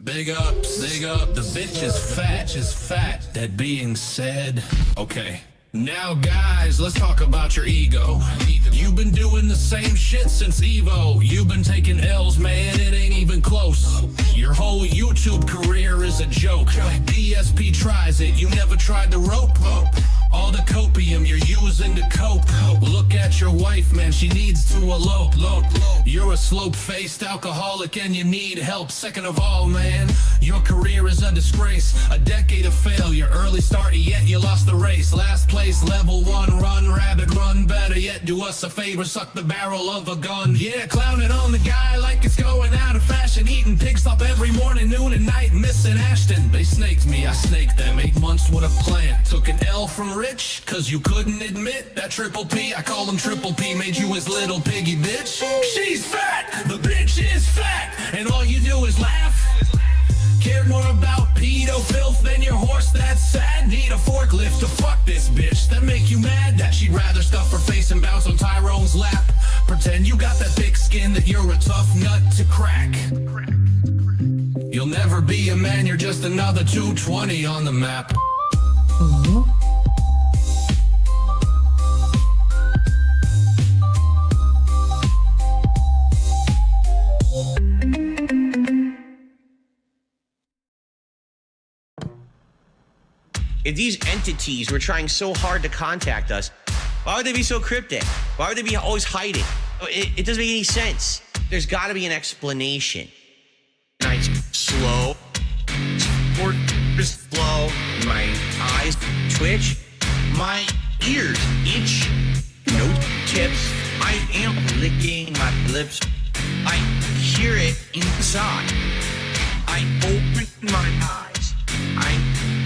Big ups, big up. The bitch is fat. That being said, okay. Now guys, let's talk about your ego. You've been doing the same shit since Evo. You've been taking L's, man, it ain't even close. Your whole YouTube career is a joke. ESP tries it, you never tried the rope. All the copium you're using to cope. Look at your wife, man, she needs to elope. You're a slope-faced alcoholic and you need help. Second of all, man, your career is a disgrace. A decade of failure, early start, yet you lost the race. Last place, level 1, run, rabbit, run. Better yet, do us a favor, suck the barrel of a gun. Yeah, clowning on the guy like it's going out of fashion. Eating pig stop every morning, noon and night, missing Ashton. They snaked me, I snaked them. 8 months with a plan. Took an L from Rich, cause you couldn't admit that Triple P, I call him Triple P, made you his little piggy bitch. She's fat, the bitch is fat, and all you do is laugh. Care more about pedo filth than your horse that's sad. Need a forklift to fuck this bitch that make you mad. That she'd rather stuff her face and bounce on Tyrone's lap. Pretend you got that thick skin that you're a tough nut to crack. You'll never be a man, you're just another 220 on the map. If these entities were trying so hard to contact us, why would they be so cryptic? Why would they be always hiding? It doesn't make any sense. There's got to be an explanation. Nice, slow, just flow. My eyes twitch. My ears itch. No tips. I am licking my lips. I hear it inside. I open my eyes. I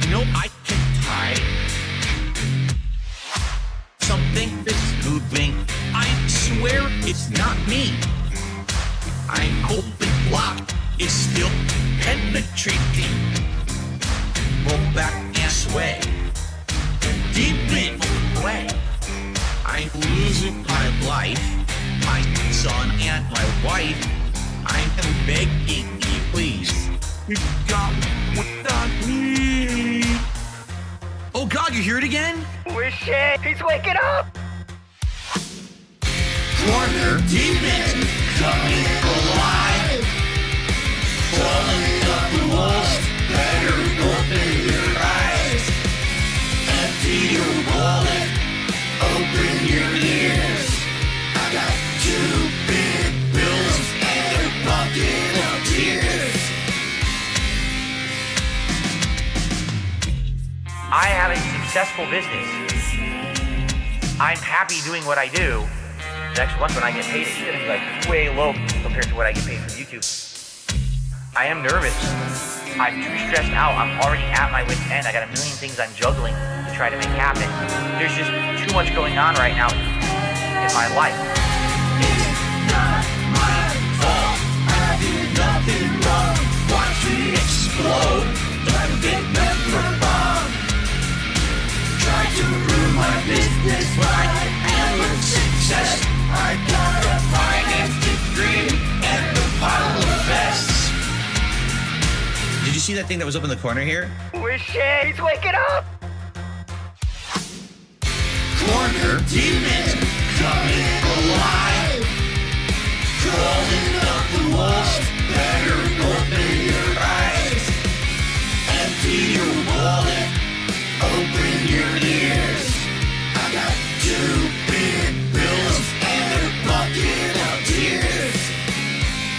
know I can hide. Something is moving. I swear it's not me. I'm open blocked. It's still penetrating. Roll back and sway. Deep in way. I'm losing my life. My son and my wife. I'm begging you, please. You got what I need. Oh God, you hear it again? We're shit. He's waking up. Corner demon coming alive. Crawling up the walls. Better open your eyes. Empty your wallet. Open your ears. I got 2 big bills and a bucket of tears. I have a successful business. I'm happy doing what I do. Next month when I get paid, it's gonna be like way low compared to what I get paid from YouTube. I am nervous. I'm too stressed out. I'm already at my wit's end. I got a million things I'm juggling to try to make happen. There's just too much going on right now in my life. It's not my fault. I did nothing wrong. Watch me explode. Like a big member bomb. Try to ruin my business, but I am a success. I got a finance degree and a pile of vests. Did you see that thing that was up in the corner here? We're shit. He's waking up. Corner demon coming alive. Crawling up the walls. Better open your eyes. Empty your wallet. Open your ears. I got 2 big bills and a bucket of tears.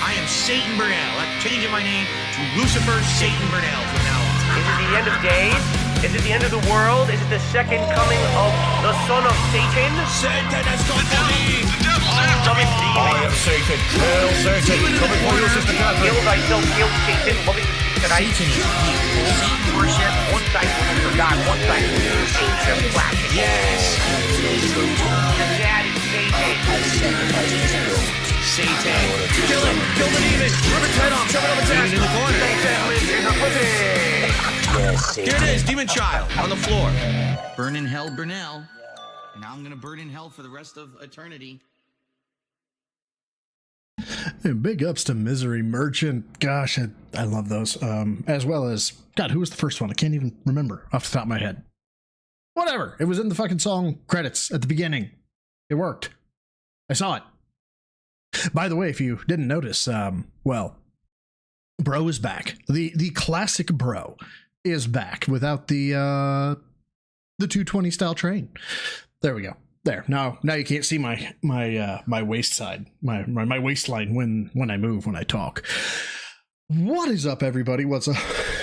I am Satan Burnell. I'm changing my name to Lucifer Satan Burnell from now on. Is it the end of days? Is it the end of the world? Is it the second coming of the son of Satan? Satan has come to me. Summon demon. Satan. Hail Satan. Coming for you, Sister Catherine. Heal thyself, hail Satan. Loving tonight. Satan is evil. Satan worship. One thankful for God. One thankful for Satan. Flashing. Yes. Your dad is Satan. Satan. Kill him. Kill the demon. Rip its head off. Shove it up its ass. In the corner. Satan lives in the pussy. Here it is. Demon child on the floor. Burn in hell, Burnell. Now I'm going to burn in hell for the rest of eternity. And big ups to Misery Merchant. Gosh, I love those. As well as, God, who was the first one? I can't even remember off the top of my head. Whatever. It was in the fucking song credits at the beginning. It worked. I saw it. By the way, if you didn't notice, well, Bro is back. The classic Bro is back without the 220 style train. There we go. There. Now you can't see my waist side, my waistline when I talk. What is up, everybody? What's up?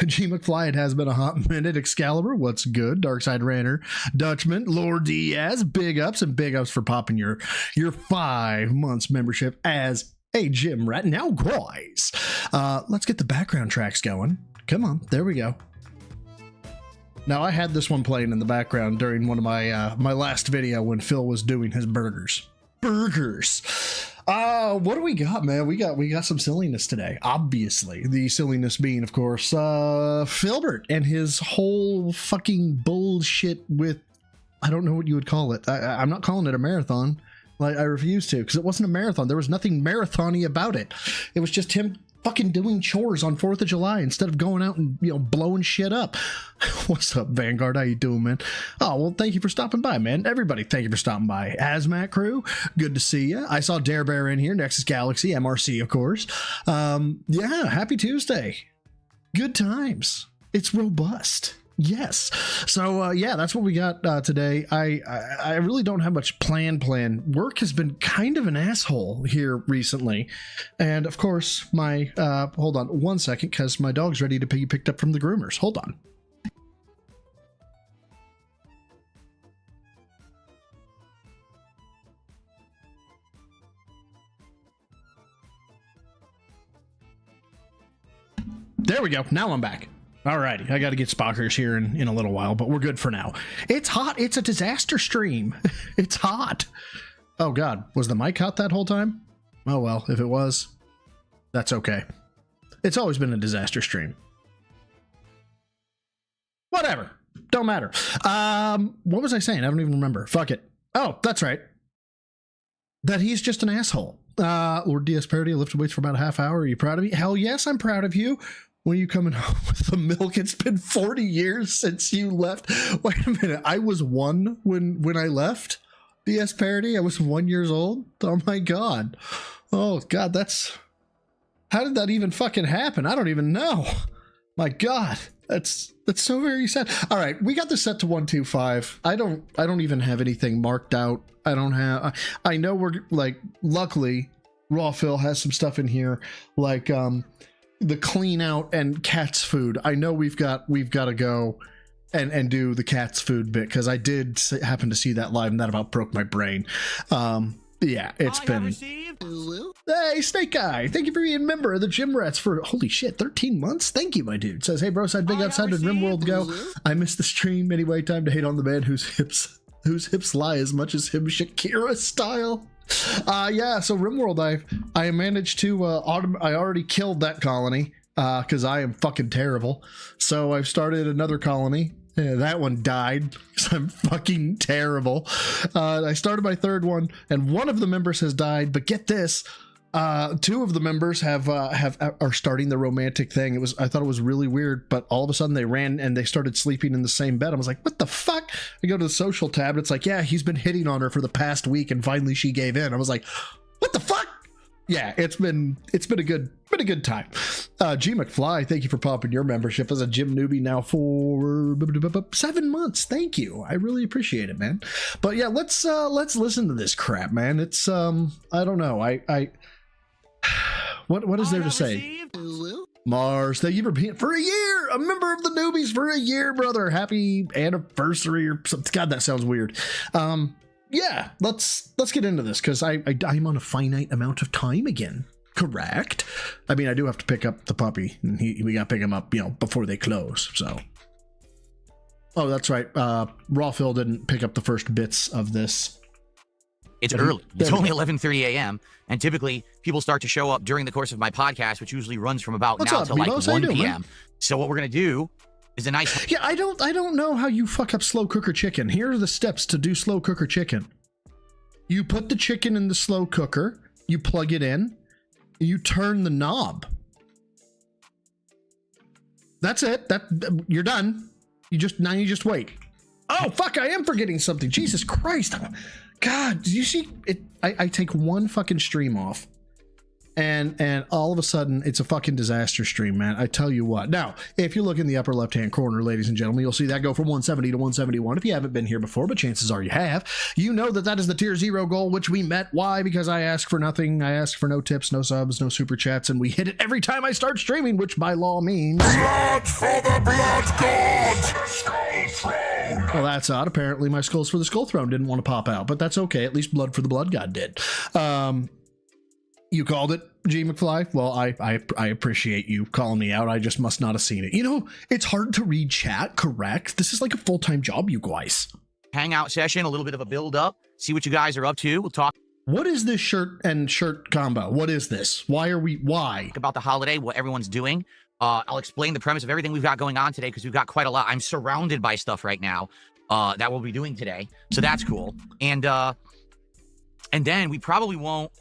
G McFly, it has been a hot minute. Excalibur, what's good? Darkside Ranter, Dutchman, Lord Diaz, big ups and big ups for popping your 5 months membership as a gym rat. Now, guys, let's get the background tracks going. Come on, there we go. Now, I had this one playing in the background during one of my my last video when Phil was doing his burgers. What do we got, man? We got some silliness today. Obviously, the silliness being, of course, Philbert and his whole fucking bullshit with, I don't know what you would call it. I'm not calling it a marathon. Like, I refuse to, because it wasn't a marathon. There was nothing marathon-y about it. It was just him fucking doing chores on 4th of July instead of going out and, blowing shit up. What's up, Vanguard? How you doing, man? Oh, well, thank you for stopping by, man. Everybody, thank you for stopping by. Hazmat crew, good to see you. I saw Dare Bear in here, Nexus Galaxy, MRC, of course. Yeah, happy Tuesday. Good times. It's robust. Yes. So, yeah, that's what we got today. I really don't have much plan. Work has been kind of an asshole here recently. And, of course, my, hold on 1 second, because my dog's ready to be picked up from the groomers. Hold on. There we go. Now I'm back. Alrighty, I got to get Spockers here in a little while, but we're good for now. It's hot. It's a disaster stream. It's hot. Oh, God. Was the mic hot that whole time? Oh, well, if it was, that's okay. It's always been a disaster stream. Whatever. Don't matter. What was I saying? I don't even remember. Fuck it. Oh, that's right. That he's just an asshole. Lord DS Parody, I lifted weights for about a half hour. Are you proud of me? Hell yes, I'm proud of you. When are you coming home with the milk? It's been 40 years since you left. Wait a minute. I was 1 when I left DS Parody. I was 1 years old. Oh my God. Oh God, how did that even fucking happen? I don't even know. My God, that's so very sad. All right, we got this set to 125. I don't even have anything marked out. I know we're like, luckily Raw Phil has some stuff in here like the clean out and cat's food. I know we've got to go and do the cat's food bit, because I did happen to see that live and that about broke my brain. Yeah, it's been. Hey, Snake Guy, thank you for being a member of the Gym Rats for, holy shit, 13 months. Thank you, my dude. Says, hey, bro, side big outside did Rimworld go? I missed the stream anyway. Time to hate on the man whose hips lie as much as him Shakira style. Yeah, so Rimworld, I managed to I already killed that colony because I am fucking terrible. So I've started another colony. That one died because I'm fucking terrible. I started my 3rd one, and one of the members has died. But get this, 2 of the members are starting the romantic thing. I thought it was really weird, but all of a sudden they ran and they started sleeping in the same bed. I was like, what the fuck? I go to the social tab and it's like, yeah, he's been hitting on her for the past week, and finally she gave in. I was like, what the fuck? Yeah, it's been a good time. G McFly, thank you for popping your membership as a gym newbie now for 7 months. Thank you. I really appreciate it, man. But yeah, let's listen to this crap, man. It's I don't know. What is there to say? Mars, thank you for being for a year, a member of the newbies for a year, brother. Happy anniversary or something. God, that sounds weird. Yeah, let's get into this, because I'm on a finite amount of time again. Correct. I mean, I do have to pick up the puppy, and we got to pick him up, before they close. So, oh, that's right. Raw Phil didn't pick up the first bits of this. It's early. It's only 11:30 a.m. And typically people start to show up during the course of my podcast, which usually runs from about now to like 1 p.m. So what we're gonna do is a nice. Yeah, I don't know how you fuck up slow cooker chicken. Here are the steps to do slow cooker chicken. You put the chicken in the slow cooker. You plug it in. You turn the knob. That's it. You're done. You just wait. Oh fuck! I am forgetting something. Jesus Christ! God, did you see it? I take one fucking stream off, and all of a sudden it's a fucking disaster stream, man. I tell you what. Now, if you look in the upper left hand corner, ladies and gentlemen, you'll see that go from 170 to 171. If you haven't been here before, but chances are you have, you know that is the tier 0 goal, which we met. Why? Because I ask for nothing. I ask for no tips, no subs, no super chats, and we hit it every time I start streaming, which by law means Blood for the blood god! well, that's odd. Apparently my skulls for the skull throne didn't want to pop out, but that's okay. At least blood for the blood god did. You called it, G McFly. Well, I appreciate you calling me out. I just must not have seen it. You know, it's hard to read chat, correct? This is like a full-time job, you guys. Hangout session, a little bit of a build up, see what you guys are up to. We'll talk What is this shirt and shirt combo? What is this? Why? about the holiday, what everyone's doing. I'll explain the premise of everything we've got going on today because we've got quite a lot. I'm surrounded by stuff right now that we'll be doing today. So that's cool. And then we probably won't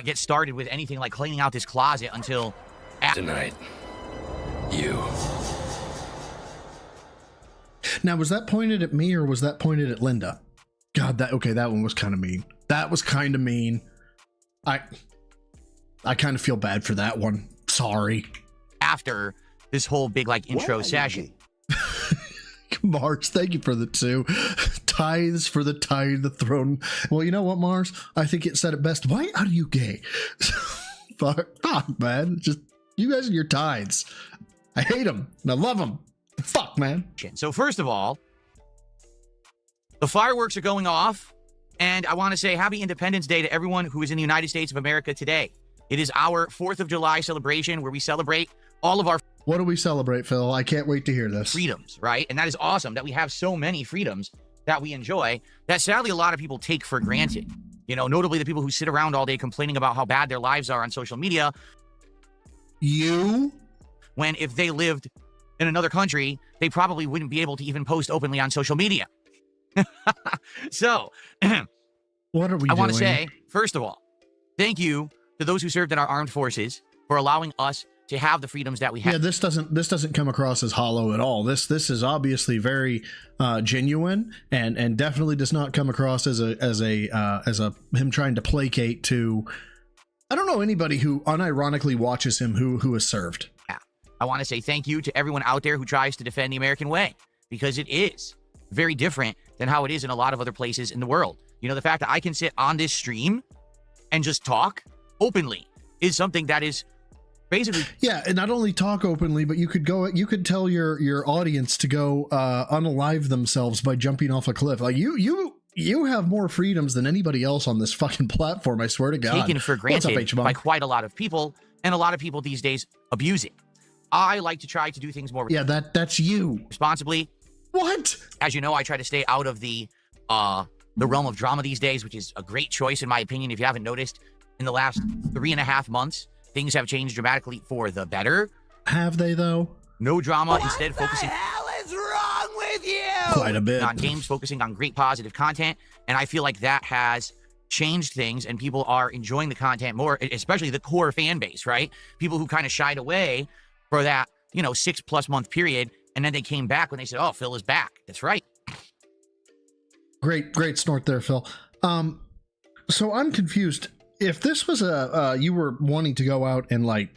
get started with anything like cleaning out this closet until Tonight, you. Now, was that pointed at me or was that pointed at Linda? God, that one was kind of mean. That was kind of mean. I kind of feel bad for that one. Sorry. After this whole big like intro session. Mars, thank you for the 2 tithes for the tithe, the throne. Well, you know what, Mars? I think it said it best. Why are you gay? fuck, man. Just you guys and your tithes. I hate them and I love them. Fuck, man. So first of all, the fireworks are going off, and I want to say Happy Independence Day to everyone who is in the United States of America today. It is our 4th of July celebration where we celebrate all of our What do we celebrate, Phil? I can't wait to hear this. freedoms, right? And that is awesome that we have so many freedoms that we enjoy that sadly a lot of people take for granted. You know, notably the people who sit around all day complaining about how bad their lives are on social media. You? When if they lived in another country, they probably wouldn't be able to even post openly on social media. So, What are we I doing? want to say, first of all, thank you to those who served in our armed forces for allowing us to have the freedoms that we have. Yeah, this doesn't come across as hollow at all. This is obviously very genuine and definitely does not come across as a him trying to placate to, I don't know, anybody who unironically watches him who has served. I want to say thank you to everyone out there who tries to defend the American way, because it is very different than how it is in a lot of other places in the world. You know, the fact that I can sit on this stream and just talk openly is something that is basically, yeah, and not only talk openly, but you could tell your audience to go unalive themselves by jumping off a cliff. Like you have more freedoms than anybody else on this fucking platform, I swear to God. taken for granted What's up, by quite a lot of people, and a lot of people these days abuse it. I like to try to do things more that's you. responsibly. What? As you know, I try to stay out of the realm of drama these days, which is a great choice in my opinion. If you haven't noticed, in the last 3.5 months, things have changed dramatically for the better. Have they though? No drama, instead focusing hell is wrong with you? Quite a bit. on games, focusing on great positive content, and I feel like that has changed things, and people are enjoying the content more, especially the core fan base, right? People who kind of shied away for that, 6+ month period, and then they came back when they said, "Oh, Phil is back." That's right. Great snort there, Phil. So I'm confused. If this was you were wanting to go out and like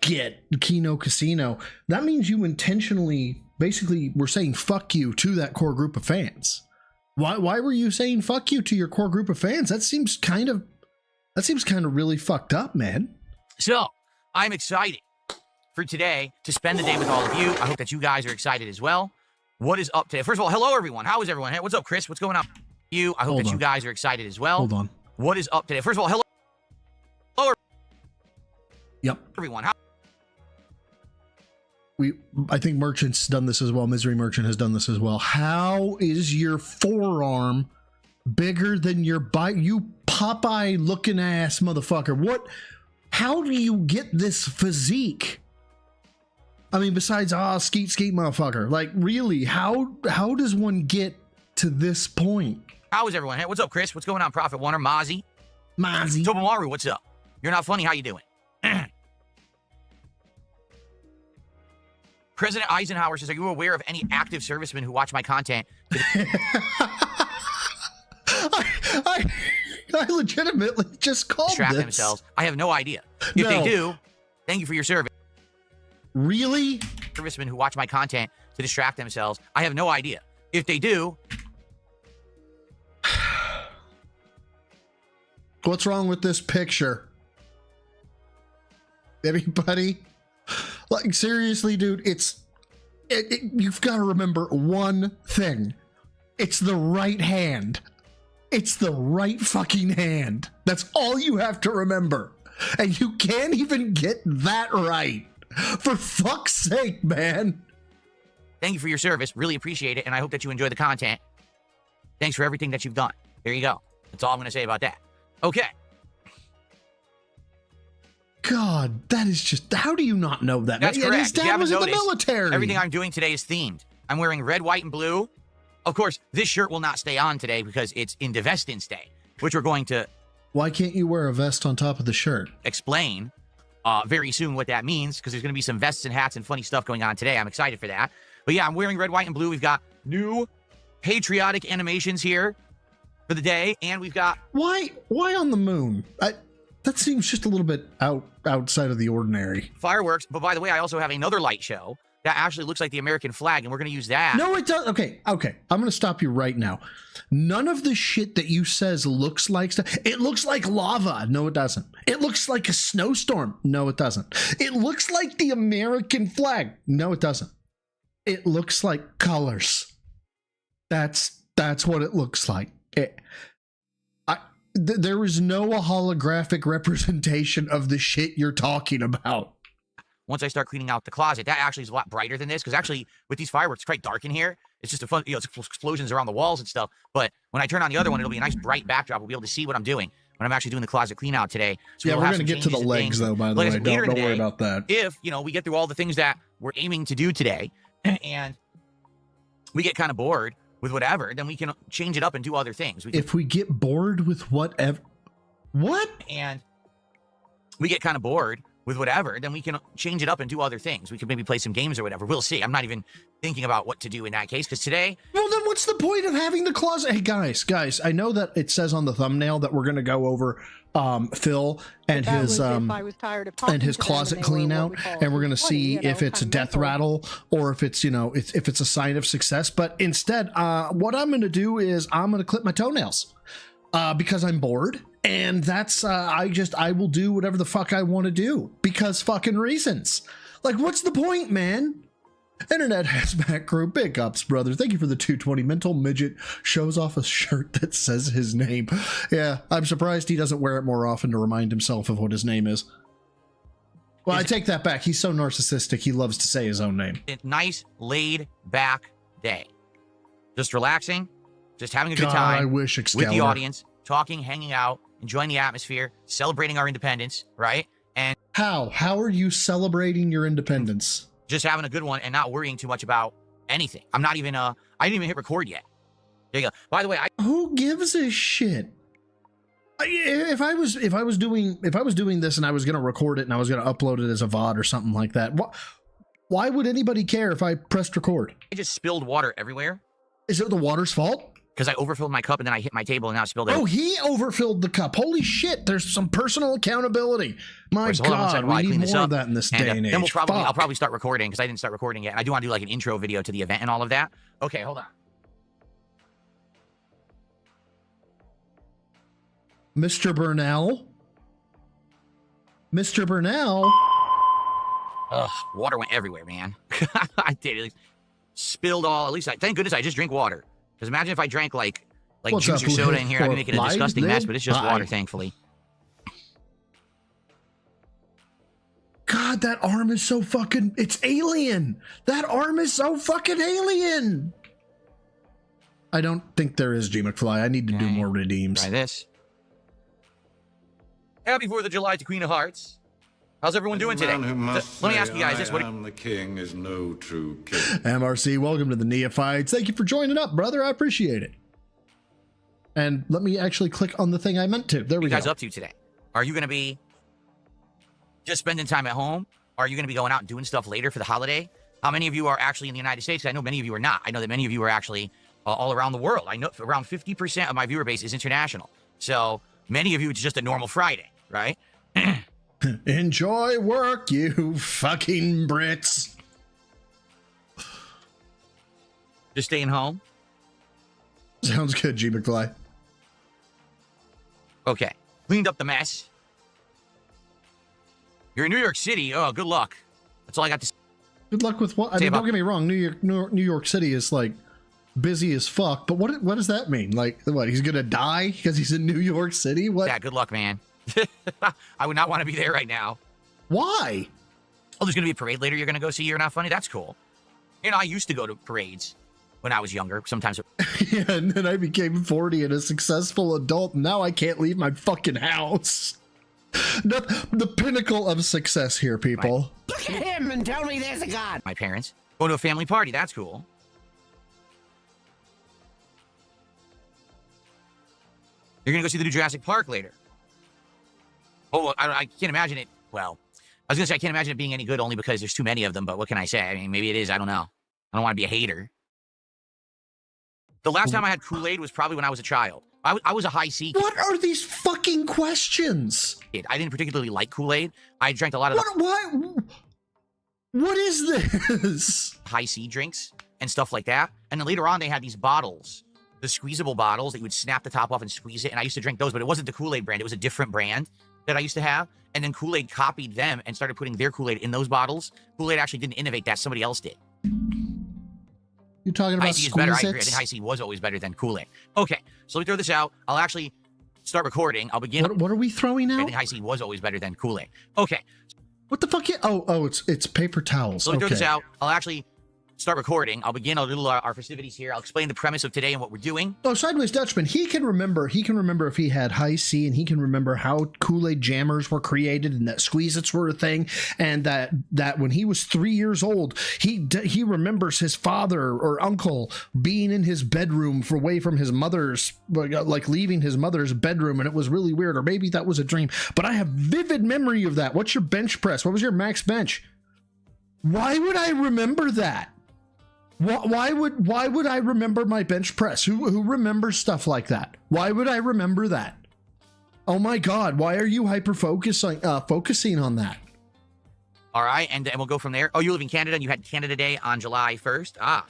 get Kino Casino, that means you intentionally basically were saying fuck you to that core group of fans. Why were you saying fuck you to your core group of fans? That seems kind of really fucked up, man. So I'm excited for today to spend the day with all of you. I hope that you guys are excited as well. What is up today? First of all, hello everyone. How is everyone? Hey, what's up, Chris? What's going on? I hope that you guys are excited as well. Hold on. What is up today? First of all, hello Yep. everyone. I think Merchant's done this as well. Misery Merchant has done this as well. How is your forearm bigger than your bite? You Popeye looking ass motherfucker. How do you get this physique? I mean, besides, skeet motherfucker. Like, really, how does one get to this point? How is everyone? Hey, what's up, Chris? What's going on, Prophet Warner? Mozzie? Mozzie. Tobomaru, what's up? You're not funny. How you doing? President Eisenhower says, "Are you aware of any active servicemen who watch my content?" I legitimately just called distract this. themselves. I have no idea. If No. they do, thank you for your service. Really? Servicemen who watch my content to distract themselves. I have no idea. If they do, What's wrong with this picture? Anybody? Like, seriously, dude, you've got to remember one thing. It's the right hand. It's the right fucking hand. That's all you have to remember. And you can't even get that right. For fuck's sake, man. thank you for your service. Really appreciate it. And I hope that you enjoy the content. Thanks for everything that you've done. There you go. That's all I'm going to say about that. Okay. God, that is just, how do you not know that? That's And correct. his If you dad haven't was in the noticed, military. everything I'm doing today is themed. I'm wearing red, white, and blue. Of course, this shirt will not stay on today because it's Indivestance Day, which we're going to Why can't you wear a vest on top of the shirt? explain very soon what that means, because there's going to be some vests and hats and funny stuff going on today. I'm excited for that. But yeah, I'm wearing red, white, and blue. We've got new patriotic animations here for the day, and we've got Why on the moon? That seems just a little bit outside of the ordinary. fireworks. But by the way, I also have another light show that actually looks like the American flag, and we're going to use that. No, it does. Okay. I'm going to stop you right now. None of the shit that you says looks like stuff. It looks like lava. No, it doesn't. It looks like a snowstorm. No, it doesn't. It looks like the American flag. No, it doesn't. It looks like colors. That's what it looks like. There is no holographic representation of the shit you're talking about. Once I start cleaning out the closet, that actually is a lot brighter than this, because actually with these fireworks, it's quite dark in here. It's just a fun, it's explosions around the walls and stuff. But when I turn on the other one, it'll be a nice bright backdrop. We'll be able to see what I'm doing when I'm actually doing the closet clean out today. So Yeah, we'll we're have going to some get to the changes and legs, things. though, by the Like I way. said, later Don't worry today, about that. If, we get through all the things that we're aiming to do today, and we get kind of bored with whatever, then we can change it up and do other things. If we get bored with whatever... What? And we get kind of bored with whatever, then we can change it up and do other things. We could maybe play some games or whatever. We'll see. I'm not even thinking about what to do in that case, because today... Well, then what's the point of having the closet? Hey, guys, I know that it says on the thumbnail that we're going to go over Phil and his closet clean out, and we're going to see if it's a death rattle or if it's, if it's a sign of success. But instead, what I'm going to do is I'm going to clip my toenails because I'm bored. And that's, I will do whatever the fuck I want to do because fucking reasons. Like, what's the point, man? Internet Hazmat Crew, big ups, brother. Thank you for the 220. Mental Midget shows off a shirt that says his name. Yeah, I'm surprised he doesn't wear it more often to remind himself of what his name is. Well, I take that back. He's so narcissistic, he loves to say his own name. A nice, laid-back day. Just relaxing, just having a good God, time I wish with Excalibur. the audience, talking, hanging out, enjoying the atmosphere, celebrating our independence, right? And How are you celebrating your independence? just having a good one and not worrying too much about anything. I'm not even, I didn't even hit record yet. There you go. By the way, Who gives a shit? If I was doing this and I was going to record it and I was going to upload it as a VOD or something like that, why would anybody care if I pressed record? I just spilled water everywhere Is it the water's fault? because I overfilled my cup and then I hit my table and now I spilled it. Oh, he overfilled the cup. Holy shit! There's some personal accountability. My So hold on one God, second while I we clean need this more up. of that in this And, day and age. then I'll Fuck. probably start recording because I didn't start recording yet. I do want to do like an intro video to the event and all of that. Okay, hold on. Mr. Burnell. Mr. Burnell. Ugh, water went everywhere, man. I did it. Spilled all. At least, thank goodness I just drink water. Because imagine if I drank like What's juice up, or soda in here, I'd be making a live disgusting mess. lid? But it's just Bye. water, thankfully. God, that arm is so fucking... It's alien. That arm is so fucking alien. I don't think there is, G. McFly. I need to do Okay. more redeems. Try this. Happy 4th of July to Queen of Hearts. How's everyone doing today? Man who must Let me say, ask you guys this. What I am the king is no true king. MRC, welcome to the Neophytes. Thank you for joining up, brother. I appreciate it. And let me actually click on the thing I meant to. There are we you guys go. up to today? Are you going to be just spending time at home? Are you going to be going out and doing stuff later for the holiday? How many of you are actually in the United States? I know many of you are not. I know that many of you are actually all around the world. I know around 50% of my viewer base is international. So many of you, it's just a normal Friday, right? Enjoy work, you fucking Brits. Just staying home. Sounds good, G. McFly. Okay. Cleaned up the mess. You're in New York City. Oh, good luck. That's all I got to say. Good luck with what? I mean, don't get me wrong. New York City is like busy as fuck. But what does that mean? Like, what? He's gonna die because he's in New York City? What? Yeah, good luck, man. I would not want to be there right now. Why? Oh, there's gonna be a parade later. You're gonna go see You're Not Funny. That's cool. You know, I used to go to parades when I was younger. Sometimes. Yeah, and then I became 40 and a successful adult. And now I can't leave my fucking house. The pinnacle of success here, people. Look at him and tell me there's a God. My parents going to a family party. That's cool. You're gonna go see the new Jurassic Park later. Oh, I can't imagine it. Well, I was gonna say I can't imagine it being any good only because there's too many of them. But what can I say? I mean, maybe it is. I don't know. I don't want to be a hater. The last time I had Kool-Aid was probably when I was a child. I was a high C kid. What are these fucking questions? I didn't particularly like Kool-Aid. I drank a lot of What is this? high C drinks and stuff like that. And then later on, they had these bottles, the squeezable bottles that you would snap the top off and squeeze it. And I used to drink those, but it wasn't the Kool-Aid brand. It was a different brand that I used to have. And then Kool-Aid copied them and started putting their Kool-Aid in those bottles. Kool-Aid actually didn't innovate that. Somebody else did. You're talking about High C is better. I agree. I Squeeze-Its? think High C was always better than Kool-Aid. Okay, so let me throw this out. I'll actually start recording. I'll begin. What are we throwing I out? think High C was always better than Kool-Aid. Okay, What the fuck? It's paper towels. so let me throw this Okay. out. I'll actually start recording. I'll begin. I'll do our festivities here. I'll explain the premise of today and what we're doing. Oh, Sideways Dutchman, he can remember if he had High C, and he can remember how Kool-Aid jammers were created and that Squeeze-Its were a thing, and that when he was 3 years old, he remembers his father or uncle being in his bedroom away from his mother's, like leaving his mother's bedroom, and it was really weird, or maybe that was a dream, but I have vivid memory of that. What's your bench press? What was your max bench? Why would I remember that? Why would I remember my bench press? Who remembers stuff like that? Why would I remember that? Oh my God! Why are you focusing on that? All right, and we'll go from there. Oh, you live in Canada, and you had Canada Day on July 1st. Ah.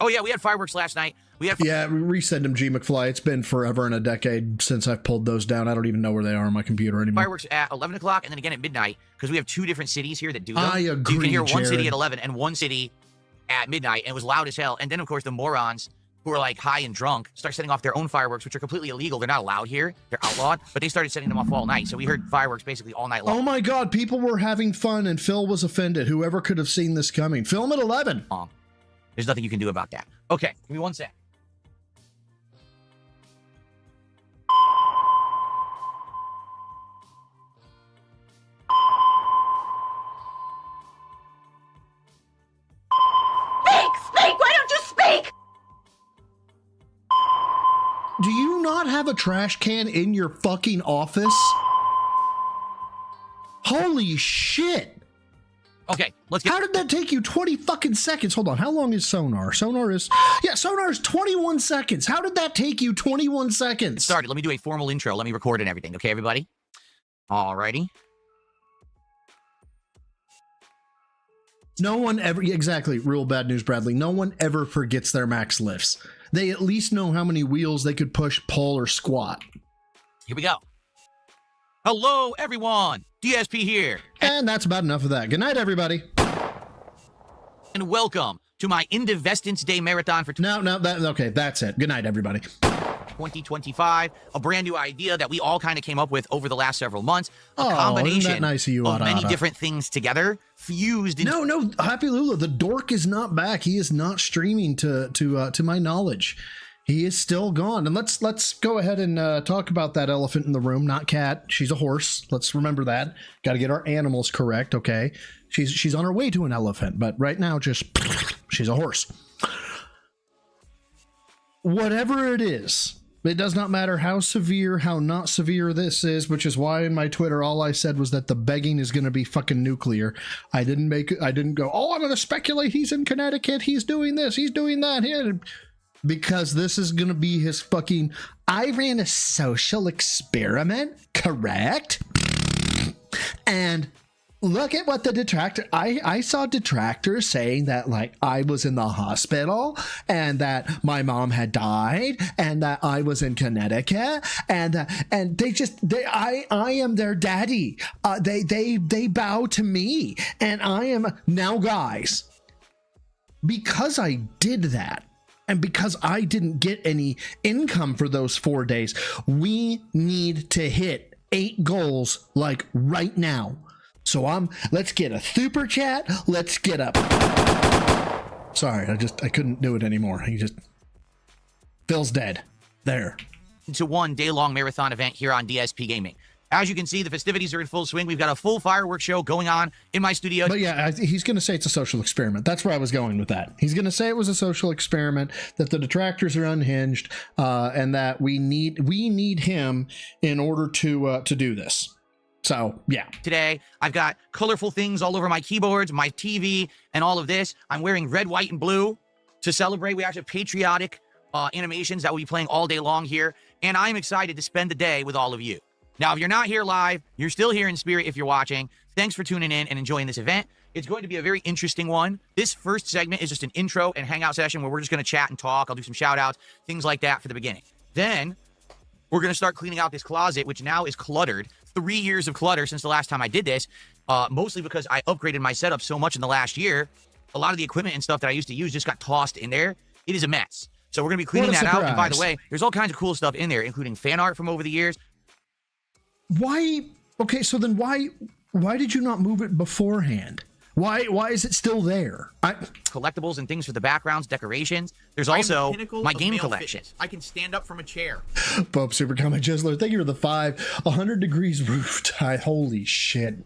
Oh yeah, we had fireworks last night. Yeah, resend them, G. McFly. It's been forever and a decade since I've pulled those down. I don't even know where they are on my computer anymore. Fireworks at 11 o'clock, and then again at midnight, because we have two different cities here that do them. I agree, You can hear one city Jared. at 11 and one city at midnight, and it was loud as hell. And then, of course, the morons who are like high and drunk start setting off their own fireworks, which are completely illegal. They're not allowed here. They're outlawed, but they started setting them off all night. So we heard fireworks basically all night long. Oh my God! People were having fun, and Phil was offended. Whoever could have seen this coming? Film at 11. There's nothing you can do about that. Okay, give me one sec. Speak! Why don't you speak? Do you not have a trash can in your fucking office? Holy shit! Okay, let's get How did that take you 20 fucking seconds? Hold on, how long is sonar? Sonar is 21 seconds. How did that take you 21 seconds? started. Let me do a formal intro. Let me record and everything. Okay, everybody? Alrighty. No one ever, exactly, real bad news, Bradley. No one ever forgets their max lifts. They at least know how many wheels they could push, pull, or squat. Here we go. Hello, everyone. DSP here. And that's about enough of that. Good night, everybody. And welcome to my Indivestance Day Marathon for Okay, that's it. Good night, everybody. 2025, a brand new idea that we all kind of came up with over the last several months. A Oh, combination isn't that nice of you, Ada many Ada? different things together, fused into No, Happy Lula, the dork is not back. He is not streaming to my knowledge. He is still gone. And let's go ahead and talk about that elephant in the room. Not cat. She's a horse. Let's remember that. Got to get our animals correct. Okay. She's on her way to an elephant, but right now just she's a horse. Whatever it is, It does not matter how severe, how not severe this is, which is why in my Twitter all I said was that the begging is going to be fucking nuclear. I didn't go, oh, I'm going to speculate he's in Connecticut, he's doing this, he's doing that here. Because this is going to be his fucking, I ran a social experiment, correct? And look at what the detractor, I saw detractors saying that like I was in the hospital and that my mom had died and that I was in Connecticut and I am their daddy. They bow to me and I am now, guys, because I did that. And because I didn't get any income for those 4 days, we need to hit 8 goals like right now. So let's get a super chat. Let's get a, sorry, I couldn't do it anymore. Phil's dead. There. To one day-long marathon event here on DSP Gaming. As you can see, the festivities are in full swing. We've got a full fireworks show going on in my studio. But yeah, he's going to say it's a social experiment. That's where I was going with that. He's going to say it was a social experiment, that the detractors are unhinged, and that we need him in order to do this. So, yeah. Today, I've got colorful things all over my keyboards, my TV, and all of this. I'm wearing red, white, and blue to celebrate. We actually have patriotic animations that we'll be playing all day long here. And I'm excited to spend the day with all of you. Now, if you're not here live, you're still here in spirit if you're watching. Thanks for tuning in and enjoying this event. It's going to be a very interesting one. This first segment is just an intro and hangout session where we're just going to chat and talk. I'll do some shout outs, things like that for the beginning. Then we're going to start cleaning out this closet, which now is cluttered. 3 years of clutter since the last time I did this, mostly because I upgraded my setup so much in the last year. A lot of the equipment and stuff that I used to use just got tossed in there. It is a mess. So we're going to be cleaning that out. And by the way, there's all kinds of cool stuff in there, including fan art from over the years. Why? Okay, so then why did you not move it beforehand? Why is it still there? Collectibles and things for the backgrounds, decorations. There's also my game collection. Fitness. I can stand up from a chair. Bob Super Comic Jizzler, thank you for the 5. 100 degrees roof tie. Holy shit.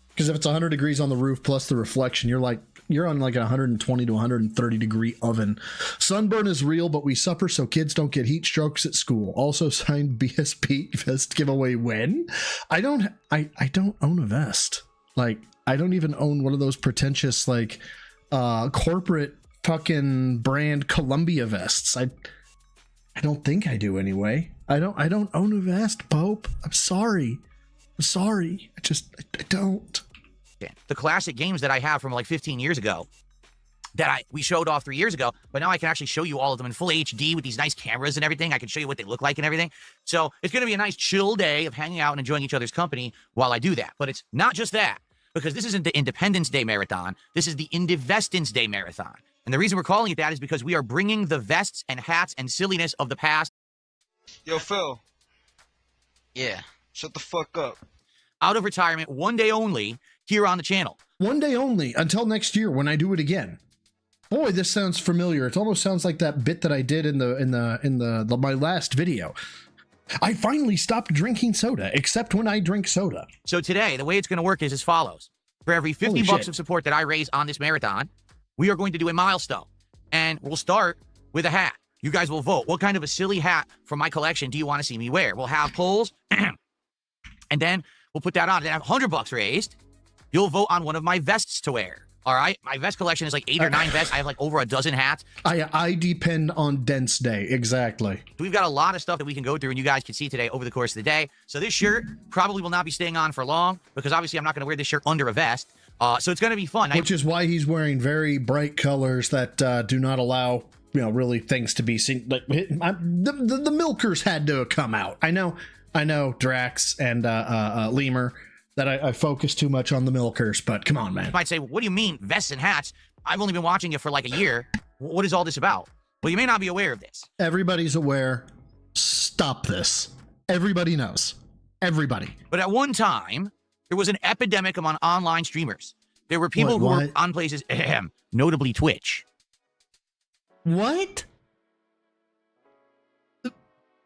Because if it's 100 degrees on the roof plus the reflection, you're on like a 120 to 130 degree oven. Sunburn is real, but we suffer so kids don't get heat strokes at school. Also signed BSP vest giveaway when? I don't own a vest. Like, I don't even own one of those pretentious like corporate fucking brand Columbia vests. I don't think I do anyway. I don't own a vest, Pope. I'm sorry. I don't. The classic games that I have from like 15 years ago that we showed off 3 years ago, but now I can actually show you all of them in full HD with these nice cameras and everything. I can show you what they look like and everything. So it's going to be a nice chill day of hanging out and enjoying each other's company while I do that. But it's not just that, because this isn't the Independence Day Marathon. This is the Indivestance Day Marathon. And the reason we're calling it that is because we are bringing the vests and hats and silliness of the past. Yo, Phil. Yeah. Shut the fuck up. Out of retirement, one day only, here on the channel. One day only until next year when I do it again. Boy, this sounds familiar. It almost sounds like that bit that I did in my last video. I finally stopped drinking soda, except when I drink soda. So today, the way it's going to work is as follows. For every 50 bucks of support that I raise on this marathon, we are going to do a milestone. And we'll start with a hat. You guys will vote. What kind of a silly hat from my collection do you want to see me wear? We'll have polls, and then we'll put that on. Then I have 100 bucks raised. You'll vote on one of my vests to wear. All right? My vest collection is like 8 or 9 vests. I have like over a dozen hats. I depend on Dense Day. Exactly. We've got a lot of stuff that we can go through and you guys can see today over the course of the day. So this shirt probably will not be staying on for long because obviously I'm not going to wear this shirt under a vest. So it's going to be fun. Which is why he's wearing very bright colors that do not allow, really things to be seen. Like the milkers had to come out. I know Drax and Lemur, that I focus too much on the milkers, but come on, man. You might say, what do you mean, vests and hats? I've only been watching you for like a year. What is all this about? Well, you may not be aware of this. Everybody's aware. Stop this. Everybody knows. Everybody. But at one time, there was an epidemic among online streamers. There were people who were on places, notably Twitch. What?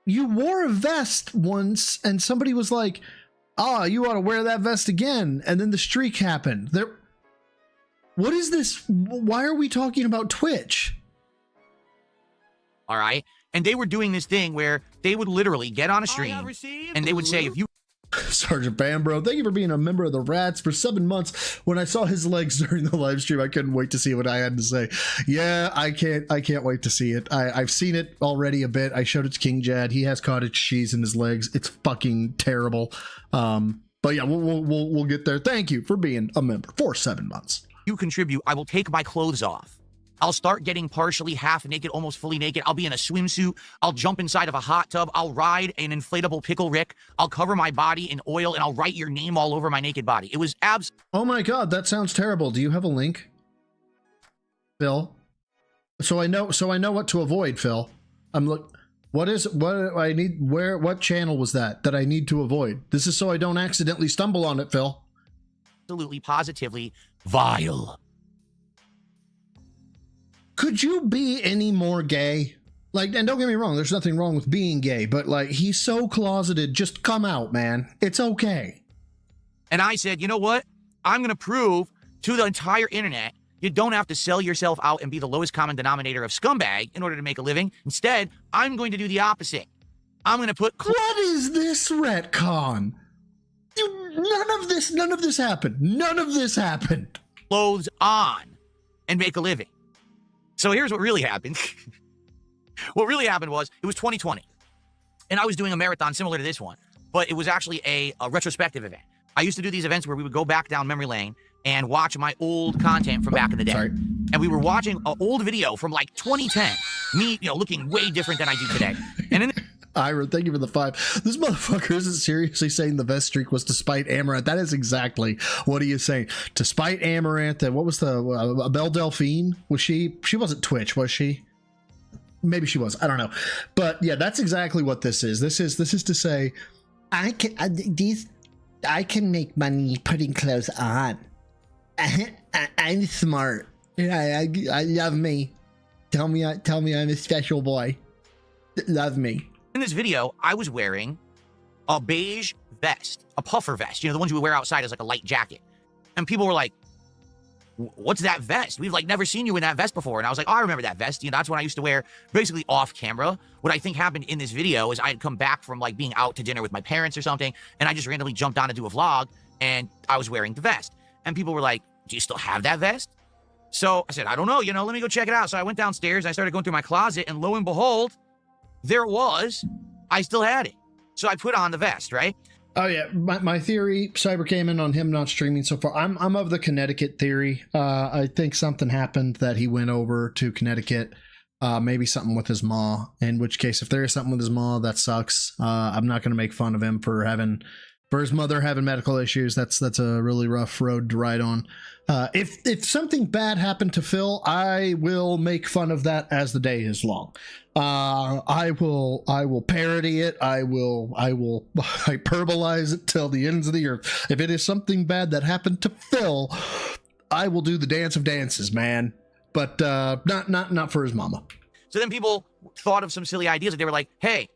You wore a vest once, and somebody was like, "Oh, you ought to wear that vest again." And then the streak happened. What is this? Why are we talking about Twitch? All right. And they were doing this thing where they would literally get on a stream and they would say, if you Sergeant Bambro, thank you for being a member of the Rats for 7 months. When I saw his legs during the live stream, I couldn't wait to see what I had to say. Yeah, I can't wait to see it. I've seen it already a bit. I showed it to King Jad. He has cottage cheese in his legs. It's fucking terrible. But yeah, we'll get there. Thank you for being a member for 7 months. you contribute, I will take my clothes off. I'll start getting partially half naked, almost fully naked. I'll be in a swimsuit. I'll jump inside of a hot tub. I'll ride an inflatable pickle Rick. I'll cover my body in oil and I'll write your name all over my naked body. It was Oh my God, that sounds terrible. Do you have a link, Phil? So I know what to avoid, Phil. What channel was that I need to avoid? This is so I don't accidentally stumble on it, Phil. absolutely positively vile. Could you be any more gay? Like, and don't get me wrong, there's nothing wrong with being gay, but like, he's so closeted, just come out, man. It's okay. And I said, you know what? I'm going to prove to the entire internet you don't have to sell yourself out and be the lowest common denominator of scumbag in order to make a living. Instead, I'm going to do the opposite. I'm going to put... What is this retcon? None of this happened. None of this happened. Clothes on and make a living. So here's what really happened. What really happened was, it was 2020. And I was doing a marathon similar to this one, but it was actually a retrospective event. I used to do these events where we would go back down memory lane and watch my old content from back in the day. Sorry. And we were watching an old video from like 2010. Me, looking way different than I do today. And in Ira, thank you for the 5. This motherfucker isn't seriously saying the vest streak was to spite Amaranth. That is exactly what he is saying. To spite Amaranth, and what was the Belle Delphine? Was she wasn't Twitch, was she? Maybe she was. I don't know. But yeah, that's exactly what this is. This is to say, I can make money putting clothes on. I'm smart. I love me. Tell me I'm a special boy. Love me. In this video, I was wearing a beige vest, a puffer vest, the ones you would wear outside as like a light jacket. And people were like, what's that vest? We've like never seen you in that vest before. And I was like, oh, I remember that vest. That's what I used to wear basically off camera. What I think happened in this video is I had come back from like being out to dinner with my parents or something. And I just randomly jumped on to do a vlog and I was wearing the vest. And people were like, do you still have that vest? So I said, I don't know, let me go check it out. So I went downstairs and I started going through my closet and lo and behold, there it was. I still had it. So I put on the vest, right? Oh yeah, my theory, Cyber came in on him not streaming so far. I'm of the Connecticut theory. I think something happened that he went over to Connecticut. Maybe something with his ma. In which case, if there is something with his ma, that sucks. I'm not going to make fun of him for his mother having medical issues. That's a really rough road to ride on. If something bad happened to Phil, I will make fun of that as the day is long. I will parody it. I will hyperbolize it till the ends of the earth. If it is something bad that happened to Phil, I will do the dance of dances, man. But not for his mama. So then people thought of some silly ideas. Like they were like, hey,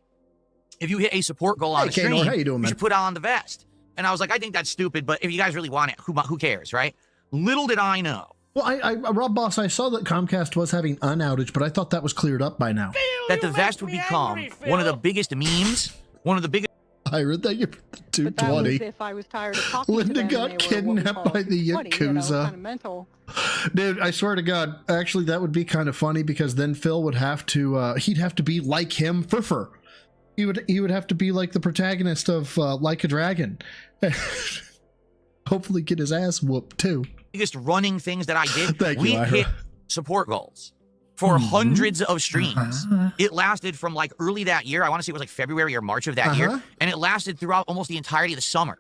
if you hit a support goal on the stream, how you doing, man? should put on the vest. And I was like, I think that's stupid, but if you guys really want it, who cares, right? Little did I know. Well, Rob Boss, I saw that Comcast was having an outage, but I thought that was cleared up by now. That the vest would become one of the biggest memes, one of the biggest... I read that you 220. If I was tired of talking Linda to them got kidnapped by the Yakuza. Kind of mental. Dude, I swear to God, actually, that would be kind of funny because then Phil would have to, he'd have to be like him, Furfur. He would have to be like the protagonist of Like a Dragon. Hopefully get his ass whooped too. Biggest running things that I did. Thank we you, Ira. hit support goals for hundreds of streams. It lasted from like early that year. I want to say it was like February or March of that year. And it lasted throughout almost the entirety of the summer.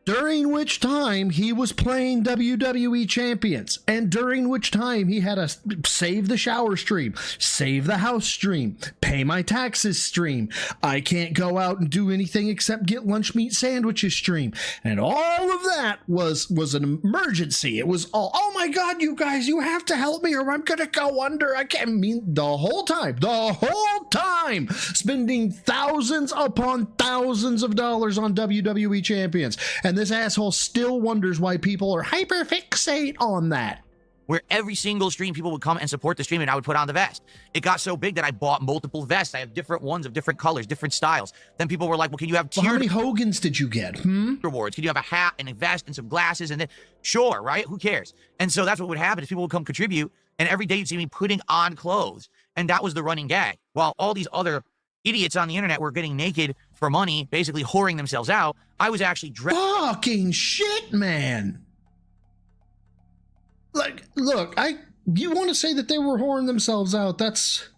During which time he was playing WWE Champions, and during which time he had a save the shower stream, save the house stream, pay my taxes stream, I can't go out and do anything except get lunch meat sandwiches stream, and all of that was an emergency. It was all, oh my God, you guys, you have to help me or I'm gonna go under. The whole time, spending thousands upon thousands of dollars on WWE Champions. And this asshole still wonders why people are hyperfixate on that. where every single stream people would come and support the stream and I would put on the vest. It got so big that I bought multiple vests. I have different ones of different colors, different styles. Then people were like, well, can you have Well, how tiered many Hogans did you get? rewards? Can you have a hat and a vest and some glasses? And then, sure, right? Who cares? And so that's what would happen is people would come contribute, and every day you'd see me putting on clothes. And that was the running gag. While all these other idiots on the internet were getting naked for money, basically whoring themselves out, I was actually Fucking shit, man. Like, look, you want to say that they were whoring themselves out, that's,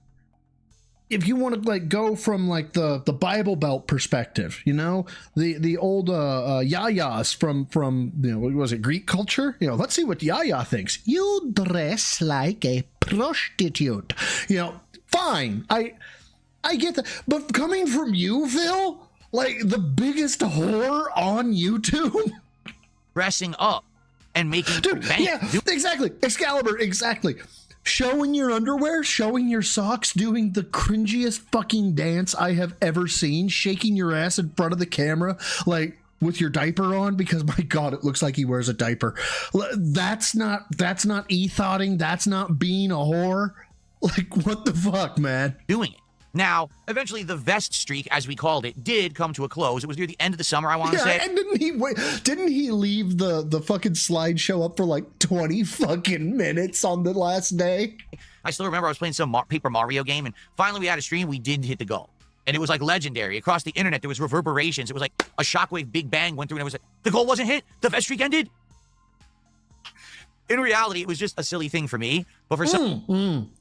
if you want to like go from like the Bible Belt perspective, you know, the old yayas from you know, what was it, Greek culture? You know, let's see what Yaya thinks. You dress like a prostitute. You know, fine, I get that, but coming from you, Phil, like the biggest whore on YouTube, dressing up and making exactly, Excalibur, exactly. Showing your underwear, showing your socks, doing the cringiest fucking dance I have ever seen, shaking your ass in front of the camera, like with your diaper on, because my God, it looks like he wears a diaper. That's not e-thoughting. That's not being a whore. Like, what the fuck, man? Doing it. Now, eventually the vest streak, as we called it, did come to a close. It was near the end of the summer, I want to say. And didn't he leave the fucking slideshow up for like 20 fucking minutes on the last day? I still remember I was playing some Paper Mario game, and finally we had a stream, we did hit the goal. And it was like legendary. Across the internet, there was reverberations. It was like a shockwave big bang went through, and it was like, the goal wasn't hit, the vest streak ended. In reality, it was just a silly thing for me, but for some...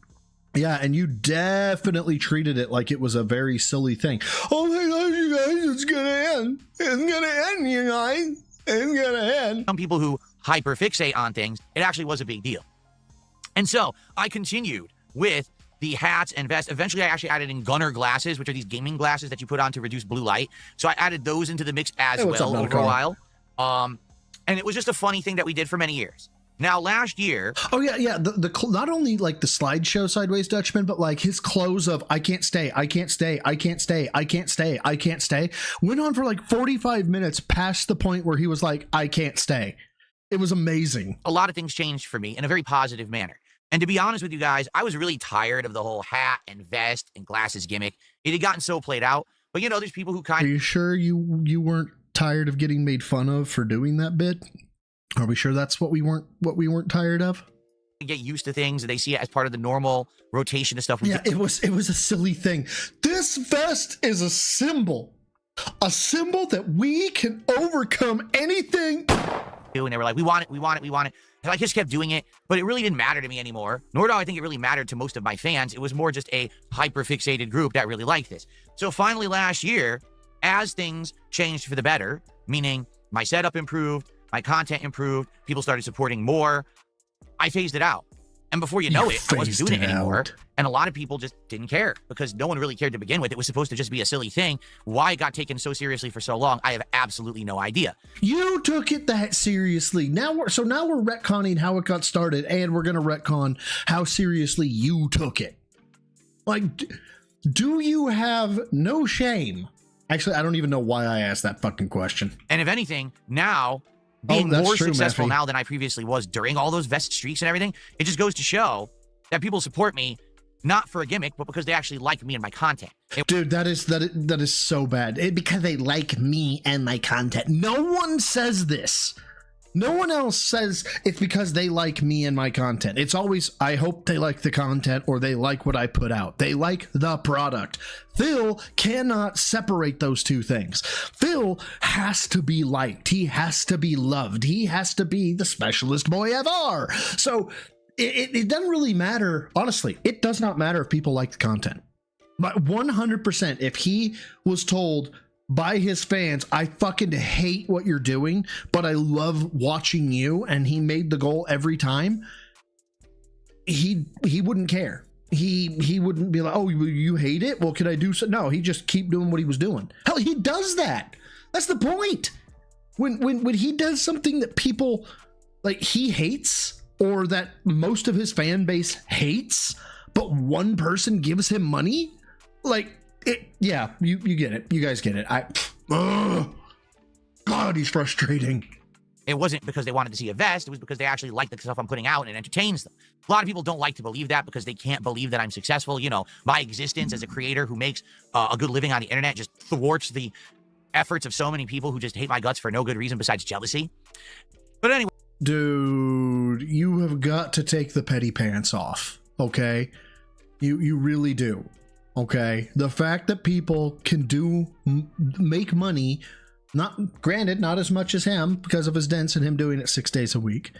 Yeah, and you definitely treated it like it was a very silly thing. Oh my gosh, you guys, it's gonna end. It's gonna end, you guys. It's gonna end. Some people who hyperfixate on things, it actually was a big deal. And so I continued with the hats and vests. Eventually, I actually added in gunner glasses, which are these gaming glasses that you put on to reduce blue light. So I added those into the mix as well over a while. And it was just a funny thing that we did for many years. Now, last year... Oh, yeah. The not only like the slideshow Sideways Dutchman, but like his close of I can't stay, I can't stay, I can't stay, I can't stay, I can't stay, went on for like 45 minutes past the point where he was like, I can't stay. It was amazing. A lot of things changed for me in a very positive manner. And to be honest with you guys, I was really tired of the whole hat and vest and glasses gimmick. It had gotten so played out. But, you know, there's people who kind of... Are you sure you weren't tired of getting made fun of for doing that bit? Are we sure that's what we weren't tired of? Get used to things and they see it as part of the normal rotation of stuff. Yeah, it was a silly thing. This vest is a symbol that we can overcome anything. And they were like, we want it. And I just kept doing it, but it really didn't matter to me anymore. Nor do I think it really mattered to most of my fans. It was more just a hyper-fixated group that really liked this. So finally last year, as things changed for the better, meaning my setup improved, my content improved, people started supporting more, I phased it out. And before you know it, I wasn't doing it anymore. And a lot of people just didn't care because no one really cared to begin with. It was supposed to just be a silly thing. Why it got taken so seriously for so long, I have absolutely no idea. You took it that seriously. Now we're retconning how it got started, and we're going to retcon how seriously you took it. Like, do you have no shame? Actually, I don't even know why I asked that fucking question. And if anything, now... being more successful now than I previously was during all those vest streaks and everything, it just goes to show that people support me not for a gimmick, but because they actually like me and my content. Dude, that is so bad. Because they like me and my content. No one says this. No one else says it's because they like me and my content. It's always, I hope they like the content or they like what I put out. They like the product. Phil cannot separate those two things. Phil has to be liked. He has to be loved. He has to be the specialist boy ever. So it doesn't really matter. Honestly, it does not matter if people like the content. But 100%, if he was told by his fans, I fucking hate what you're doing, but I love watching you, and he made the goal every time, he wouldn't care. He wouldn't be like, oh, you hate it? Well, can I do so? No, he just keep doing what he was doing. Hell, he does that. That's the point. When he does something that people like he hates, or that most of his fan base hates, but one person gives him money, like, yeah, you get it. You guys get it. God, he's frustrating. It wasn't because they wanted to see a vest. It was because they actually like the stuff I'm putting out and it entertains them. A lot of people don't like to believe that because they can't believe that I'm successful. You know, my existence as a creator who makes a good living on the internet just thwarts the efforts of so many people who just hate my guts for no good reason besides jealousy. But anyway. Dude, you have got to take the petty pants off, okay? You really do, okay? The fact that people can make money, not granted, not as much as him because of his dents and him doing it 6 days a week,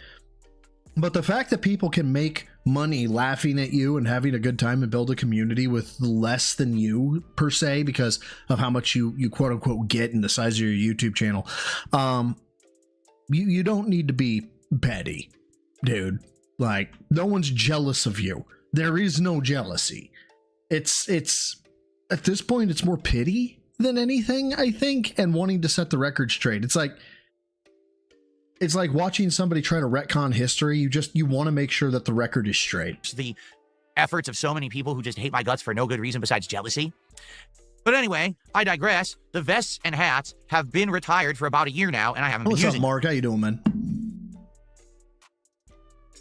but the fact that people can make money laughing at you and having a good time and build a community with less than you per se because of how much you quote unquote get in the size of your YouTube channel, you don't need to be petty, dude. Like, no one's jealous of you. There is no jealousy. It's at this point, it's more pity than anything, I think, and wanting to set the record straight. It's like watching somebody try to retcon history. You want to make sure that the record is straight. The efforts of so many people who just hate my guts for no good reason besides jealousy. But anyway, I digress. The vests and hats have been retired for about a year now, and I haven't been using them. What's up, Mark? How you doing, man?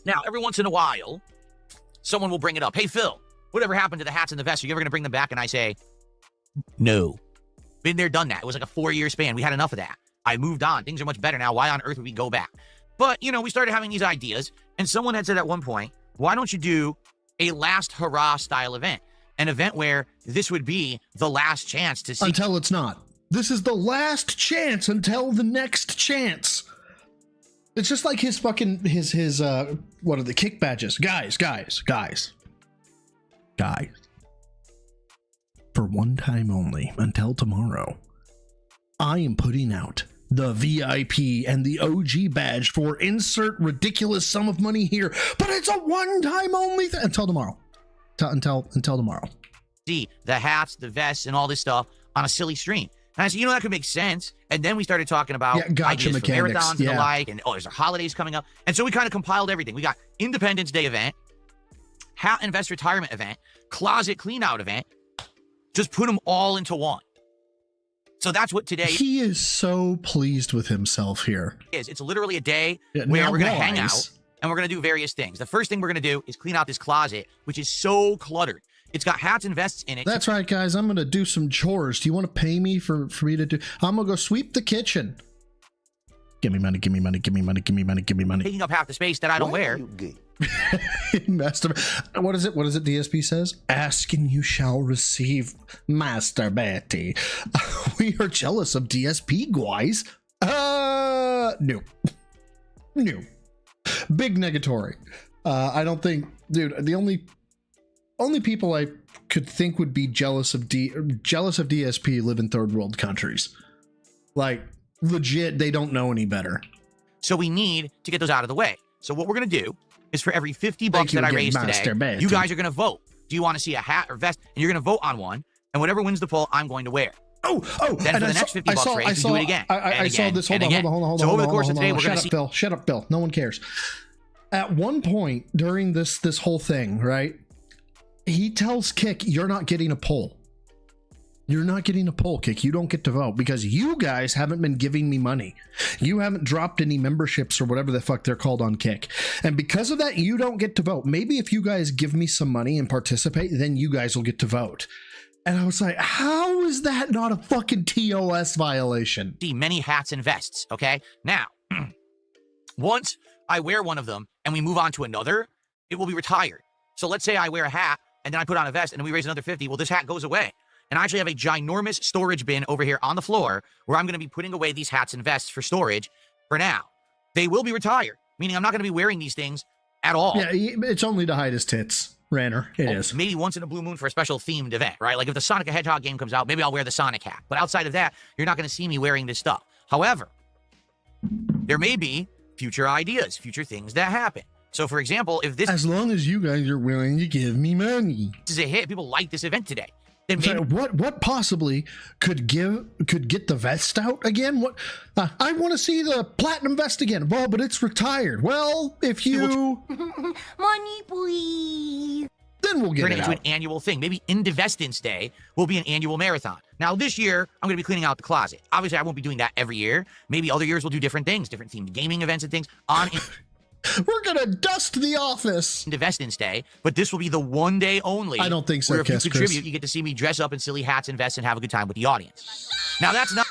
Now, every once in a while, someone will bring it up. Hey, Phil, whatever happened to the hats and the vests? Are you ever going to bring them back? And I say, no. Been there, done that. It was like a 4-year span. We had enough of that. I moved on. Things are much better now. Why on earth would we go back? But, you know, we started having these ideas, and someone had said at one point, why don't you do a last hurrah style event? An event where this would be the last chance to see. Until it's not. This is the last chance until the next chance. It's just like his fucking, his what are the kick badges? Guys. For one time only, until tomorrow, I am putting out the VIP and the OG badge for insert ridiculous sum of money here, but it's a one-time only thing until tomorrow. Until tomorrow. See the hats, the vests, and all this stuff on a silly stream. And I said, you know, that could make sense. And then we started talking about gotcha ideas for mechanics, marathons and the like, and there's our holidays coming up. And so we kind of compiled everything. We got Independence Day event, hat and vest retirement event, closet clean out event. Just put them all into one. So that's what today He is so pleased with himself here. is. It's literally a day where we're going to hang out and we're going to do various things. The first thing we're going to do is clean out this closet, which is so cluttered. It's got hats and vests in it. That's right, guys. I'm going to do some chores. Do you want to pay me for me to do? I'm going to go sweep the kitchen. Give me money, give me money, give me money, give me money, give me money. Taking up half the space that I don't wear. Master, what is it? What is it? DSP says, ask and you shall receive, Master Betty. We are jealous of DSP, guys. No. Big negatory. I don't think, dude, the only people I could think would be jealous of DSP live in third world countries. Like, legit, they don't know any better. So we need to get those out of the way. So what we're going to do is for every 50 bucks that I raise today, you guys are going to vote. Do you want to see a hat or vest? And you're going to vote on one. And whatever wins the poll, I'm going to wear. Oh, then for the next 50 bucks raised, we do it again. I saw this. Hold on. So over the course of today, we're going to see. Shut up, Bill. No one cares. At one point during this whole thing, right? He tells Kick, you're not getting a poll. You're not getting a poll, Kick. You don't get to vote because you guys haven't been giving me money. You haven't dropped any memberships or whatever the fuck they're called on Kick. And because of that, you don't get to vote. Maybe if you guys give me some money and participate, then you guys will get to vote. And I was like, how is that not a fucking TOS violation? See many hats and vests, okay? Now, once I wear one of them and we move on to another, it will be retired. So let's say I wear a hat and then I put on a vest and then we raise another 50. Well, this hat goes away. And I actually have a ginormous storage bin over here on the floor where I'm going to be putting away these hats and vests for storage for now. They will be retired, meaning I'm not going to be wearing these things at all. Yeah, it's only to hide his tits, Ranner. It is. Maybe once in a blue moon for a special themed event, right? Like if the Sonic the Hedgehog game comes out, maybe I'll wear the Sonic hat. But outside of that, you're not going to see me wearing this stuff. However, there may be future ideas, future things that happen. So, for example, if this... As long as you guys are willing to give me money. This is a hit. People like this event today. So what possibly could get the vest out again? What I want to see the platinum vest again. Well, but it's retired. Well, if you Money, please. Then we'll get turn it it into out. an annual thing. Maybe Indivestance Day will be an annual marathon. Now, this year, I'm going to be cleaning out the closet. Obviously, I won't be doing that every year. Maybe other years we'll do different things, different themed gaming events and things on We're gonna dust the office. Indivestance Day, but this will be the one day only. I don't think so, where if you Kiss contribute, Chris. you get to see me dress up in silly hats, invest, and have a good time with the audience. Now, that's not...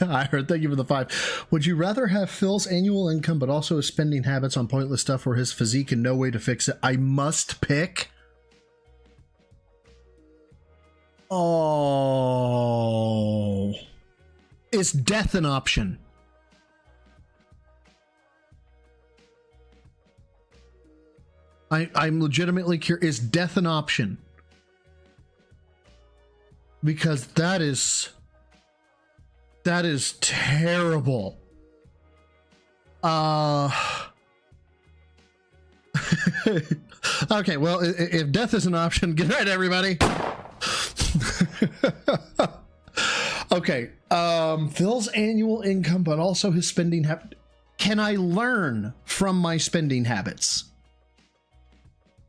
I heard. Thank you for the 5. Would you rather have Phil's annual income, but also his spending habits on pointless stuff, or his physique and no way to fix it? I must pick. Oh, is death an option? I'm legitimately curious. Is death an option? Because that is terrible. Okay, well, if death is an option, good night, everybody. Okay, Phil's annual income, but also his spending habit. Can I learn from my spending habits?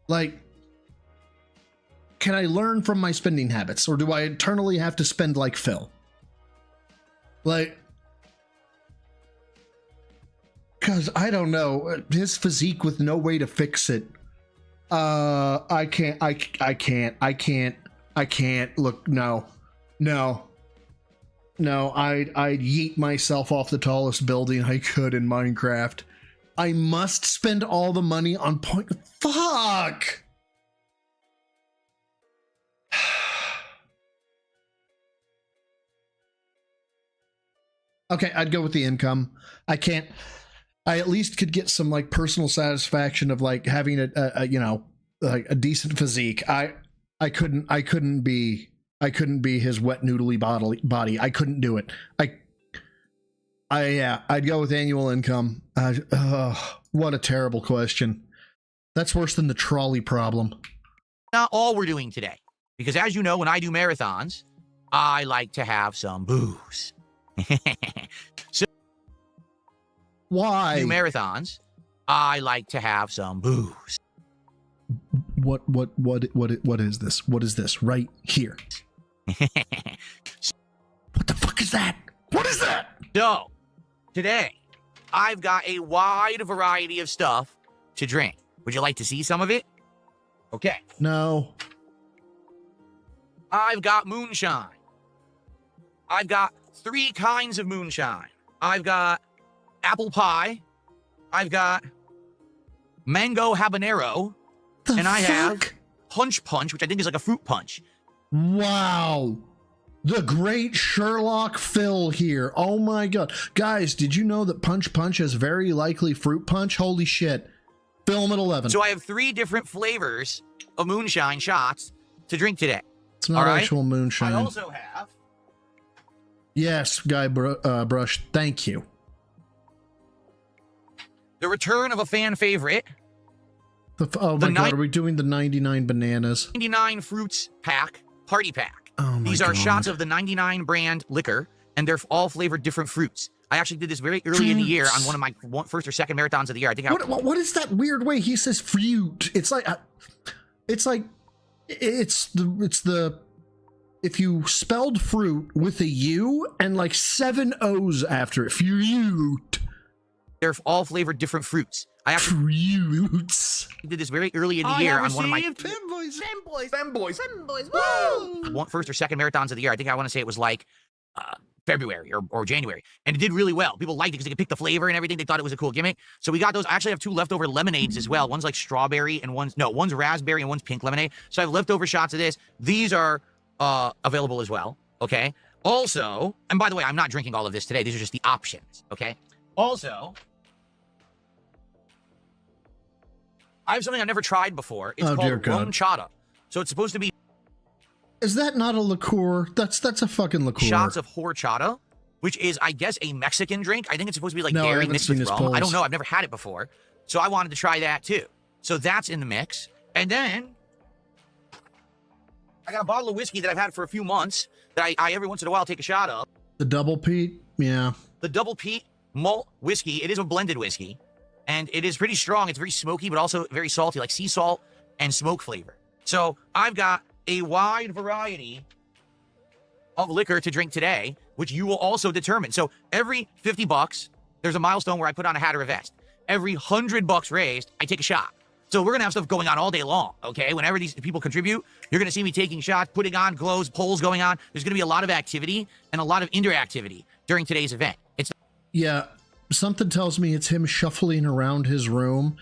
Like, can I learn from my spending habits, or do I eternally have to spend like Phil? Like, because I don't know, his physique with no way to fix it. I can't. Look, no. I'd yeet myself off the tallest building I could in Minecraft. I must spend all the money on point. Fuck. Okay, I'd go with the income. I at least could get some like personal satisfaction of like having a you know, like a decent physique. I couldn't be his wet noodly body. I couldn't do it. I'd go with annual income. What a terrible question. That's worse than the trolley problem. Not all we're doing today. Because as you know, when I do marathons, I like to have some booze. So why? do marathons, I like to have some booze. What is this? What is this right here? What the fuck is that? What is that? So, today, I've got a wide variety of stuff to drink. Would you like to see some of it? Okay. No. I've got moonshine. I've got 3 kinds of moonshine. I've got apple pie. I've got mango habanero. The I have fuck? punch, which I think is like a fruit punch. Wow. The great Sherlock Phil here. Oh my god. Guys, did you know that punch is very likely fruit punch? Holy shit. Film at 11. So I have 3 different flavors of moonshine shots to drink today. It's not actual moonshine. I also have... Yes, Guy Brush, thank you. the return of a fan favorite. Oh my god, are we doing the 99 bananas? 99 fruits pack, party pack. Oh my These are god. shots of the 99 brand liquor, and they're all flavored different fruits. I actually did this very early in the year on one of my first or second marathons of the year. I think what is that weird way he says fruit? It's like if you spelled fruit with a U and like 7 O's after it. Fruit. They're all flavored different fruits. I actually fruits. did this very early in the year on one of my first or second marathons of the year. I think I want to say it was like February or January, and it did really well. People liked it because they could pick the flavor and everything. They thought it was a cool gimmick. So we got those. I actually have 2 leftover lemonades as well. One's like strawberry and one's raspberry and one's pink lemonade. So I have leftover shots of this. These are available as well. Okay. Also, and by the way, I'm not drinking all of this today. These are just the options. Okay. Also, I have something I've never tried before. It's called rum chata. So it's supposed to be. Is that not a liqueur? That's a fucking liqueur. Shots of horchata, which is, I guess, a Mexican drink. I think it's supposed to be like No, I dairy haven't mixed seen with his rum. I don't polls. know. I've never had it before. So I wanted to try that too. So that's in the mix. And then I got a bottle of whiskey that I've had for a few months that I every once in a while take a shot of. The double peat? Yeah. The double peat malt whiskey. It is a blended whiskey. And it is pretty strong. It's very smoky, but also very salty, like sea salt and smoke flavor. So I've got a wide variety of liquor to drink today, which you will also determine. So every $50, there's a milestone where I put on a hat or a vest. Every $100 raised, I take a shot. So we're gonna have stuff going on all day long, okay? Whenever these people contribute, you're gonna see me taking shots, putting on glows, polls going on. There's gonna be a lot of activity and a lot of interactivity during today's event. It's Yeah, something tells me it's him shuffling around his room,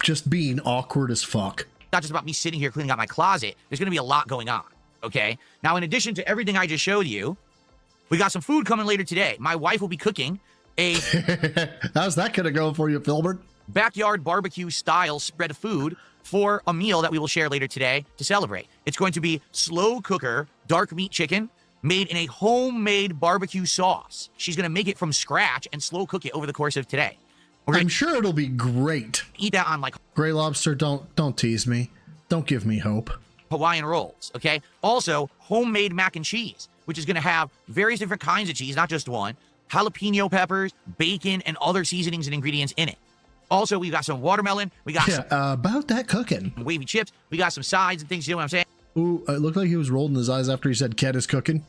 just being awkward as fuck. not just about me sitting here cleaning out my closet. There's gonna be a lot going on, okay? Now, in addition to everything I just showed you, we got some food coming later today. My wife will be cooking a How's that gonna go for you, Filbert? backyard barbecue style spread of food for a meal that we will share later today to celebrate. It's going to be slow cooker dark meat chicken made in a homemade barbecue sauce. She's going to make it from scratch and slow cook it over the course of today. I'm sure it'll be great. Eat that on like Gray Lobster, don't tease me. Don't give me hope. Hawaiian rolls, okay? Also, homemade mac and cheese, which is going to have various different kinds of cheese, not just one, jalapeno peppers, bacon, and other seasonings and ingredients in it. Also, we got some watermelon. We got some about that cooking. wavy chips. We got some sides and things. You know what I'm saying? Ooh, it looked like he was rolling his eyes after he said Cat is cooking.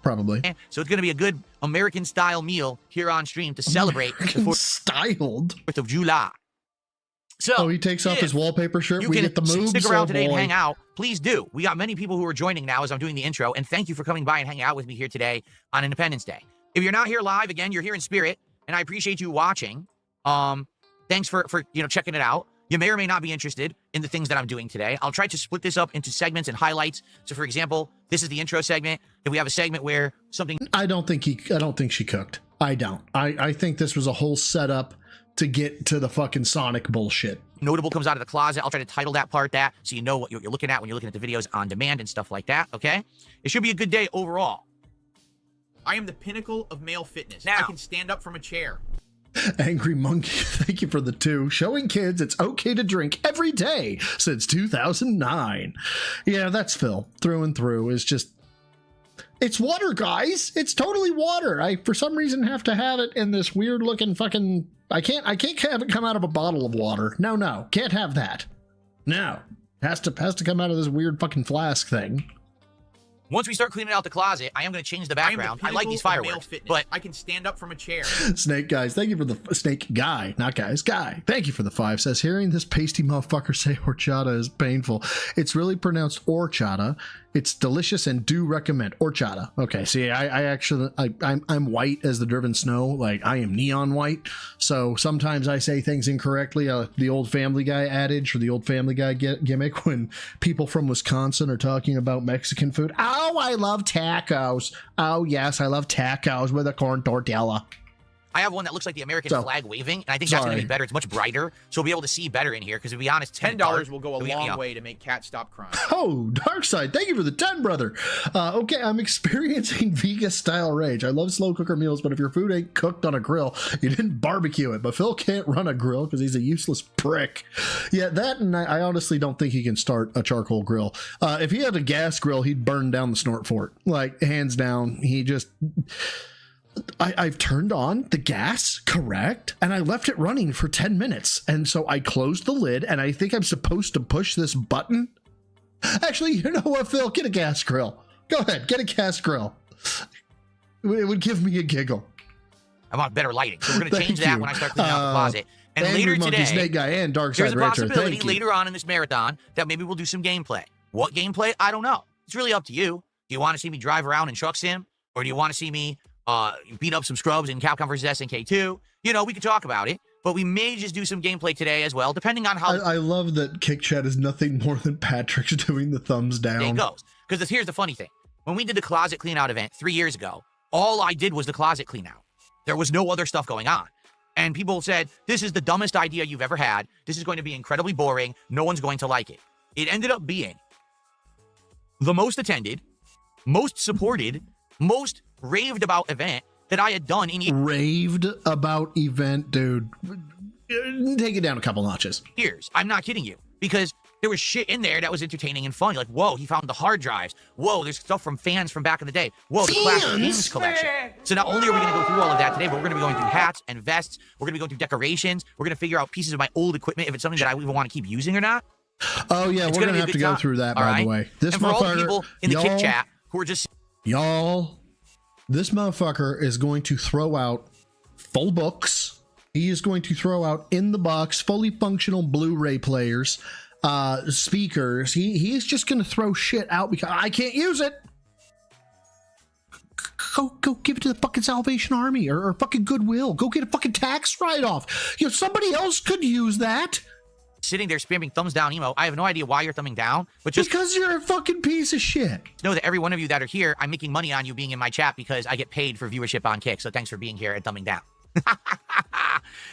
Probably. So it's going to be a good American-style meal here on stream to celebrate the 4th Styled. of July. So, Oh, he takes off if his wallpaper shirt. you We can get the moves. stick around today and boy. hang out. Please do. We got many people who are joining now as I'm doing the intro, and thank you for coming by and hanging out with me here today on Independence Day. If you're not here live, again, you're here in spirit, and I appreciate you watching. Thanks for checking it out. You may or may not be interested in the things that I'm doing today. I'll try to split this up into segments and highlights. So, for example, this is the intro segment. If we have a segment where something I don't think she cooked. I don't. I think this was a whole setup to get to the fucking Sonic bullshit. notable comes out of the closet, I'll try to title that part that so you know what you're looking at when you're looking at the videos on demand and stuff like that, okay? It should be a good day overall. I am the pinnacle of male fitness. Now- I can stand up from a chair. Angry Monkey, thank you for the 2. Showing kids it's okay to drink every day since 2009. Yeah, that's Phil. Through and through. Is just... It's water, guys. It's totally water. I, for some reason, have to have it in this weird looking fucking... I can't have it come out of a bottle of water. No. Can't have that. No. Has to come out of this weird fucking flask thing. Once we start cleaning out the closet, I am going to change the I am the background. I like these pinnacle of male fireworks, fitness. but I can stand up from a chair. Snake guys, thank you for the snake guy, not guys, guy. Thank you for the 5. Says hearing this pasty motherfucker say horchata is painful. It's really pronounced horchata. It's delicious and do recommend horchata. Okay, see, I'm white as the driven snow. Like I am neon white. So sometimes I say things incorrectly. The old Family Guy adage or the old Family Guy gimmick when people from Wisconsin are talking about Mexican food. Oh, I love tacos. Oh yes, I love tacos with a corn tortilla. I have one that looks like the American So, flag waving, and I think that's going to be better. It's much brighter, so we'll be able to see better in here, because to be honest, $10 will go a long way. way to make Cat stop crying. Oh, Darkside, thank you for the 10, brother. Okay, I'm experiencing vegan-style rage. I love slow cooker meals, but if your food ain't cooked on a grill, you didn't barbecue it. But Phil can't run a grill because he's a useless prick. Yeah, that, and I honestly don't think he can start a charcoal grill. If he had a gas grill, he'd burn down the snort fort. Like, hands down, he just... I've turned on the gas, correct, and I left it running for 10 minutes. And so I closed the lid, and I think I'm supposed to push this button. Actually, you know what, Phil? Get a gas grill. Go ahead, get a gas grill. It would give me a giggle. I want better lighting, so we're going to Thank change that you. when I start cleaning out the closet. And Andrew later Monkey, today, Snake Guy, and Darkside there's a Rancher. possibility Thank you. later on in this marathon that maybe we'll do some gameplay. What gameplay? I don't know. It's really up to you. Do you want to see me drive around in Truck Sim? Or do you want to see me beat up some scrubs in Capcom vs. SNK2? You know, we could talk about it, but we may just do some gameplay today as well, depending on how I love that Kick Chat is nothing more than Patrick's doing the thumbs the day down. goes. Because here's the funny thing. When we did the closet clean out event 3 years ago, all I did was the closet clean out. There was no other stuff going on. And people said, this is the dumbest idea you've ever had. This is going to be incredibly boring. No one's going to like it. It ended up being the most attended, most supported, most raved about event that I had done in Raved about event, dude. Take it down a couple notches. years. I'm not kidding you. Because there was shit in there that was entertaining and funny. Like, whoa, he found the hard drives. Whoa, there's stuff from fans from back in the day. Whoa, the classic games collection. So not only are we going to go through all of that today, but we're going to be going through hats and vests. We're going to be going through decorations. We're going to figure out pieces of my old equipment, if it's something that I even want to keep using or not. Oh yeah, It's we're gonna gonna be a have good to go time. through that, All by right? the way. This And for all the motherfucker, people in the kick chat who are just y'all, this motherfucker is going to throw out full books. He is going to throw out in the box, fully functional Blu-ray players, speakers. He's just going to throw shit out because I can't use it. Go give it to the fucking Salvation Army or fucking Goodwill. Go get a fucking tax write-off. You know, somebody else could use that. sitting there spamming thumbs down emo. I have no idea why you're thumbing down, but just because you're a fucking piece of shit. Know that every one of you that are here, I'm making money on you being in my chat because I get paid for viewership on Kick. So thanks for being here and thumbing down.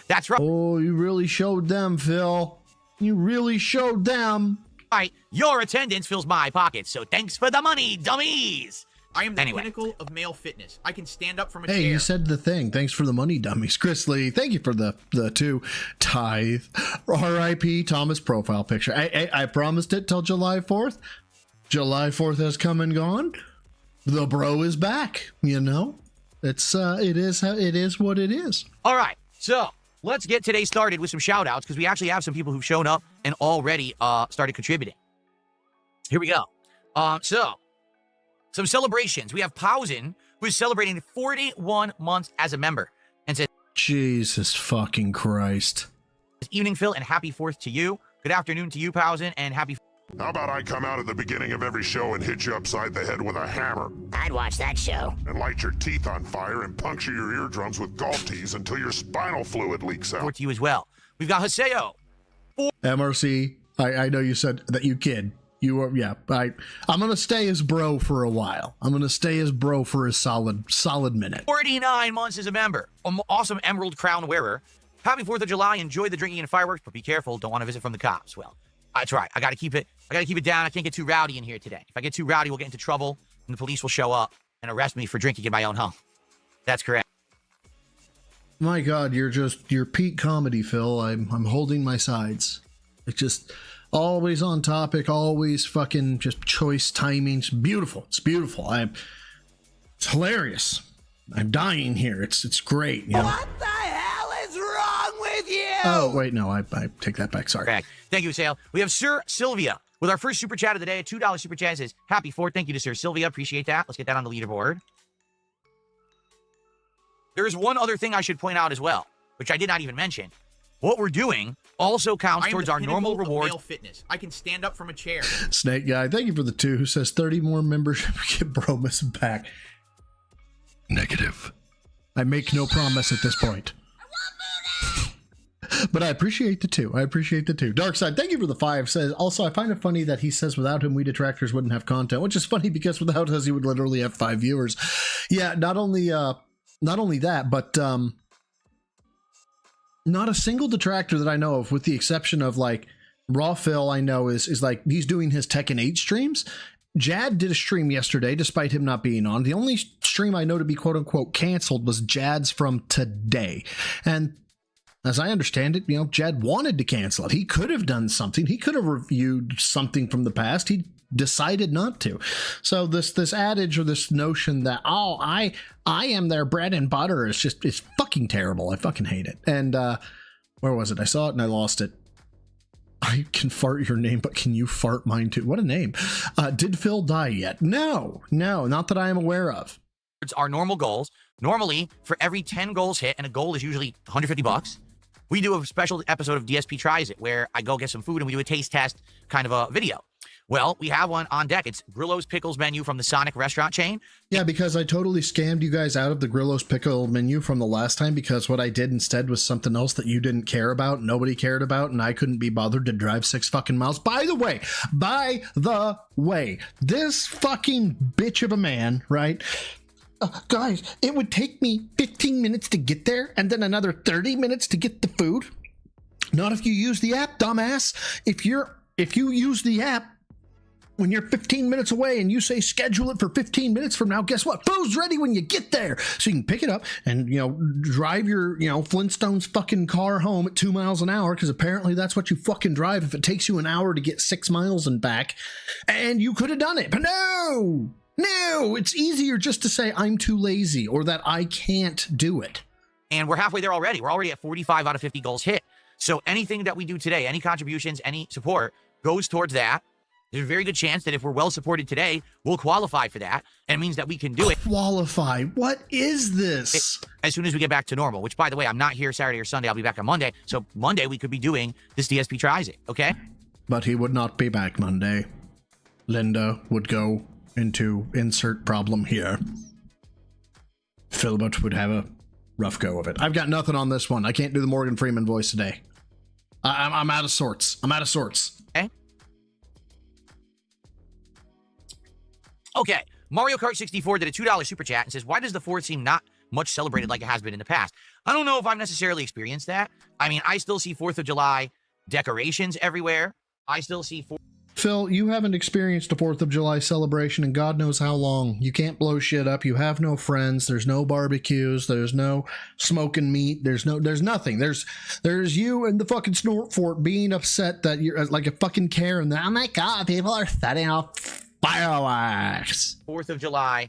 That's right. Oh, you really showed them, Phil. You really showed them. Right. Your attendance fills my pockets. So thanks for the money, dummies. I am the pinnacle of male fitness. I can stand up from a chair. Hey, you said the thing. Thanks for the money, dummies. Chris Lee, thank you for the two tithe. R.I.P. Thomas profile picture. I promised it till July 4th. July 4th has come and gone. The bro is back. You know, it is what it is. All right. So let's get today started with some shout outs because we actually have some people who've shown up and already started contributing. Here we go. So some celebrations. We have Pausen, who is celebrating 41 months as a member and says, Jesus fucking Christ. Evening, Phil, and happy 4th to you. Good afternoon to you, Pausen, and happy. How about I come out at the beginning of every show and hit you upside the head with a hammer? I'd watch that show. And light your teeth on fire and puncture your eardrums with golf tees until your spinal fluid leaks out. 4th to you as well. We've got Haseo. MRC, I know you said that you kid. You are, yeah. I'm gonna stay as bro for a while. I'm gonna stay as bro for a solid minute. 49 months as a member. Awesome Emerald Crown wearer. Happy 4th of July. Enjoy the drinking and fireworks, but be careful. Don't want to visit from the cops. Well, that's right. I gotta keep it down. I can't get too rowdy in here today. If I get too rowdy, we'll get into trouble, and the police will show up and arrest me for drinking in my own home. That's correct. My God, you're peak comedy, Phil. I'm holding my sides. It's just always on topic, always fucking just choice timing. It's beautiful. It's beautiful. It's hilarious. I'm dying here. It's great. You know? What the hell is wrong with you? Oh wait, no, I take that back. Sorry. Correct. Thank you, Sale. We have Sir Sylvia with our first super chat of the day. A $2 super chat says, happy 4th. Thank you to Sir Sylvia. Appreciate that. Let's get that on the leaderboard. There is one other thing I should point out as well, which I did not even mention. What we're doing also counts towards our normal rewards. Male fitness. I can stand up from a chair. Snake Guy, thank you for the 2 who says 30 more membership get Bromus back. Negative. I make no promise at this point. But I appreciate the 2. Darkside, thank you for the 5. Says, also, I find it funny that he says without him, we detractors wouldn't have content, which is funny because without us, he would literally have 5 viewers. Yeah, not only that, but not a single detractor that I know of, with the exception of like Raw Phil, I know is like he's doing his Tekken 8 streams. Jad did a stream yesterday, despite him not being on. The only stream I know to be quote unquote canceled was Jad's from today. And as I understand it, you know, Jad wanted to cancel it. He could have done something. He could have reviewed something from the past. He decided not to. So this adage or this notion that, oh, I am their bread and butter is it's fucking terrible. I fucking hate it. And where was it? I saw it and I lost it. I can fart your name, but can you fart mine too? What a name. Did Phil die yet? No, not that I am aware of. It's our normal goals. Normally, for every 10 goals hit, and a goal is usually $150, we do a special episode of DSP Tries It, where I go get some food and we do a taste test kind of a video. Well, we have one on deck. It's Grillo's Pickles menu from the Sonic restaurant chain. Yeah, because I totally scammed you guys out of the Grillo's Pickle menu from the last time, because what I did instead was something else that you didn't care about, nobody cared about, and I couldn't be bothered to drive 6 fucking miles. By the way, this fucking bitch of a man, right? Guys, it would take me 15 minutes to get there and then another 30 minutes to get the food. Not if you use the app, dumbass. If you use the app, when you're 15 minutes away and you say schedule it for 15 minutes from now, guess what? Food's ready when you get there. So you can pick it up and, you know, drive your, you know, Flintstones fucking car home at 2 miles an hour, because apparently that's what you fucking drive if it takes you an hour to get 6 miles and back. And you could have done it. But no, it's easier just to say I'm too lazy or that I can't do it. And we're halfway there already. We're already at 45 out of 50 goals hit. So anything that we do today, any contributions, any support, goes towards that. There's a very good chance that if we're well supported today, we'll qualify for that. And it means that we can do it. Qualify? What is this? As soon as we get back to normal, which, by the way, I'm not here Saturday or Sunday. I'll be back on Monday. So Monday, we could be doing this DSP Tries It, okay? But he would not be back Monday. Linda would go into insert problem here. Philbert would have a rough go of it. I've got nothing on this one. I can't do the Morgan Freeman voice today. I'm out of sorts. I'm out of sorts. Okay. Okay. Mario Kart 64 did a $2 super chat and says, why does the 4th seem not much celebrated like it has been in the past? I don't know if I've necessarily experienced that. I mean, I still see 4th of July decorations everywhere. I still see Phil, you haven't experienced a 4th of July celebration in God knows how long. You can't blow shit up. You have no friends. There's no barbecues. There's no smoking meat. There's nothing. There's you and the fucking snort fort being upset that you're like a fucking Karen. Oh my God, people are setting off fireworks. 4th of July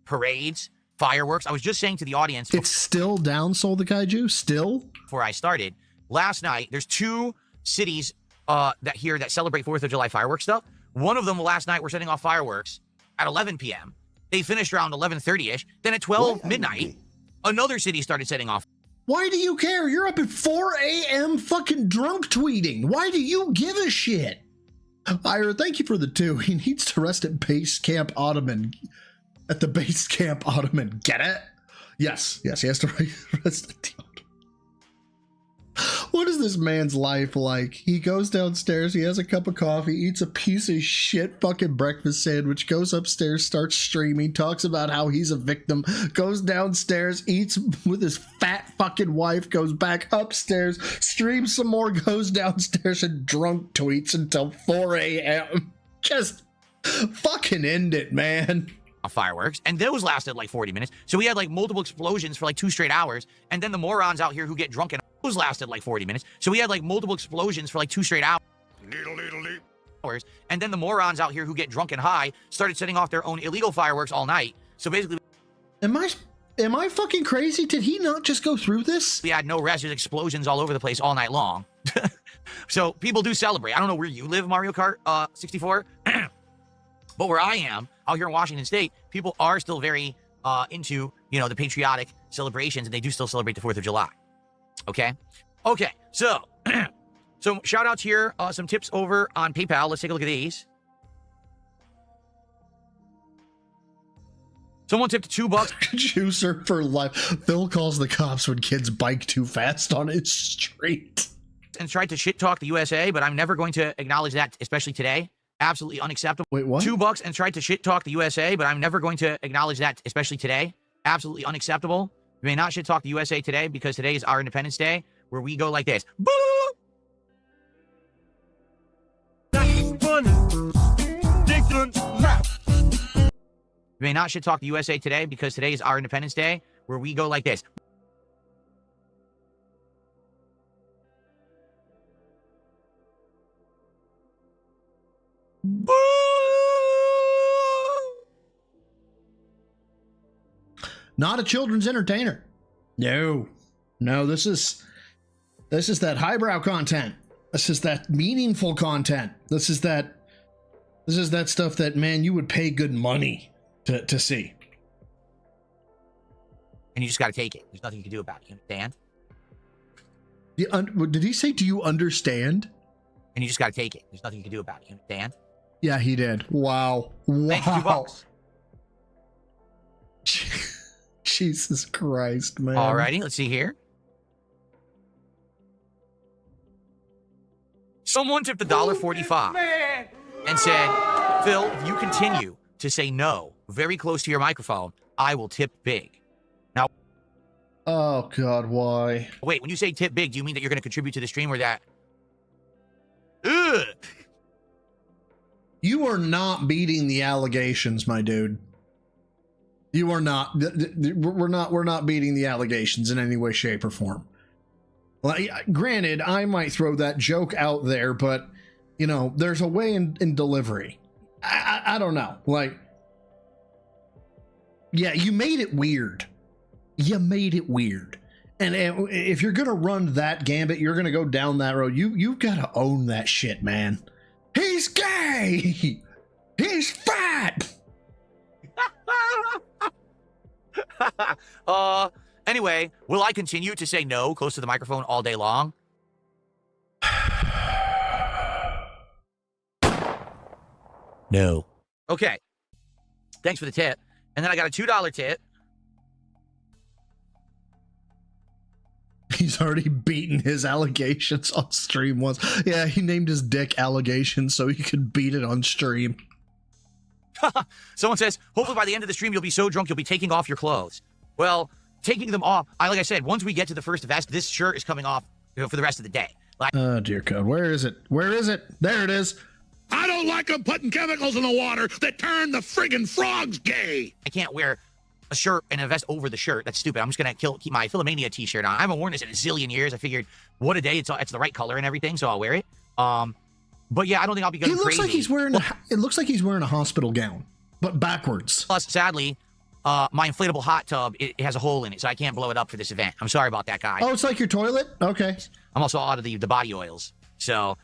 parades, fireworks. I was just saying to the audience. It's still down, Soul the Kaiju? Still? Before I started, last night, there's 2 cities that celebrate 4th of July fireworks stuff. One of them last night were setting off fireworks at 11 p.m. They finished around 11:30ish. Then at 12 midnight, another city started setting off. Why do you care? You're up at 4 a.m. fucking drunk tweeting. Why do you give a shit? Ira, thank you for the 2. He needs to rest at base camp Ottoman. At the base camp Ottoman. Get it? Yes, he has to rest at the Ottoman. What is this man's life like? He goes downstairs, he has a cup of coffee, eats a piece of shit fucking breakfast sandwich, goes upstairs, starts streaming, talks about how he's a victim, goes downstairs, eats with his fat fucking wife, goes back upstairs, streams some more, goes downstairs and drunk tweets until 4 a.m. Just fucking end it, man. Fireworks, and those lasted like 40 minutes. So we had like multiple explosions for like 2 straight hours, and then the morons out here who get drunk, and those lasted like 40 minutes. So we had like multiple explosions for like 2 straight hours. And then the morons out here who get drunk and high started setting off their own illegal fireworks all night. So basically, am I fucking crazy? Did he not just go through this? we had no rest. There's explosions all over the place all night long. So people do celebrate. I don't know where you live, Mario Kart 64. But where I am, out here in Washington State, people are still very into, the patriotic celebrations, and they do still celebrate the 4th of July. Okay? Okay, so, shout outs here, some tips over on PayPal. Let's take a look at these. Someone tipped $2. Juicer for life. Phil calls the cops when kids bike too fast on his street. And tried to shit talk the USA, but I'm never going to acknowledge that, especially today. Absolutely unacceptable. Wait, what? $2 and tried to shit talk the USA, but I'm never going to acknowledge that, especially today. Absolutely unacceptable. You may not shit talk the USA today because today is our Independence Day, where we go like this. Boo! You may not shit talk the USA today because today is our Independence Day, where we go like this. Boo! Not a children's entertainer. No, this is that highbrow content. This is that meaningful content. This is that stuff that, man, you would pay good money to see. And you just got to take it. There's nothing you can do about it. You understand? Did he say, do you understand? And you just got to take it. There's nothing you can do about it. You understand? Yeah, he did. Wow. Thank you, $2. Jesus Christ, man. Alrighty, let's see here. Someone tipped $1.45 and said, Phil, if you continue to say no very close to your microphone, I will tip big. Now, oh God, why? Wait, when you say tip big, do you mean that you're going to contribute to the stream or that? Ugh. You are not beating the allegations, my dude. You are not. We're not beating the allegations in any way, shape, or form. Like, granted, I might throw that joke out there, but there's a way in delivery. I don't know. Like, yeah, you made it weird. You made it weird. And if you're gonna run that gambit, you're gonna go down that road. You've got to own that shit, man. He's gay. He's fat. Anyway, will I continue to say no close to the microphone all day long? No. Okay. Thanks for the tip. And then I got a $2 tip. He's already beaten his allegations on stream once. Yeah, he named his dick Allegation so he could beat it on stream. Someone says, hopefully by the end of the stream, you'll be so drunk you'll be taking off your clothes. Well, taking them off, like I said, once we get to the first vest, this shirt is coming off for the rest of the day. Oh, dear God. Where is it? Where is it? There it is. I don't like them putting chemicals in the water that turn the friggin' frogs gay. I can't wear a shirt and a vest over the shirt. That's stupid. I'm just going to keep my Philomania t-shirt on. I haven't worn this in a zillion years. I figured, what a day. It's the right color and everything, so I'll wear it. But yeah, I don't think I'll be going crazy. Like he's wearing it looks like he's wearing a hospital gown, but backwards. Plus, sadly, my inflatable hot tub, it has a hole in it, so I can't blow it up for this event. I'm sorry about that, guy. Oh, it's like your toilet? Okay. I'm also out of the body oils. So,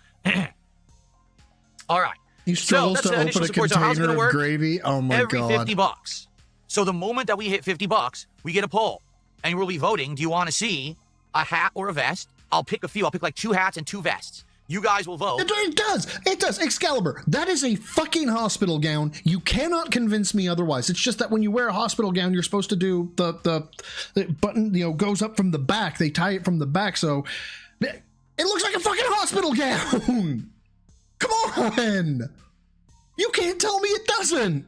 all right. He struggles to open a container of gravy. Oh my God. Every $50. So the moment that we hit $50, we get a poll. And we'll be voting. Do you want to see a hat or a vest? I'll pick a few. I'll pick like 2 hats and 2 vests. You guys will vote. It does. It does. Excalibur, that is a fucking hospital gown. You cannot convince me otherwise. It's just that when you wear a hospital gown, you're supposed to do the button, goes up from the back. They tie it from the back. So it looks like a fucking hospital gown. Come on. You can't tell me it doesn't.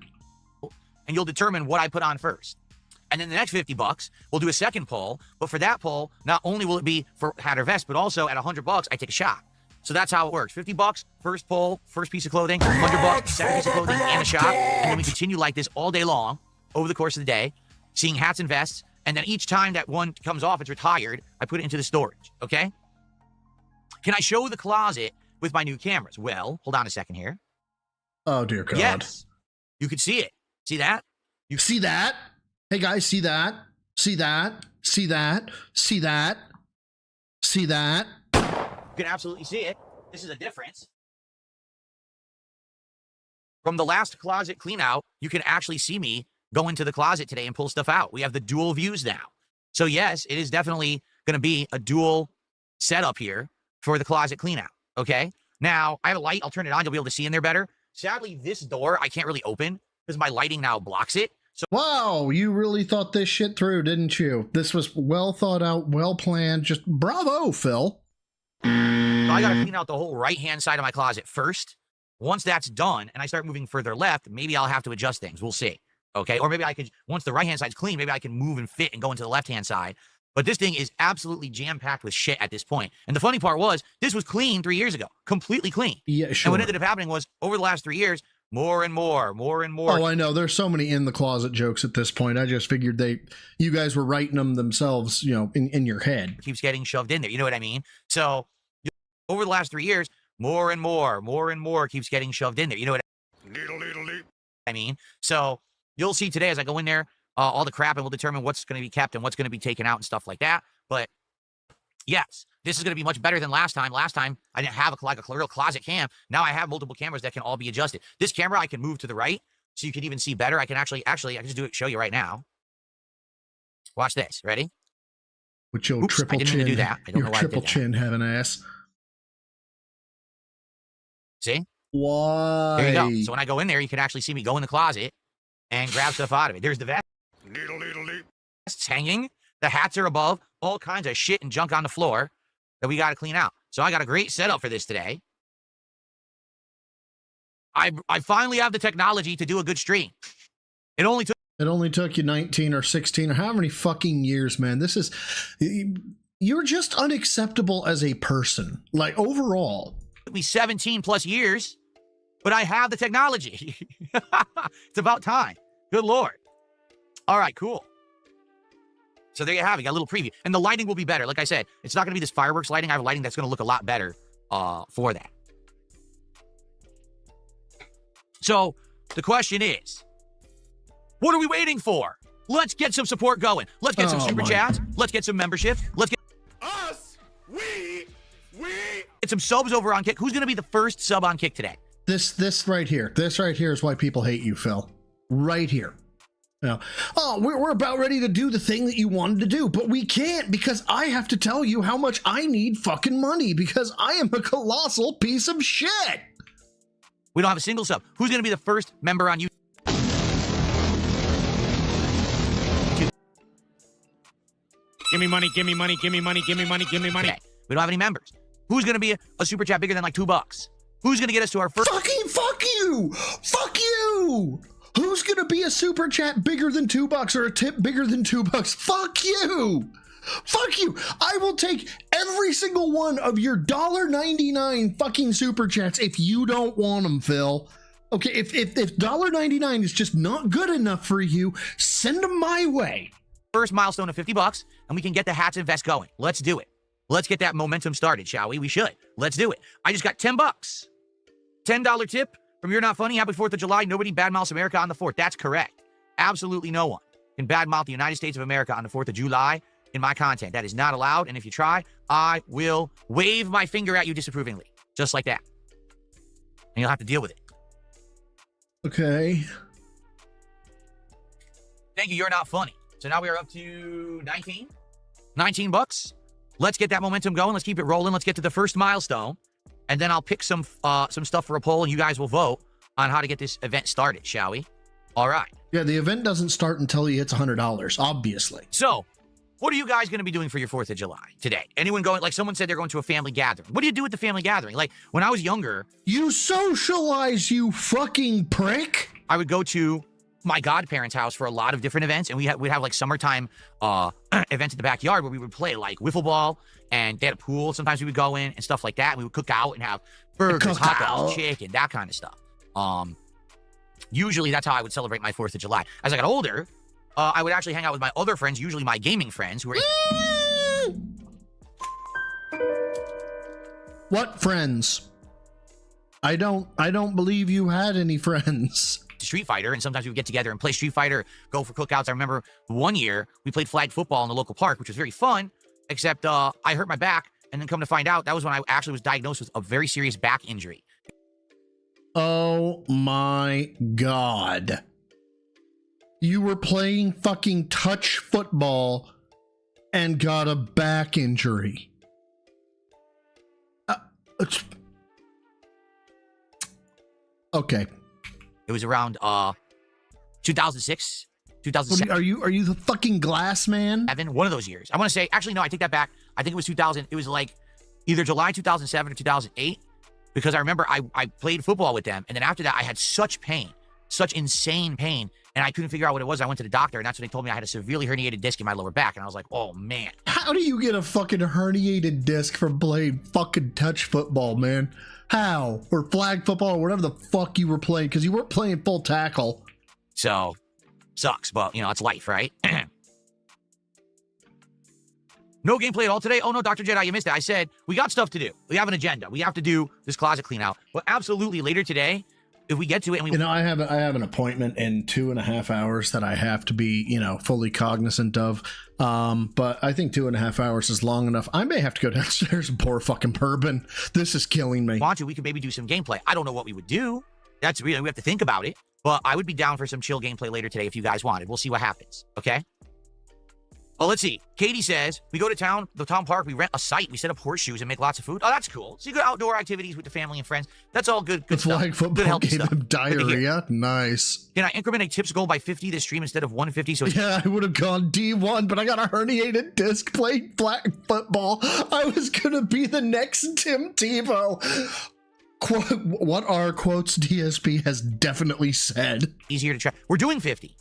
And you'll determine what I put on first. And then the next $50, we'll do a second poll. But for that poll, not only will it be for hat or vest, but also at $100, I take a shot. So that's how it works. $50, first poll, first piece of clothing. $100, second piece of clothing, and a shot. And then we continue like this all day long over the course of the day, seeing hats and vests. And then each time that one comes off, it's retired, I put it into the storage, okay? Can I show the closet with my new cameras? Well, hold on a second here. Oh, dear God. Yes. You can see it. See that? You see that? Hey, guys, see that? See that? See that? See that? See that? You can absolutely see it. This is a difference. From the last closet clean out, you can actually see me go into the closet today and pull stuff out. We have the dual views now. So yes, it is definitely going to be a dual setup here for the closet clean out. Okay. Now I have a light. I'll turn it on. You'll be able to see in there better. Sadly, this door I can't really open because my lighting now blocks it. So wow, you really thought this shit through, didn't you? This was well thought out, well planned. Just bravo, Phil. I got to clean out the whole right-hand side of my closet first. Once that's done and I start moving further left, maybe I'll have to adjust things. We'll see. Okay. Or maybe I could, once the right-hand side's clean, maybe I can move and fit and go into the left-hand side. But this thing is absolutely jam-packed with shit at this point. And the funny part was, this was clean 3 years ago. Completely clean. Yeah, sure. And what ended up happening was, over the last 3 years, more and more. Oh, I know. There's so many in the closet jokes at this point. I just figured you guys were writing them themselves, in your head. Keeps getting shoved in there. You know what I mean? So over the last 3 years, more and more keeps getting shoved in there. You know what I mean? So you'll see today as I go in there, all the crap, and we'll determine what's going to be kept and what's going to be taken out and stuff like that. But yes, this is going to be much better than last time. Last time, I didn't have a real closet cam. Now I have multiple cameras that can all be adjusted. This camera, I can move to the right so you can even see better. I can actually, I can just do it, show you right now. Watch this. Ready? With your triple I didn't chin. mean to do that. I don't know why Triple I did that. chin having ass. See? Why? There you go. So when I go in there, you can actually see me go in the closet and grab stuff out of it. There's the vest. Vests hanging. The hats are above. All kinds of shit and junk on the floor that we got to clean out. So I got a great setup for this today. I finally have the technology to do a good stream. It only took you 19 or 16 or how many fucking years, man. This is, you're just unacceptable as a person. Like overall. It took me 17 plus years, but I have the technology. It's about time. Good Lord. All right, cool. So there you have it. Got a little preview. And the lighting will be better. Like I said, it's not going to be this fireworks lighting. I have a lighting that's going to look a lot better for that. So the question is, what are we waiting for? Let's get some support going. Let's get some super chats. Let's get some membership. Let's get Us, we get some subs over on Kick. Who's going to be the first sub on Kick today? This right here. This right here is why people hate you, Phil. Right here. You know, oh, we're about ready to do the thing that you wanted to do, but we can't because I have to tell you how much I need fucking money because I am a colossal piece of shit. We don't have a single sub. Who's going to be the first member on YouTube? Give me money, give me money, give me money, give me money, give me money. Okay. We don't have any members. Who's going to be a super chat bigger than like $2? Who's going to get us to our first? Fucking fuck you! Fuck you! Who's gonna be a super chat bigger than $2 or a tip bigger than $2? Fuck you! Fuck you! I will take every single one of your $1.99 fucking super chats if you don't want them, Phil. Okay, if $1.99 is just not good enough for you, send them my way. First milestone of $50, and we can get the hats and vests going. Let's do it. Let's get that momentum started, shall we? We should. Let's do it. I just got $10. $10 tip. From You're Not Funny, happy 4th of July. Nobody badmouths America on the 4th. That's correct. Absolutely no one can badmouth the United States of America on the 4th of July in my content. That is not allowed. And if you try, I will wave my finger at you disapprovingly. Just like that. And you'll have to deal with it. Okay. Thank you. You're Not Funny. So now we are up to 19. $19. Let's get that momentum going. Let's keep it rolling. Let's get to the first milestone. And then I'll pick some stuff for a poll, and you guys will vote on how to get this event started, shall we? All right. Yeah, the event doesn't start until he hits $100, obviously. So, what are you guys going to be doing for your 4th of July today? Anyone going, like someone said they're going to a family gathering. What do you do at the family gathering? Like, when I was younger... You socialize, you fucking prick! I would go to my godparents' house for a lot of different events, and we'd have like summertime events in the backyard where we would play like wiffle ball, and they had a pool. Sometimes we would go in and stuff like that. And we would cook out and have burgers, hot dogs, chicken, that kind of stuff. Usually that's how I would celebrate my 4th of July. As I got older, I would actually hang out with my other friends, usually my gaming friends, who were... What friends? I don't believe you had any friends. Street Fighter, and sometimes we would get together and play Street Fighter, go for cookouts. I remember one year we played flag football in the local park, which was very fun, except I hurt my back, and then come to find out, that was when I actually was diagnosed with a very serious back injury. Oh my God. You were playing fucking touch football and got a back injury. Okay. It was around 2006, 2007. Are you the fucking glass man? One of those years. I want to say, actually, no, I take that back. I think it was 2000. It was like either July 2007 or 2008, because I remember I played football with them. And then after that, I had such pain, such insane pain. And I couldn't figure out what it was. I went to the doctor, and that's when they told me I had a severely herniated disc in my lower back. And I was like, oh, man. How do you get a fucking herniated disc from playing fucking touch football, man? How? Or flag football or whatever the fuck you were playing, because you weren't playing full tackle. So, sucks, but, it's life, right? No gameplay at all today? Oh, no, Dr. Jedi, you missed it. I said, we got stuff to do. We have an agenda. We have to do this closet clean out. But absolutely, later today, if we get to it and we... I have an appointment in 2.5 hours that I have to be, fully cognizant of. But I think 2.5 hours is long enough. I may have to go downstairs and pour fucking bourbon. This is killing me. We could maybe do some gameplay. I don't know what we would do. That's really, we have to think about it. But I would be down for some chill gameplay later today if you guys wanted. We'll see what happens. Okay? Oh, let's see. Katie says, we go to the town park, we rent a site, we set up horseshoes and make lots of food. Oh, that's cool. So you go outdoor activities with the family and friends. That's all good stuff. Flag football gave him diarrhea. Nice. Can I increment a tips goal by 50 this stream instead of 150? So yeah, I would have gone D1, but I got a herniated disc playing flag football. I was going to be the next Tim Tebow. What are quotes DSP has definitely said. Easier to track. We're doing 50.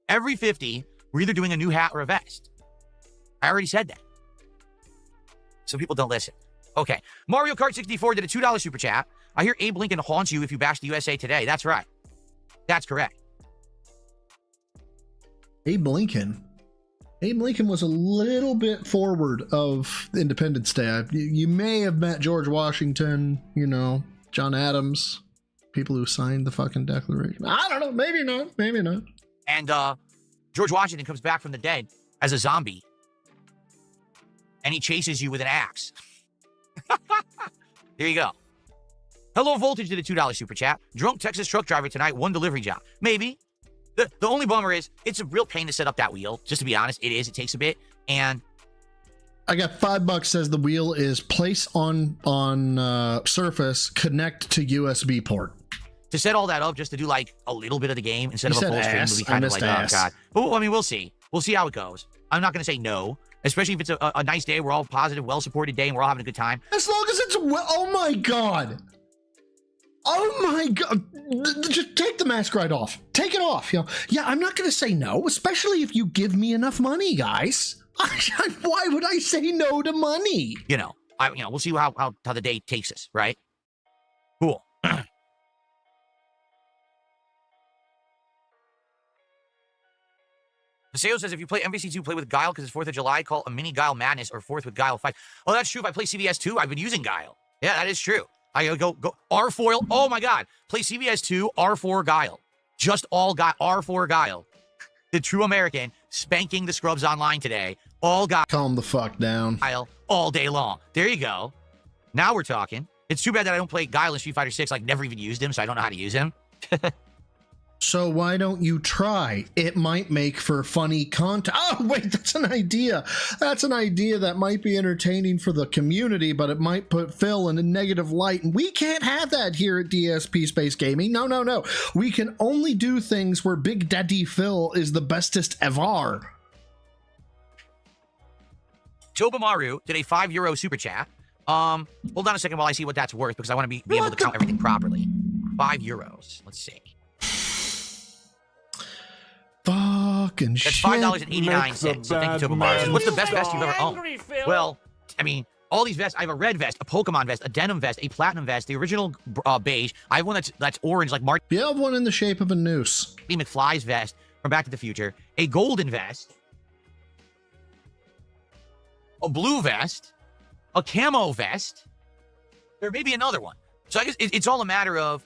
Every 50, we're either doing a new hat or a vest. I already said that. So people don't listen. Okay. Mario Kart 64 did a $2 super chat. I hear Abe Lincoln haunts you if you bash the USA Today. That's right. That's correct. Abe Lincoln was a little bit forward of Independence Day. You may have met George Washington, John Adams, people who signed the fucking Declaration. I don't know. Maybe not. And George Washington comes back from the dead as a zombie. And he chases you with an axe. Here you go. Hello Voltage did a $2 super chat. Drunk Texas truck driver tonight, one delivery job. Maybe. The only bummer is it's a real pain to set up that wheel. Just to be honest, it is. It takes a bit. And I got $5 says the wheel is place on surface, connect to USB port. to set all that up just to do like a little bit of the game instead of a full stream would be kind of like, ass. oh god. But I mean, we'll see. We'll see how it goes. I'm not going to say no, especially if it's a nice day. We're all positive, well-supported day, and we're all having a good time. As long as it's oh my god. Oh my god. Just take the mask right off. Take it off. You know, yeah, I'm not going to say no, especially if you give me enough money, guys. Why would I say no to money? You know, we'll see how the day takes us, right? Cool. Paseo says if you play MVC2, play with Guile because it's 4th of July. Call a mini Guile Madness or 4th with Guile 5. Oh, that's true. If I play CBS 2, I've been using Guile. Yeah, that is true. I go R4. Oh my God. Play CBS 2, R4 Guile. Just all R4 Guile. The true American spanking the scrubs online today. All Guile. Calm the fuck down. Guile all day long. There you go. Now we're talking. It's too bad that I don't play Guile in Street Fighter 6. Like, never even used him, so I don't know how to use him. So why don't you try? It might make for funny content. Oh, wait, that's an idea. That's an idea that might be entertaining for the community, but it might put Phil in a negative light. And we can't have that here at DSP Space Gaming. No, no, no. We can only do things where Big Daddy Phil is the bestest ever. Tobamaru did a €5 super chat. Hold on a second while I see what that's worth because I want to be able to count everything properly. €5. Let's see. Fucking That's shit. $5.89. So thank you, Tobamaru. What's the best vest you've ever owned? Well, I mean, all these vests. I have a red vest, a Pokemon vest, a denim vest, a platinum vest, the original beige. I have one that's orange, like Marty You have one in the shape of a noose. McFly's vest from Back to the Future, a golden vest, a blue vest, a camo vest. There may be another one. So I guess it's all a matter of,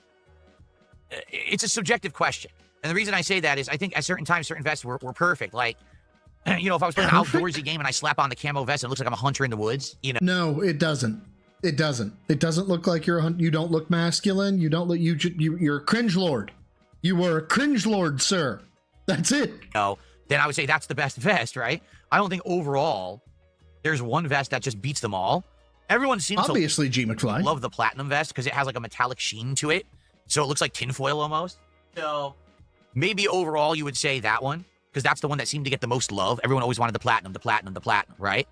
it's a subjective question. And the reason I say that is I think at certain times, certain vests were perfect. Like, you know, if I was playing an outdoorsy game and I slap on the camo vest and it looks like I'm a hunter in the woods, you know. No, it doesn't. It doesn't. It doesn't look like you're a you don't look masculine. You don't look, you're a cringe lord. You were a cringe lord, sir. That's it. No, then I would say that's the best vest, right? I don't think overall there's one vest that just beats them all. Everyone seems obviously G McFly. Love the platinum vest because it has like a metallic sheen to it. So it looks like tinfoil almost. So maybe overall you would say that one because that's the one that seemed to get the most love. Everyone always wanted the platinum, right?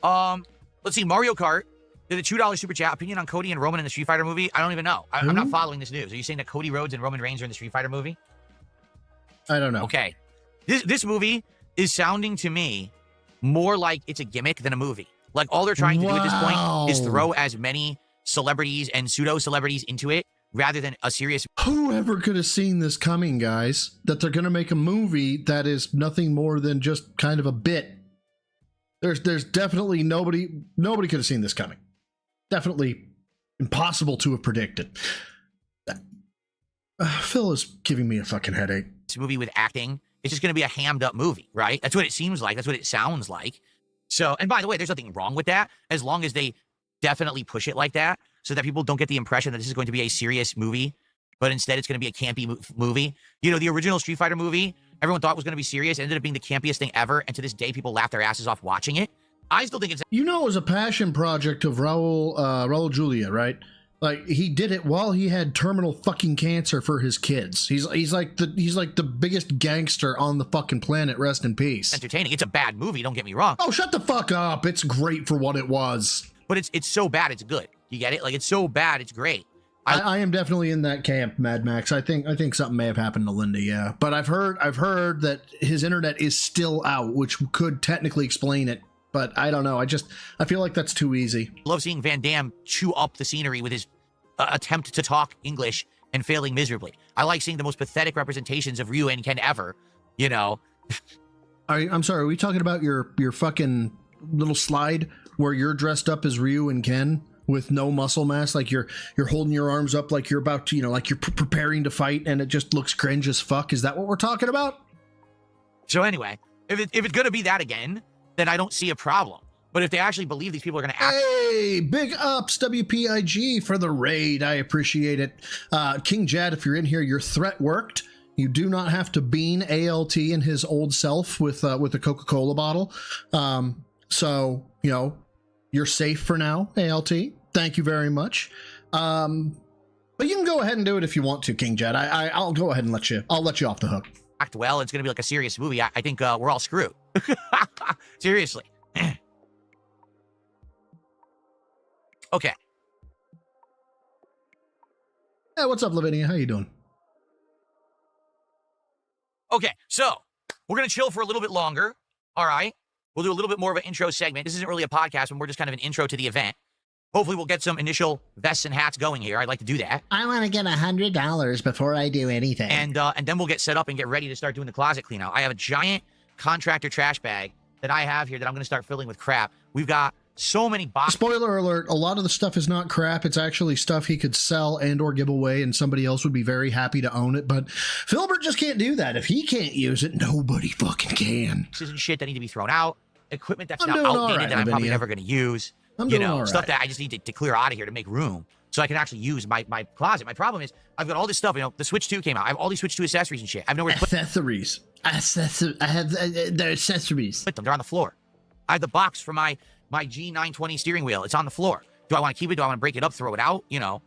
Let's see. Mario Kart did a $2 super chat. Opinion on Cody and Roman in the Street Fighter movie? I don't even know. I'm not following this news. Are you saying that Cody Rhodes and Roman Reigns are in the Street Fighter movie? I don't know. Okay. This movie is sounding to me more like it's a gimmick than a movie. Like all they're trying to do at this point is throw as many celebrities and pseudo-celebrities into it rather than a serious... Whoever could have seen this coming, guys? That they're going to make a movie that is nothing more than just kind of a bit. There's definitely nobody could have seen this coming. Definitely impossible to have predicted. Phil is giving me a fucking headache. This movie with acting, it's just going to be a hammed up movie, right? That's what it seems like. That's what it sounds like. So, and by the way, there's nothing wrong with that as long as they definitely push it like that so that people don't get the impression that this is going to be a serious movie, but instead it's going to be a campy movie. You know, the original Street Fighter movie, everyone thought was going to be serious. It ended up being the campiest thing ever. And to this day, people laugh their asses off watching it. I still think it's... You know, it was a passion project of Raul Julia, right? Like, he did it while he had terminal fucking cancer for his kids. He's like the biggest gangster on the fucking planet. Rest in peace. Entertaining. It's a bad movie. Don't get me wrong. Oh, shut the fuck up. It's great for what it was. But it's so bad, it's good. You get it? Like, it's so bad, it's great. I am definitely in that camp, Mad Max. I think something may have happened to Linda, yeah. But I've heard that his internet is still out, which could technically explain it. But I don't know. I feel like that's too easy. Love seeing Van Damme chew up the scenery with his attempt to talk English and failing miserably. I like seeing the most pathetic representations of Ryu and Ken ever, you know. I'm sorry, are we talking about your fucking little slide where you're dressed up as Ryu and Ken with no muscle mass, like you're holding your arms up like you're about to, you know, like you're preparing to fight and it just looks cringe as fuck? Is that what we're talking about? So anyway, if it's going to be that again, then I don't see a problem. But if they actually believe these people are going to act... Hey, big ups, WPIG, for the raid. I appreciate it. King Jad, if you're in here, your threat worked. You do not have to bean ALT and his old self with a Coca-Cola bottle. So, you know, you're safe for now, ALT. Thank you very much. But you can go ahead and do it if you want to, King Jad. I'll go ahead and let you off the hook. Act well, it's going to be like a serious movie. I think we're all screwed. Seriously. Okay. Hey, what's up, Lavinia? How you doing? Okay, so we're going to chill for a little bit longer. All right. We'll do a little bit more of an intro segment. This isn't really a podcast, but we're just kind of an intro to the event. Hopefully we'll get some initial vests and hats going here. I'd like to do that. I want to get $100 before I do anything. And then we'll get set up and get ready to start doing the closet clean out. I have a giant contractor trash bag that I have here that I'm going to start filling with crap. We've got so many boxes. Spoiler alert, a lot of the stuff is not crap. It's actually stuff he could sell and or give away, and somebody else would be very happy to own it. But Filbert just can't do that. If he can't use it, nobody fucking can. This isn't shit that need to be thrown out. Equipment that's now doing all outdated right, that I'm probably Lavinia. never going to use. I'm You doing know, all stuff right. that I just need to clear out of here to make room so I can actually use my closet. My problem is I've got all this stuff. You know, the Switch 2 came out. I have all these Switch 2 accessories and shit. I have nowhere to put Accessories. I have their accessories. them. They're on the floor. I have the box for my G920 steering wheel. It's on the floor. Do I want to keep it? Do I want to break it up, throw it out? You know.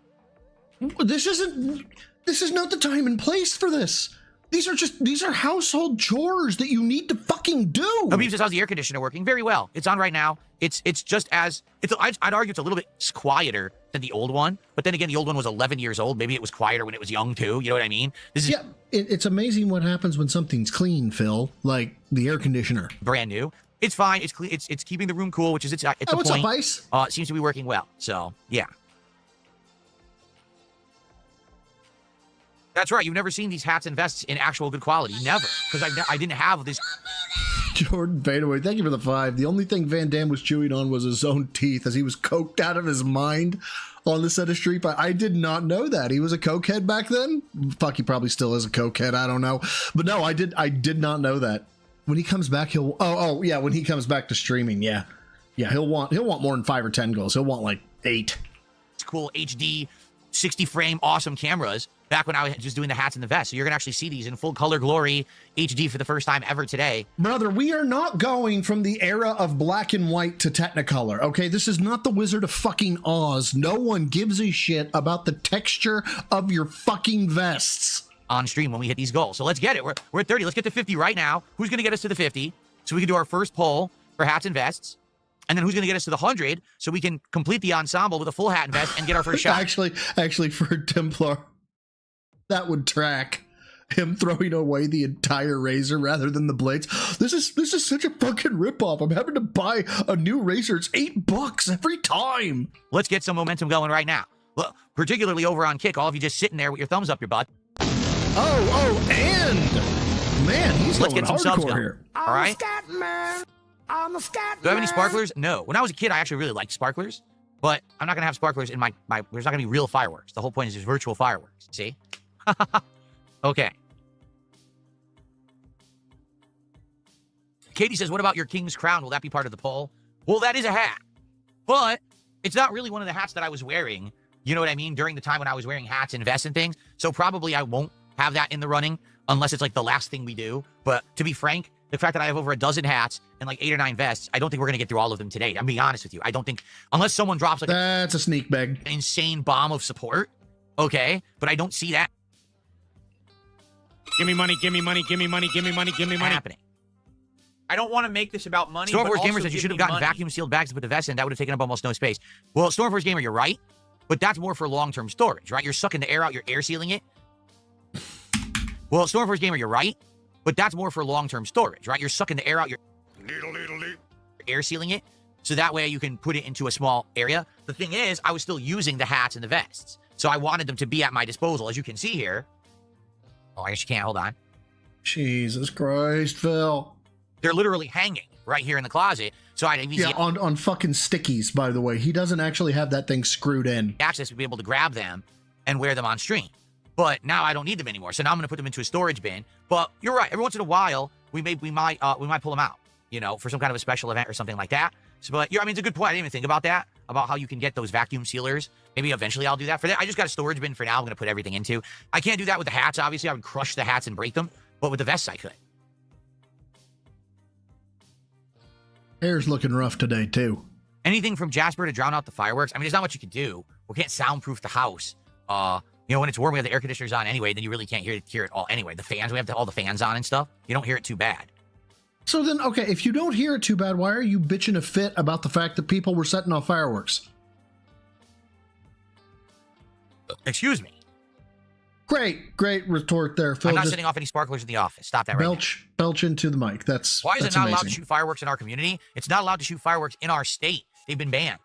This is not the time and place for this. These are household chores that you need to fucking do. Beam says, how's the air conditioner working? Very well. It's on right now. It's just as I'd argue it's a little bit quieter than the old one. But then again, the old one was 11 years old. Maybe it was quieter when it was young too. You know what I mean? This is Yeah, it's amazing what happens when something's clean, Phil. Like the air conditioner. brand new. It's fine. It's clean. It's keeping the room cool, which is it's Hey, the what's point. up, Ice? It seems to be working well. So yeah. That's right. You've never seen these hats and vests in actual good quality. Never. Because I didn't have this. Jordan Fadeaway, thank you for the 5. The only thing Van Damme was chewing on was his own teeth as he was coked out of his mind on the set of Street Fighter. I did not know that. He was a cokehead back then? Fuck, he probably still is a cokehead. I don't know. But no, I did not know that. When he comes back, he'll... Oh, yeah, when he comes back to streaming, yeah. Yeah, he'll want more than 5 or 10 goals. He'll want like 8. Cool HD 60 frame awesome cameras back when I was just doing the hats and the vests. So you're going to actually see these in full color glory HD for the first time ever today. Brother, we are not going from the era of black and white to Technicolor, okay? This is not the Wizard of fucking Oz. No one gives a shit about the texture of your fucking vests. On stream when we hit these goals. So let's get it. We're at 30. Let's get to 50 right now. Who's going to get us to the 50? So we can do our first poll for hats and vests. And then who's going to get us to the 100 so we can complete the ensemble with a full hat and vest and get our first shot? Actually, for Templar, that would track him throwing away the entire razor rather than the blades. This is such a fucking ripoff. I'm having to buy a new razor. It's $8 every time. Let's get some momentum going right now. Well, particularly over on Kick, all of you just sitting there with your thumbs up your butt. And man, he's Let's going get some subs hardcore going. here. All right. Do I have any sparklers? No. When I was a kid, I actually really liked sparklers, but I'm not gonna have sparklers in my. There's not gonna be real fireworks. The whole point is just virtual fireworks. See? Okay. Katie says, "What about your king's crown? Will that be part of the poll?" Well, that is a hat, but it's not really one of the hats that I was wearing. You know what I mean? During the time when I was wearing hats and vests and things. So probably I won't have that in the running unless it's like the last thing we do. But to be frank, the fact that I have over a dozen hats and like 8 or 9 vests, I don't think we're going to get through all of them today. I'm being honest with you. I don't think, unless someone drops like That's a sneak bag. an insane bomb of support. Okay. But I don't see that Give me money, give me money, give me money, give me money, give me money. happening. I don't want to make this about money. Stormforce but Gamer also says you give should have me gotten money. vacuum sealed bags to put the vest in. That would have taken up almost no space. Well, Stormforce Gamer, you're right. But that's more for long-term storage, right? You're sucking the air out, you're air sealing it. Well, Stormforce Gamer, you're right. But that's more for long-term storage, right? You're sucking the air out, you're air sealing it. So that way you can put it into a small area. The thing is, I was still using the hats and the vests. So I wanted them to be at my disposal, as you can see here. Oh, I guess you can't. Hold on. Jesus Christ, Phil. They're literally hanging right here in the closet. So I had easy Yeah, on fucking stickies, by the way. He doesn't actually have that thing screwed in. access to be able to grab them and wear them on stream. But now I don't need them anymore. So now I'm going to put them into a storage bin. But you're right. Every once in a while, we might pull them out. you know, for some kind of a special event or something like that. So, but yeah, I mean, it's a good point. I didn't even think about that, about how you can get those vacuum sealers. Maybe eventually I'll do that. For that, I just got a storage bin for now. I'm going to put everything into. I can't do that with the hats. Obviously, I would crush the hats and break them. But with the vests, I could. Hair's looking rough today, too. Anything from Jasper to drown out the fireworks. I mean, there's not much you can do. We can't soundproof the house. You know, when it's warm, we have the air conditioners on anyway. Then you really can't hear it all anyway. The fans, we have all the fans on and stuff. You don't hear it too bad. So then, okay, if you don't hear it too bad, why are you bitching a fit about the fact that people were setting off fireworks? Excuse me. Great retort there, Phil. I'm not Just setting off any sparklers in the office. Stop that right now. belch into the mic. Why is it not allowed to amazing. shoot fireworks in our community? It's not allowed to shoot fireworks in our state. They've been banned.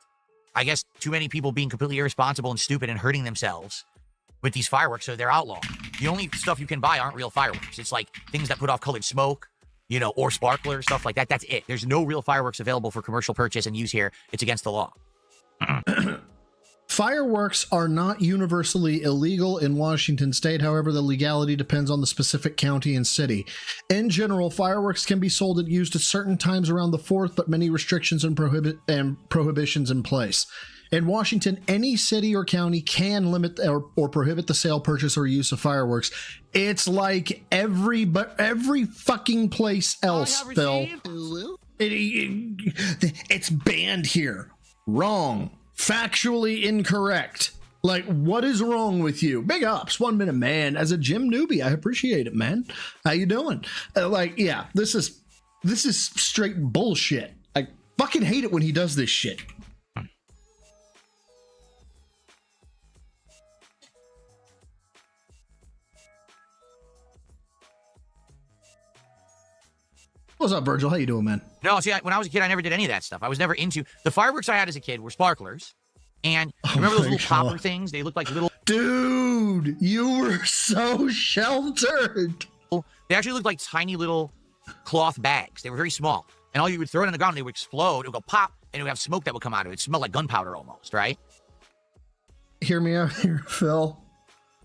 I guess too many people being completely irresponsible and stupid and hurting themselves with these fireworks, so they're outlawed. The only stuff you can buy aren't real fireworks. It's like things that put off colored smoke, you know, or sparklers, stuff like that. That's it. There's no real fireworks available for commercial purchase and use here. It's against the law. Fireworks are not universally illegal in Washington state. However, the legality depends on the specific county and city. In general, fireworks can be sold and used at certain times around the 4th, but many restrictions and prohibitions in place. In Washington, any city or county can limit or prohibit the sale, purchase, or use of fireworks. It's like every fucking place else, Phil. It's banned here. Wrong. Factually incorrect. Like, what is wrong with you? Big ups, 1 minute, man. As a gym newbie, I appreciate it, man. How you doing? Yeah, this is straight bullshit. I fucking hate it when he does this shit. What's up, Virgil? How you doing, man? No, see, when I was a kid, I never did any of that stuff. I was never into... The fireworks I had as a kid were sparklers. And remember those little popper things? They looked like little... Dude, you were so sheltered. They actually looked like tiny little cloth bags. They were very small. And all you would throw it on the ground, they would explode. It would go pop, and it would have smoke that would come out of it. It smelled like gunpowder almost, right? Hear me out here, Phil.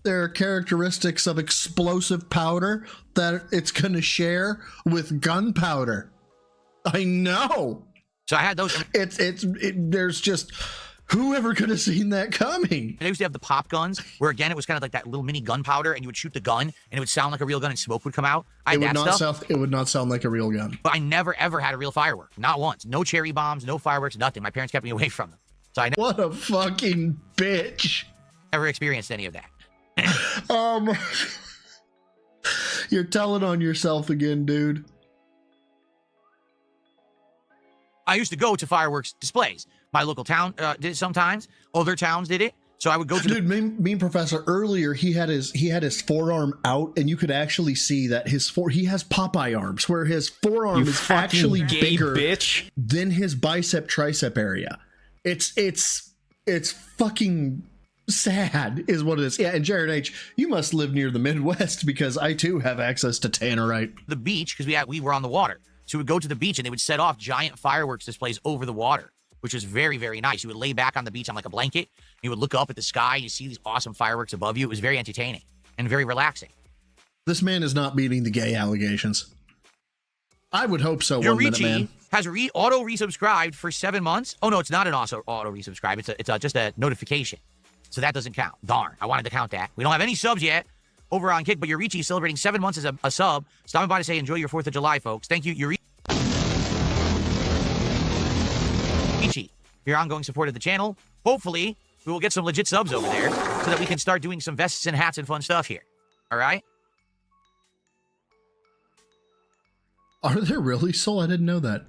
There are characteristics of explosive powder that it's going to share with gunpowder. I know. So I had those. There's just... Whoever could have seen that coming? And they used to have the pop guns, where again, it was kind of like that little mini gunpowder, and you would shoot the gun, and it would sound like a real gun, and smoke would come out. It would not sound like a real gun. But I never, ever had a real firework. Not once. No cherry bombs, no fireworks, nothing. My parents kept me away from them. So I What a fucking bitch. Never experienced any of that. You're telling on yourself again, dude. I used to go to fireworks displays. My local town did it sometimes. Other towns did it. So I would go to Dude, mean professor, earlier he had his forearm out, and you could actually see that he has Popeye arms, where his forearm is actually bigger than his bicep tricep area. It's fucking sad is what it is. Yeah, and Jared H., you must live near the Midwest, because I too have access to tannerite. The beach, because we were on the water. So we would go to the beach, and they would set off giant fireworks displays over the water, which was very, very nice. You would lay back on the beach on like a blanket. You would look up at the sky. You see these awesome fireworks above you. It was very entertaining and very relaxing. This man is not beating the gay allegations. I would hope so. 1 minute, man. Has auto resubscribed for 7 months. Oh no, it's not an auto resubscribe. It's just a notification. So that doesn't count. Darn, I wanted to count that. We don't have any subs yet over on Kick, but Yurichi is celebrating 7 months as a sub. Stopping by to say enjoy your 4th of July, folks. Thank you, Yurichi, for your ongoing support of the channel. Hopefully, we will get some legit subs over there so that we can start doing some vests and hats and fun stuff here. All right? Are there really, Soul? I didn't know that.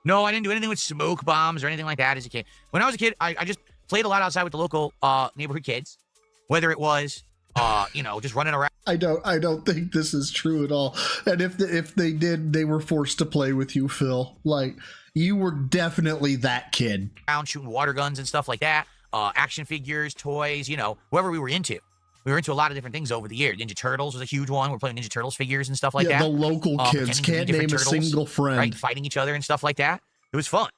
No, I didn't do anything with smoke bombs or anything like that as a kid. When I was a kid, I just played a lot outside with the local neighborhood kids, whether it was just running around. I don't think this is true at all. And if they did, they were forced to play with you, Phil. Like, you were definitely that kid. Around shooting water guns and stuff like that. Action figures, toys, whoever we were into. We were into a lot of different things over the year. Ninja Turtles was a huge one. We're playing Ninja Turtles figures and stuff like that. The local kids can't name a single friend. Right, fighting each other and stuff like that. It was fun.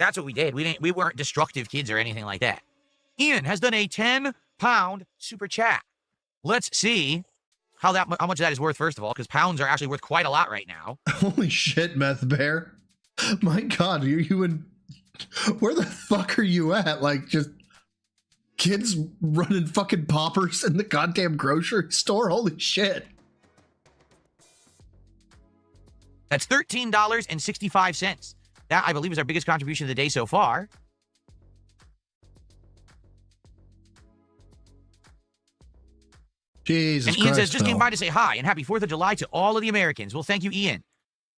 That's what we did. We weren't destructive kids or anything like that. Ian has done a £10 super chat. Let's see how much of that is worth, first of all, because pounds are actually worth quite a lot right now. Holy shit, Meth Bear. My God, you in... Where the fuck are you at? Like, just kids running fucking poppers in the goddamn grocery store? Holy shit. That's $13.65. That, I believe, is our biggest contribution of the day so far. Jesus And Ian Christ, says, just came Phil. by to say hi and happy 4th of July to all of the Americans. Well, thank you, Ian.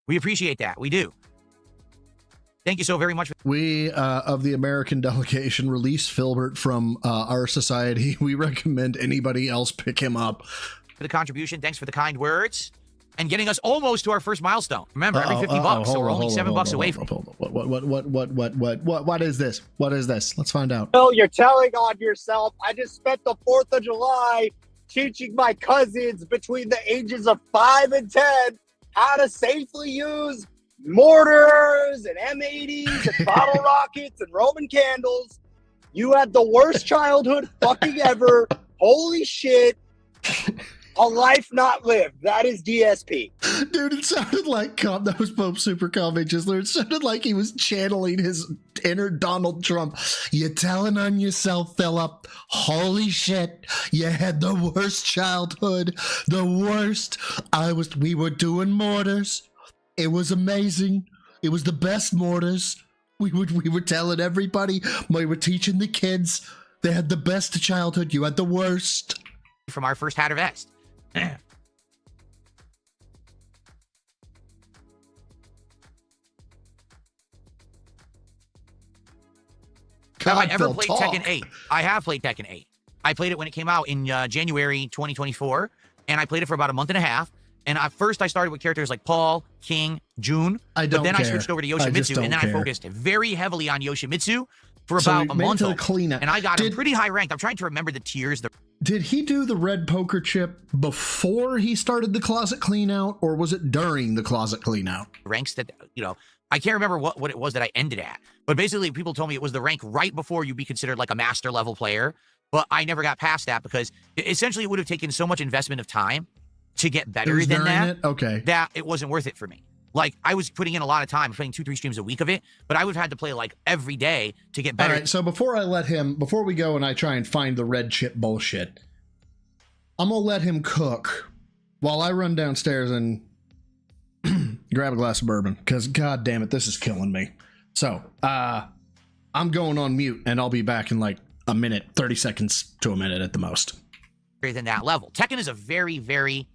We appreciate that. We do. Thank you so very much. We, of the American delegation, release Filbert from our society. We recommend anybody else pick him up. For the contribution. Thanks for the kind words. And getting us almost to our first milestone. Remember, every 50 bucks, so we're only $7 away from What is this? What is this? Let's find out. Phil, you're telling on yourself. I just spent the 4th of July teaching my cousins between the ages of 5 and 10 how to safely use mortars and M80s and bottle rockets and Roman candles. You had the worst childhood fucking ever. Holy shit. A life not lived. That is DSP. Dude, it sounded like that was Pope Super Calvin Chisler. It sounded like he was channeling his inner Donald Trump. You're telling on yourself, Philip. Holy shit. You had the worst childhood. The worst. We were doing mortars. It was amazing. It was the best mortars. We were telling everybody. We were teaching the kids. They had the best childhood. You had the worst. from our first Hatter Vest. Have I ever played Tekken 8? I have played Tekken 8. I played it when it came out in January 2024, and I played it for about a month and a half. And at first, I started with characters like Paul, King, June. But then I switched over to Yoshimitsu, and then I focused very heavily on Yoshimitsu for about a month. And I got him pretty high ranked. I'm trying to remember the tiers. Did he do the red poker chip before he started the closet clean out, or was it during the closet clean out? Ranks that, I can't remember what it was that I ended at. But basically, people told me it was the rank right before you'd be considered like a master level player. But I never got past that because essentially it would have taken so much investment of time to get better than that. Okay. That it wasn't worth it for me. Like, I was putting in a lot of time, playing 2-3 streams a week of it, but I would have had to play like every day to get better. All right, so before we go and I try and find the red chip bullshit, I'm going to let him cook while I run downstairs and grab a glass of bourbon, because god damn it, this is killing me. So, I'm going on mute and I'll be back in like a minute, 30 seconds to a minute at the most. Than that level. Tekken is a very, very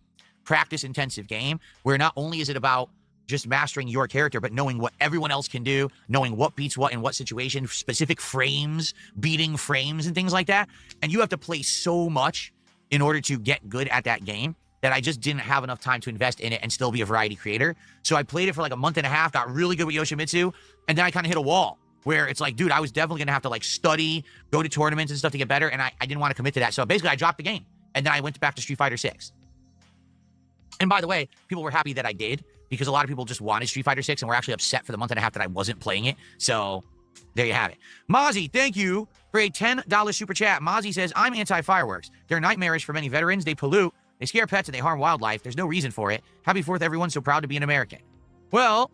practice-intensive game where not only is it about just mastering your character, but knowing what everyone else can do, knowing what beats what in what situation, specific frames, beating frames and things like that. And you have to play so much in order to get good at that game that I just didn't have enough time to invest in it and still be a variety creator. So I played it for like a month and a half, got really good with Yoshimitsu, and then I kind of hit a wall where it's like, dude, I was definitely going to have to like study, go to tournaments and stuff to get better, and I didn't want to commit to that. So basically I dropped the game, and then I went back to Street Fighter 6. And by the way, people were happy that I did, because a lot of people just wanted Street Fighter 6 and were actually upset for the month and a half that I wasn't playing it. So there you have it. Mozzie, thank you for a $10 super chat. Mozzie says, I'm anti-fireworks. They're nightmarish for many veterans. They pollute, they scare pets, and they harm wildlife. There's no reason for it. Happy 4th, everyone. So proud to be an American. Well,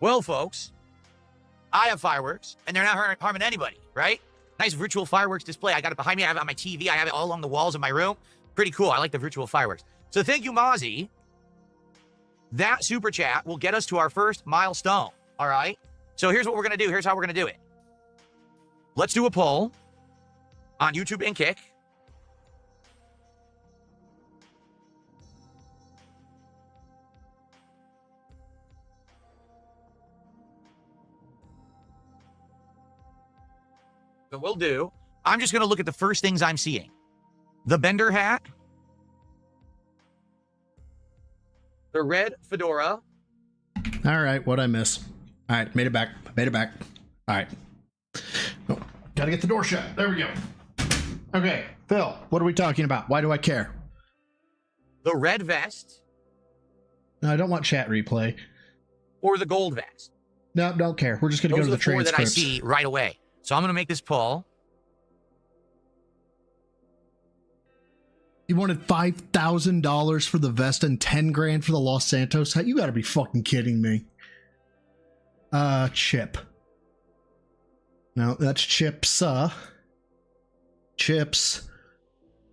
well, folks, I have fireworks, and they're not harming anybody, right? Nice virtual fireworks display. I got it behind me. I have it on my TV. I have it all along the walls of my room. Pretty cool. I like the virtual fireworks. So thank you, Mozzie. That super chat will get us to our first milestone, all right? So here's what we're going to do. Here's how we're going to do it. Let's do a poll on YouTube and Kick. So we'll do, I'm just going to look at the first things I'm seeing. The Bender hat. The red fedora. All right, what'd I miss? All right, made it back. All right. Oh, gotta get the door shut. There we go. Okay, Phil, what are we talking about? Why do I care? The red vest. No, I don't want chat replay. Or the gold vest. No, don't care. We're just gonna go to the transcripts. Those are the four that I see right away. So I'm going to make this poll. You wanted $5,000 for the vest and $10,000 for the Los Santos hat? You gotta be fucking kidding me. Chip. No, that's Chips. Chips.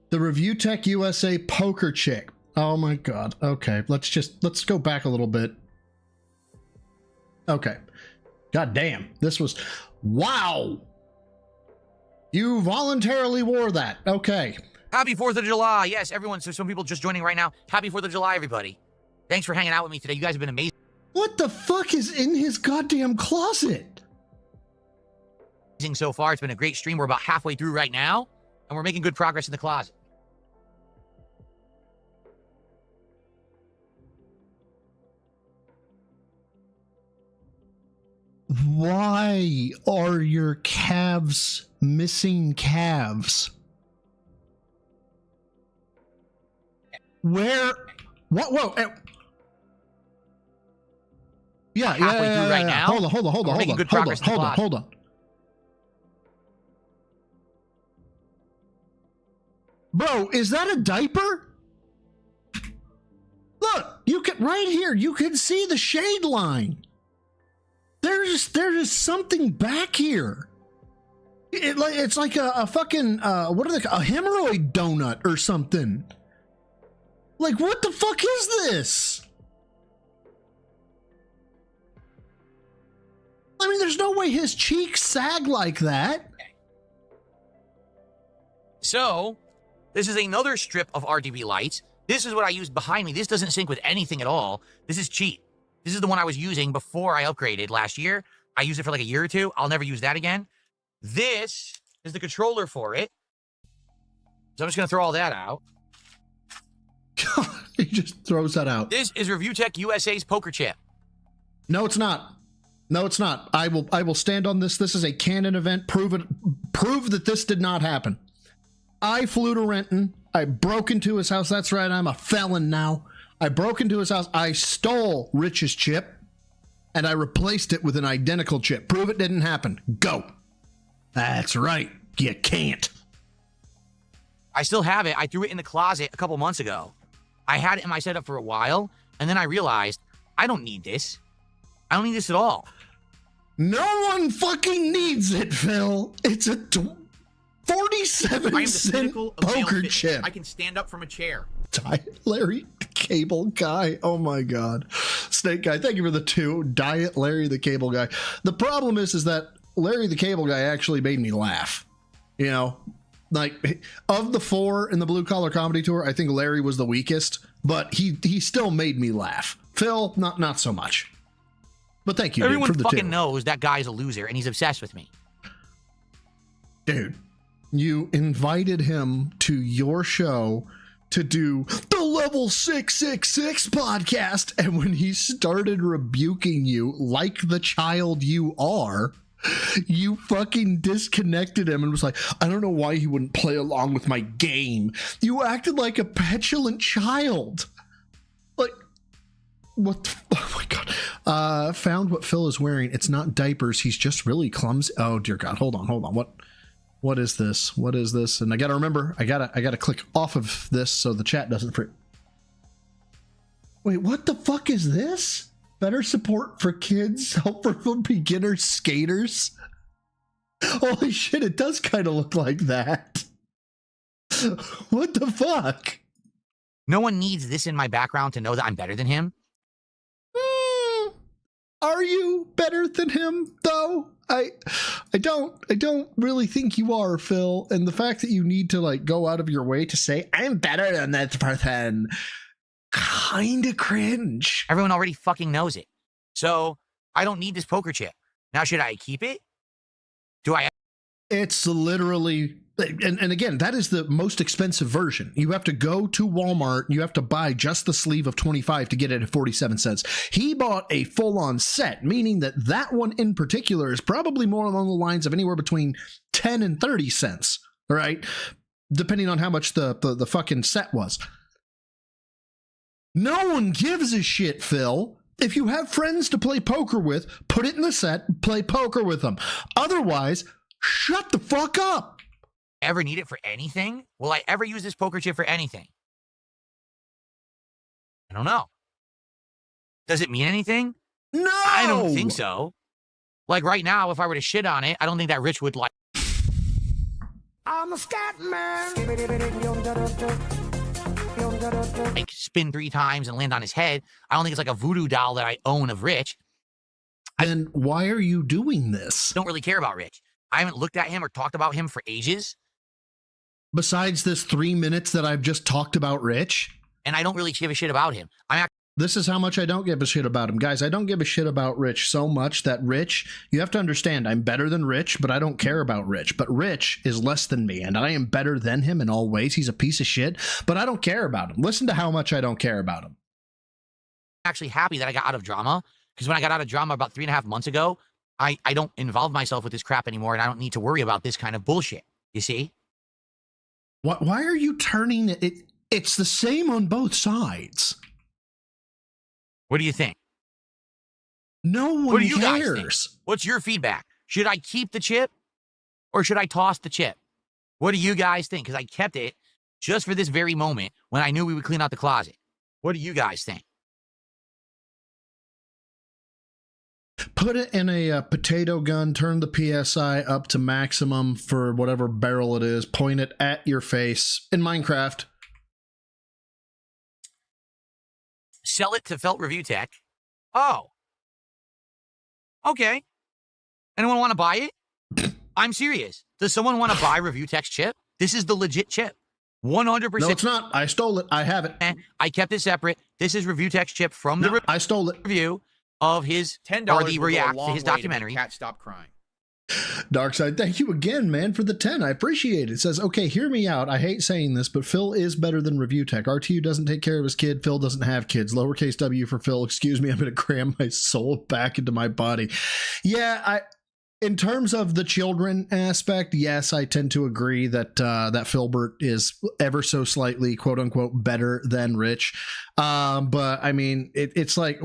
The Review Tech USA poker chick. Oh my god. Okay, let's go back a little bit. Okay. God damn. This was... Wow! You voluntarily wore that. Okay. Happy 4th of July. Yes, everyone. So some people just joining right now. Happy 4th of July, everybody. Thanks for hanging out with me today. You guys have been amazing. What the fuck is in his goddamn closet? So far. It's been a great stream. We're about halfway through right now, and we're making good progress in the closet. Why are your calves missing calves? Where? What? Whoa. Yeah, halfway through right now. Hold on. Bro, is that a diaper? Look, you can right here. You can see the shade line. There's something back here. It's like a fucking what are they? A hemorrhoid donut or something. Like, what the fuck is this? I mean, there's no way his cheeks sag like that. So, this is another strip of RGB lights. This is what I used behind me. This doesn't sync with anything at all. This is cheap. This is the one I was using before I upgraded last year. I used it for like a year or two. I'll never use that again. This is the controller for it. So I'm just going to throw all that out. He just throws that out. This is Review Tech USA's poker chip. No, it's not. No, it's not. I will stand on this. This is a canon event. Prove that this did not happen. I flew to Renton. I broke into his house. That's right. I'm a felon now. I broke into his house. I stole Rich's chip, and I replaced it with an identical chip. Prove it didn't happen. Go. That's right. You can't. I still have it. I threw it in the closet a couple months ago. I had it in my setup for a while, and then I realized I don't need this. I don't need this at all. No one fucking needs it, Phil. It's a 47-cent poker chip. I can stand up from a chair. Diet Larry the Cable Guy. Oh my god. Snake Guy, thank you for the 2. Diet Larry the Cable Guy. The problem is that Larry the Cable Guy actually made me laugh. You know, like, of the 4 in the Blue Collar Comedy Tour, I think Larry was the weakest, but he still made me laugh. Phil, not so much. But thank you, Everyone dude, for the fucking 2. knows that guy's a loser, and he's obsessed with me. Dude, you invited him to your show to do the Level 666 podcast, and when he started rebuking you like the child you are, you fucking disconnected him and was like, I don't know why he wouldn't play along with my game. You acted like a petulant child. Like, what the, oh my god. Found what Phil is wearing. It's not diapers. He's just really clumsy. Oh dear god. Hold on. What is this? What is this? And I gotta remember, I gotta click off of this so the chat doesn't freak. Wait, what the fuck is this? Better support for kids, help for beginner skaters. Holy shit, it does kind of look like that. What the fuck? No one needs this in my background to know that I'm better than him. Are you better than him, though? I don't really think you are, Phil. And the fact that you need to like go out of your way to say I'm better than that person, kind of cringe. Everyone already fucking knows it. So I don't need this poker chip. Now, should I keep it? Do I? It's literally, and again, that is the most expensive version. You have to go to Walmart. You have to buy just the sleeve of 25 to get it at 47 cents. He bought a full-on set, meaning that one in particular is probably more along the lines of anywhere between 10 and 30 cents, all right? Depending on how much the fucking set was. No one gives a shit, Phil. If you have friends to play poker with, put it in the set, play poker with them. Otherwise, shut the fuck up. ever need it for anything? Will I ever use this poker chip for anything? I don't know. Does it mean anything? No! I don't think so. Like right now, if I were to shit on it, I don't think that Rich would like. I'm a scat man. Like spin 3 times and land on his head. I don't think it's like a voodoo doll that I own of Rich. Then why are you doing this? Don't really care about Rich. I haven't looked at him or talked about him for ages. Besides this 3 minutes that I've just talked about Rich? And I don't really give a shit about him. This is how much I don't give a shit about him. Guys, I don't give a shit about Rich so much that Rich, you have to understand, I'm better than Rich, but I don't care about Rich. But Rich is less than me, and I am better than him in all ways. He's a piece of shit, but I don't care about him. Listen to how much I don't care about him. Actually happy that I got out of drama, because when I got out of drama about 3.5 months ago, I don't involve myself with this crap anymore, and I don't need to worry about this kind of bullshit. You see? Why are you turning it? It's the same on both sides. What do you think? No one What do you guys cares. think? What's your feedback? Should I keep the chip or should I toss the chip? What do you guys think? Because I kept it just for this very moment when I knew we would clean out the closet. What do you guys think? Put it in a potato gun, turn the PSI up to maximum for whatever barrel it is, point it at your face in Minecraft. Sell it to Felt Review Tech. Oh. Okay. Anyone want to buy it? I'm serious. Does someone want to buy Review Tech's chip? This is the legit chip. 100%. No, it's not. I stole it. I have it. I kept it separate. This is Review Tech's chip from the I stole it. review of his $10 or the will go a react long to his way to make documentary. Cat stop crying. Darkside, thank you again, man, for the 10. I appreciate it. It says, okay, hear me out. I hate saying this, but Phil is better than Review Tech. RTU doesn't take care of his kid. Phil doesn't have kids. Lowercase W for Phil. Excuse me, I'm going to cram my soul back into my body. Yeah, in terms of the children aspect, yes, I tend to agree that that Filbert is ever so slightly, quote unquote, better than Rich. But I mean, it's like,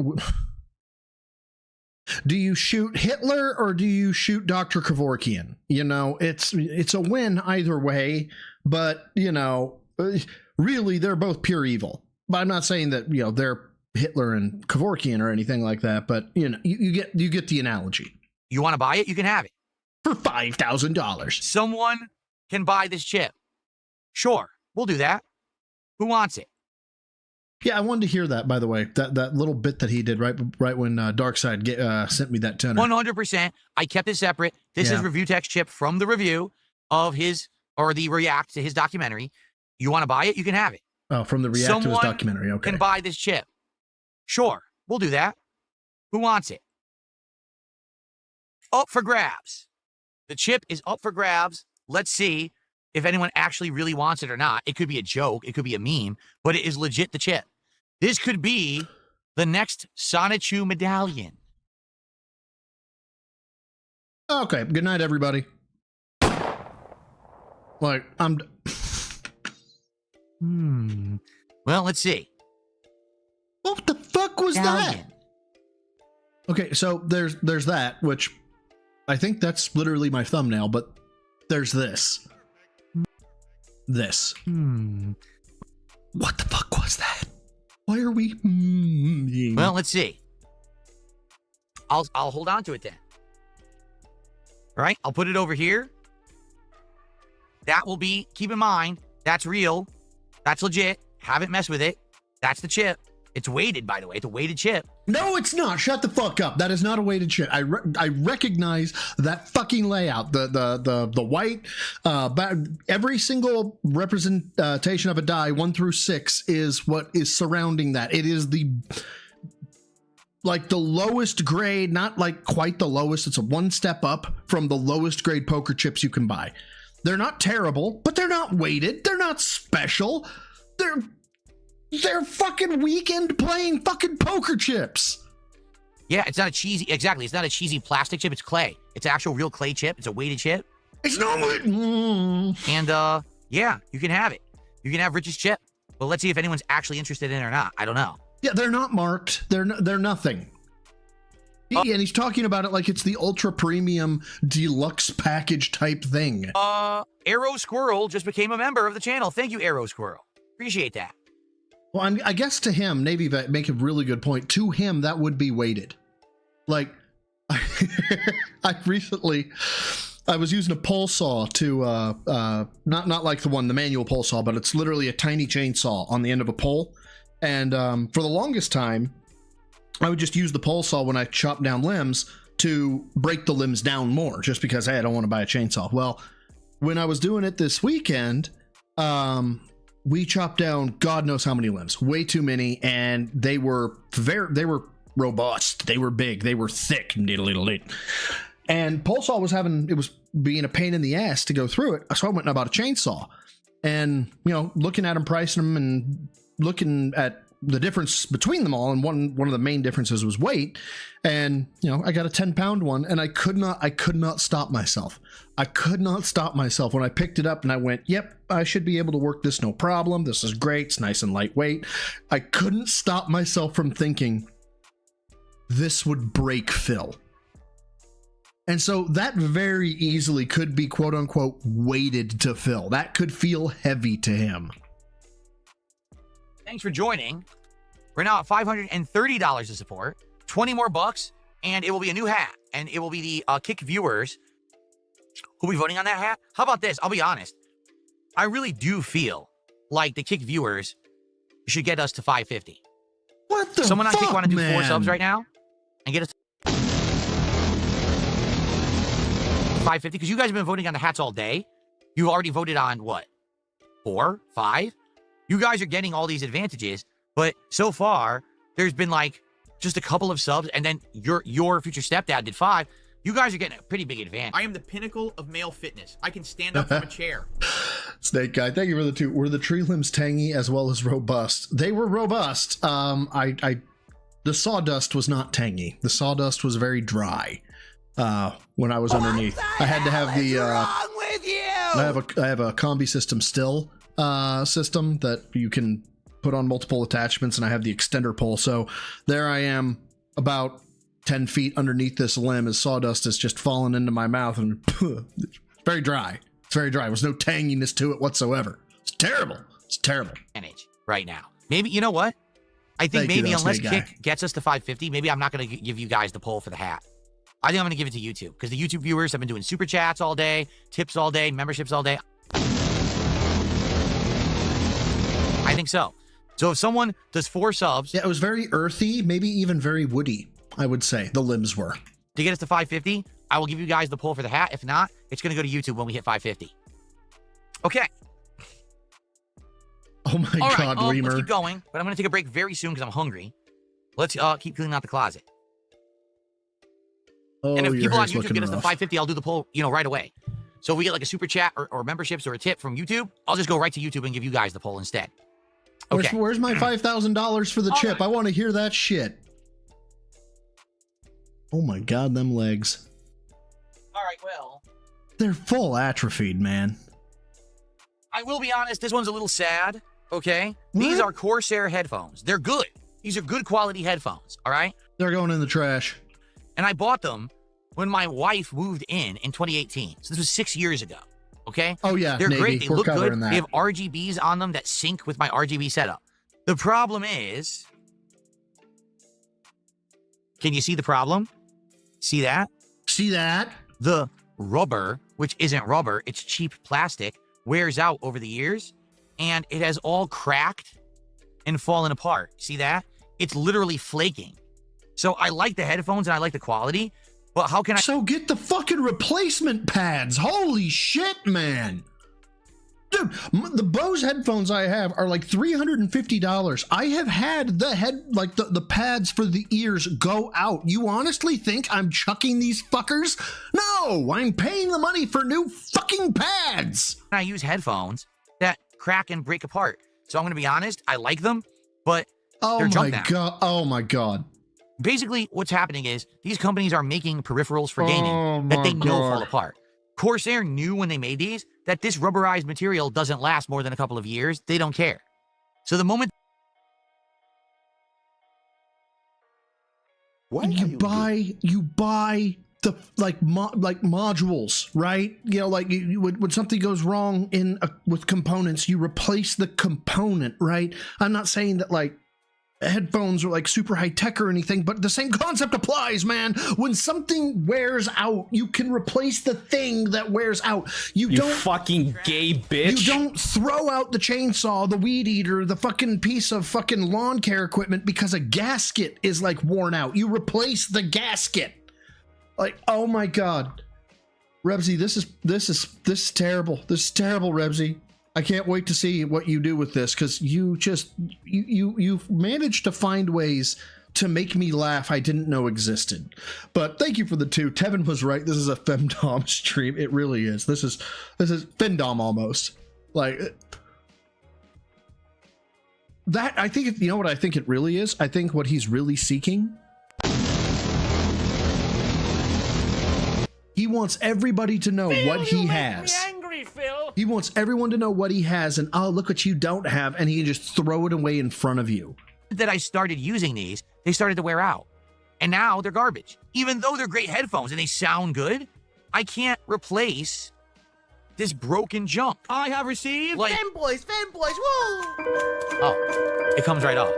do you shoot Hitler or do you shoot Dr. Kevorkian? You know, it's a win either way, but you know, really they're both pure evil. But I'm not saying that, you know, they're Hitler and Kevorkian or anything like that, but you know, you get the analogy. You want to buy it? You can have it. For $5,000. Someone can buy this chip. Sure, we'll do that. Who wants it? Yeah, I wanted to hear that, by the way. That little bit that he did right when Darkside sent me that tenor. 100%. I kept it separate. This is Review Tech's chip from the review of his, or the react to his documentary. You want to buy it? You can have it. Oh, from the react to his documentary. Someone Okay. can buy this chip. Sure, we'll do that. Who wants it? Up for grabs. The chip is up for grabs. Let's see if anyone actually really wants it or not. It could be a joke. It could be a meme, but it is legit the chip. This could be the next Sonichu medallion. Okay. Good night, everybody. Like, Well, let's see. What the fuck was Medallion. that? Okay, so there's that, which I think that's literally my thumbnail, but there's this. This. What the fuck was that? Why are we? Well, let's see. I'll hold on to it then. All right, I'll put it over here. That will be, keep in mind, that's real. That's legit. Haven't messed with it. That's the chip. It's weighted, by the way. It's a weighted chip. No, it's not. Shut the fuck up. That is not a weighted chip. I recognize that fucking layout. The white, every single representation of a die 1 through 6 is what is surrounding that. It is the lowest grade, not like quite the lowest. It's a one step up from the lowest grade poker chips you can buy. They're not terrible, but they're not weighted. They're not special. They're fucking weekend playing fucking poker chips. Yeah, it's not a cheesy, exactly. It's not a cheesy plastic chip. It's clay. It's an actual real clay chip. It's a weighted chip. It's not weighted. And, yeah, you can have it. You can have Rich's chip. But let's see if anyone's actually interested in it or not. I don't know. Yeah, they're not marked. They're nothing. And he's talking about it like it's the ultra premium deluxe package type thing. Arrow Squirrel just became a member of the channel. Thank you, Arrow Squirrel. Appreciate that. Well, I guess to him, Navy Vet make a really good point. To him, that would be weighted. Like, I was using a pole saw to, not like the manual pole saw, but it's literally a tiny chainsaw on the end of a pole. And for the longest time, I would just use the pole saw when I chop down limbs to break the limbs down more, just because, hey, I don't want to buy a chainsaw. Well, when I was doing it this weekend, we chopped down God knows how many limbs, way too many, and they were robust, they were big, they were thick, and pole saw was being a pain in the ass to go through it, so I went and bought a chainsaw. And looking at them, pricing them, and looking at the difference between them all, and one of the main differences was weight. And I got a 10-pound one, and I could not stop myself. I could not stop myself when I picked it up, and I went, yep, I should be able to work this, no problem. This is great. It's nice and lightweight. I couldn't stop myself from thinking this would break Phil. And so that very easily could be quote unquote weighted to Phil. That could feel heavy to him. Thanks for joining. We're now at $530 to support. 20 more bucks, and it will be a new hat. And it will be the Kick viewers who will be voting on that hat. How about this? I'll be honest. I really do feel like the Kick viewers should get us to 550. What the Someone on Kick want to do 4 man? subs right now and get us to 550? Because you guys have been voting on the hats all day. You've already voted on what? 4? 5? You guys are getting all these advantages, but so far, there's been like just a couple of subs, and then your future stepdad did 5. You guys are getting a pretty big advantage. I am the pinnacle of male fitness. I can stand up from a chair. Snake Guy, thank you for the 2. Were the tree limbs tangy as well as robust? They were robust. The sawdust was not tangy. The sawdust was very dry. When I was underneath, I had to have the. Wrong with you? I have a combi system still. System that you can put on multiple attachments, and I have the extender pole, so there I am about 10 feet underneath this limb as sawdust is just falling into my mouth, and it's very dry. It's very dry. There was no tanginess to it whatsoever. It's terrible. It's terrible. Right now, maybe you know what? I think maybe unless Kick gets us to 550, maybe I'm not going to give you guys the poll for the hat. I think I'm going to give it to YouTube, because the YouTube viewers have been doing super chats all day, tips all day, memberships all day. I think so. So if someone does 4 subs... Yeah, it was very earthy, maybe even very woody, I would say, the limbs were. To get us to 550, I will give you guys the poll for the hat. If not, it's going to go to YouTube when we hit 550. Okay. Oh my all God, right, Reamer. Let's keep going, but I'm going to take a break very soon because I'm hungry. Let's keep cleaning out the closet. Oh, and if your people on hair's YouTube looking get us to rough. 550, I'll do the poll, right away. So if we get like a super chat or memberships or a tip from YouTube, I'll just go right to YouTube and give you guys the poll instead. Okay. Where's my $5,000 for the chip? right. I want to hear that shit. Oh my God, them legs. All right, well. They're full atrophied, man. I will be honest, this one's a little sad, okay? These are Corsair headphones. They're good. These are good quality headphones, all right? They're going in the trash. And I bought them when my wife moved in 2018. So this was 6 years ago, okay? Oh, yeah, They're Navy. great. They We're look good. covering that. They have RGBs on them that sync with my RGB setup. The problem is... Can you see the problem? See that? See that? The rubber, which isn't rubber, it's cheap plastic, wears out over the years, and it has all cracked and fallen apart. See that? It's literally flaking. So I like the headphones and I like the quality, but how can I... So get the fucking replacement pads. Holy shit, man. Dude, the Bose headphones I have are like $350. I have had the pads for the ears go out. You honestly think I'm chucking these fuckers? No, I'm paying the money for new fucking pads. I use headphones that crack and break apart. So I'm going to be honest, I like them, but they're junk now. God. Oh my God. Basically, what's happening is these companies are making peripherals for gaming that they know fall apart. Corsair knew when they made these that this rubberized material doesn't last more than a couple of years. They don't care. So the moment You buy the modules, right? You know, like when something goes wrong with components, you replace the component, right? I'm not saying that like headphones are like super high tech or anything, but the same concept applies, man. When something wears out, you can replace the thing that wears out. You don't fucking gay bitch. You don't throw out the chainsaw, the weed eater, the fucking piece of fucking lawn care equipment because a gasket is like worn out. You replace the gasket. Like, oh my God, Rebsy, this is terrible. This is terrible, Rebsy. I can't wait to see what you do with this, because you've managed to find ways to make me laugh I didn't know existed. But thank you for the 2. Tevin was right. This is a femdom stream. It really is. This is femdom almost. Like that. I think you know what I think it really is. I think what he's really seeking. He wants everybody to know what he has. He wants everyone to know what he has, and oh, look what you don't have, and he can just throw it away in front of you. That I started using these, they started to wear out. And now they're garbage. Even though they're great headphones and they sound good, I can't replace this broken junk. I have received fanboys, woo! Oh, it comes right off.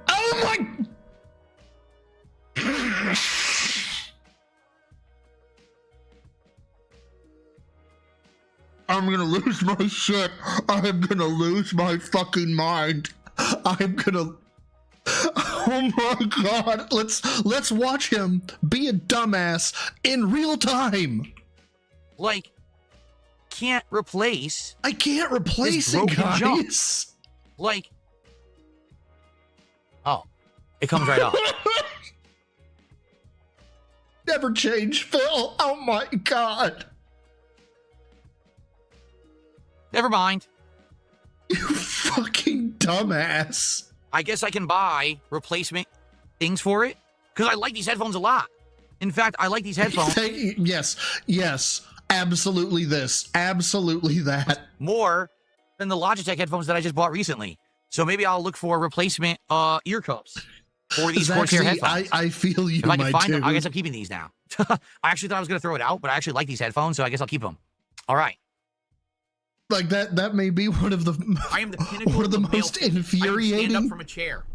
Oh my... I'm gonna lose my shit. I'm gonna lose my fucking mind. I'm gonna... Oh my God. Let's watch him be a dumbass in real time. Like, can't replace... I can't replace it, guys. Junk. Like... Oh, it comes right off. Never change, Phil. Oh my God. Never mind. You fucking dumbass. I guess I can buy replacement things for it, because I like these headphones a lot. In fact, I like these headphones. Yes, absolutely this, absolutely that. More than the Logitech headphones that I just bought recently. So maybe I'll look for replacement ear cups for these Corsair headphones. I feel you, if I can find them, I guess I'm keeping these now. I actually thought I was going to throw it out, but I actually like these headphones, so I guess I'll keep them. All right. Like that may be one of the most infuriating, stand up from a chair.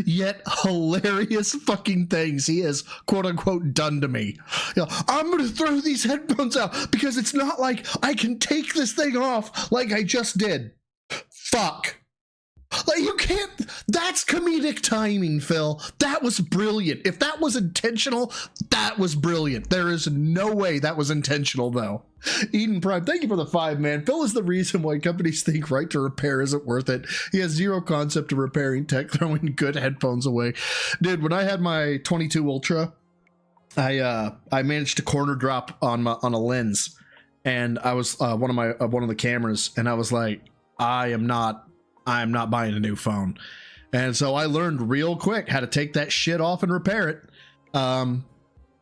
Yet hilarious fucking things he has quote unquote done to me. You know, I'm gonna throw these headphones out because it's not like I can take this thing off like I just did. Fuck. Like you can't. That's comedic timing, Phil. That was brilliant. If that was intentional, that was brilliant. There is no way that was intentional, though. Eden Prime, thank you for the 5, man. Phil is the reason why companies think right to repair isn't worth it. He has zero concept of repairing tech, throwing good headphones away. Dude, when I had my 22 Ultra, I managed to corner drop on a lens, and I was one of the cameras, and I was like, I am not buying a new phone. And so I learned real quick how to take that shit off and repair it.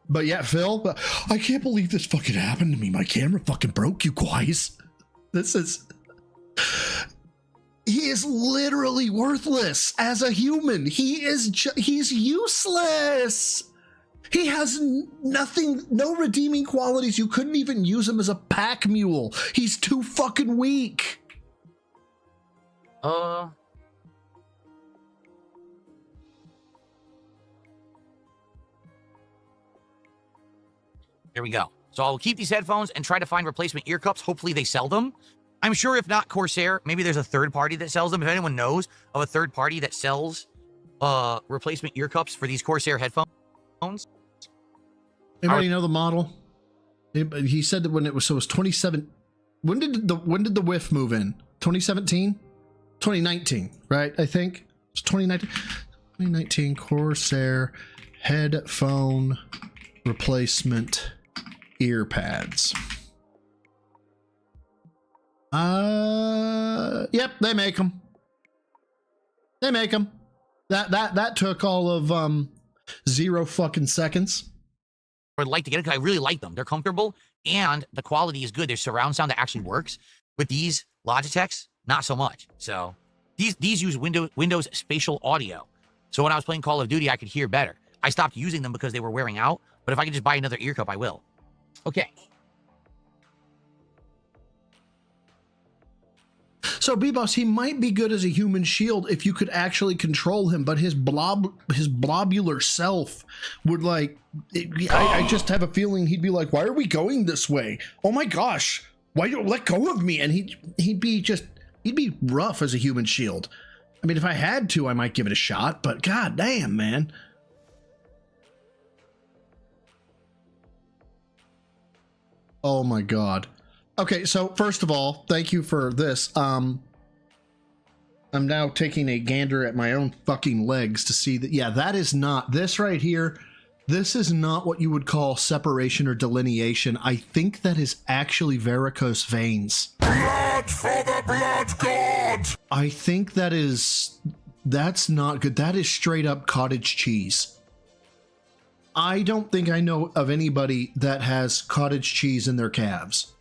But yeah, Phil, I can't believe this fucking happened to me. My camera fucking broke, you guys. He is literally worthless as a human. He's useless. He has nothing, no redeeming qualities. You couldn't even use him as a pack mule. He's too fucking weak. Here we go. So I'll keep these headphones and try to find replacement ear cups. Hopefully they sell them. I'm sure if not Corsair, maybe there's a third party that sells them. If anyone knows of a third party that sells replacement ear cups for these Corsair headphones. Anybody know the model? He said that when it was 27. When did the whiff move in? 2017? 2019, right? I think it's 2019. 2019 Corsair headphone replacement ear pads. Yep, they make them. They make them. That took all of 0 fucking seconds. I would like to get it because I really like them. They're comfortable and the quality is good. There's surround sound that actually works. With these Logitechs, not so much. So these use Windows spatial audio. So when I was playing Call of Duty, I could hear better. I stopped using them because they were wearing out. But if I can just buy another ear cup, I will. Okay. So, B-Boss, he might be good as a human shield if you could actually control him, but his blobular self would, like, I just have a feeling he'd be like, why are we going this way? Oh my gosh, why don't let go of me? And he'd be rough as a human shield. I mean, if I had to, I might give it a shot, but god damn, man. Oh my god. Okay, so first of all, thank you for this. I'm now taking a gander at my own fucking legs to see that, yeah, that is not, this right here, this is not what you would call separation or delineation. I think that is actually varicose veins. Blood for the blood god! I think that's not good. That is straight up cottage cheese. I don't think I know of anybody that has cottage cheese in their calves.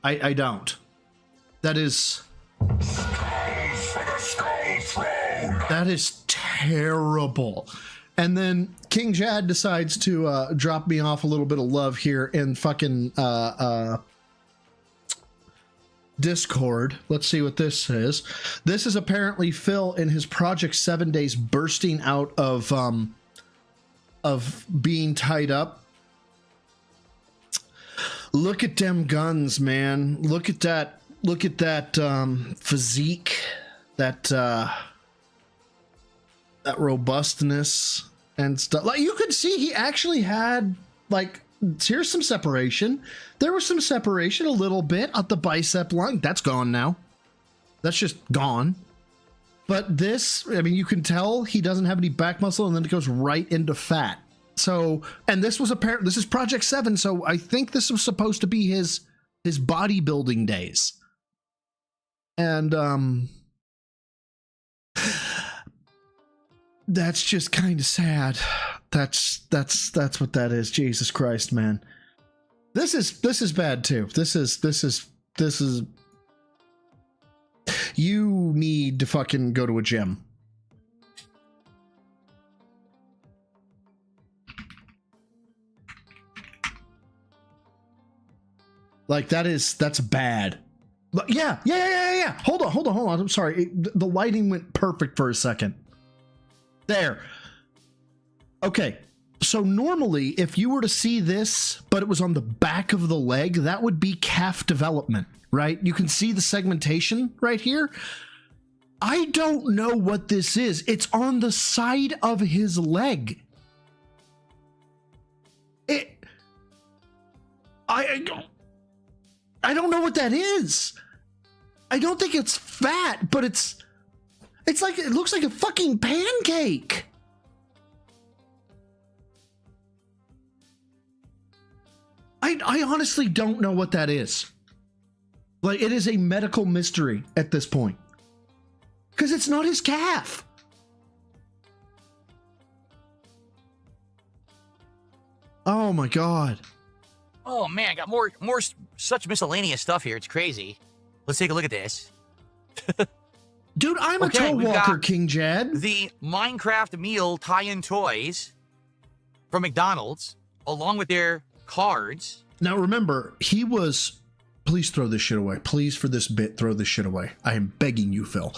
I don't. That is... That is terrible. And then King Jad decides to drop me off a little bit of love here in fucking Discord. Let's see what this is. This is apparently Phil in his Project 7 Days bursting out of being tied up. Look at them guns, man. Look at that physique, that robustness and stuff. Like, you could see he actually had, like, here's some separation. There was some separation a little bit at the bicep line. That's gone now. That's just gone. But this, I mean, you can tell he doesn't have any back muscle, and then it goes right into fat. So, and this was apparent. This is Project 7, so I think this was supposed to be his bodybuilding days. And that's just kind of sad. That's what that is. Jesus Christ, man. This is bad too. This is you need to fucking go to a gym. Like, that's bad. But yeah. Hold on. I'm sorry. The lighting went perfect for a second. There. Okay. So normally, if you were to see this, but it was on the back of the leg, that would be calf development, right? You can see the segmentation right here. I don't know what this is. It's on the side of his leg. I don't know what that is. I don't think it's fat, but it's like, it looks like a fucking pancake. I honestly don't know what that is. Like, it is a medical mystery at this point. Because it's not his calf. Oh my god. Oh man, I got more such miscellaneous stuff here. It's crazy. Let's take a look at this. Dude, I'm a toe walker, King Jad. The Minecraft meal tie-in toys from McDonald's, along with their cards. Now remember, he was... Please throw this shit away. Please, for this bit, throw this shit away. I am begging you, Phil.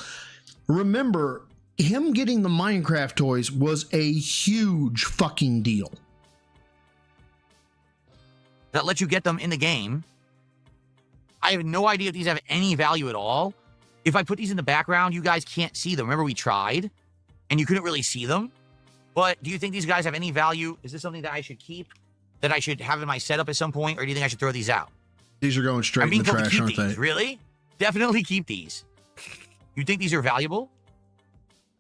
Remember, him getting the Minecraft toys was a huge fucking deal. That lets you get them in the game. I have no idea if these have any value at all. If I put these in the background, you guys can't see them. Remember, we tried, and you couldn't really see them. But do you think these guys have any value? Is this something that I should keep? That I should have in my setup at some point? Or do you think I should throw these out? These are going straight in the trash, aren't they? Really? Definitely keep these. You think these are valuable?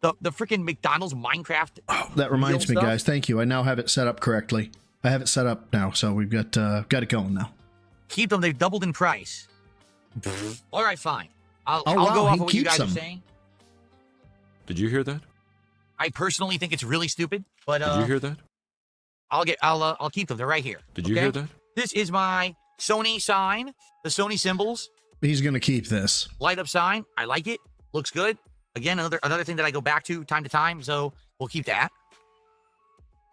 The freaking McDonald's Minecraft. Oh, that reminds me, guys. Thank you. I now have it set up correctly. I have it set up now, so we've got it going now. Keep them. They've doubled in price. All right, fine. I'll wow, go off of what you guys are saying. Did you hear that? I personally think it's really stupid, but Did you hear that? I'll keep them. They're right here. Did you hear that? This is my Sony sign, the Sony symbols. He's gonna keep this light up sign. I like it. Looks good. Again, another thing that I go back to time, so we'll keep that.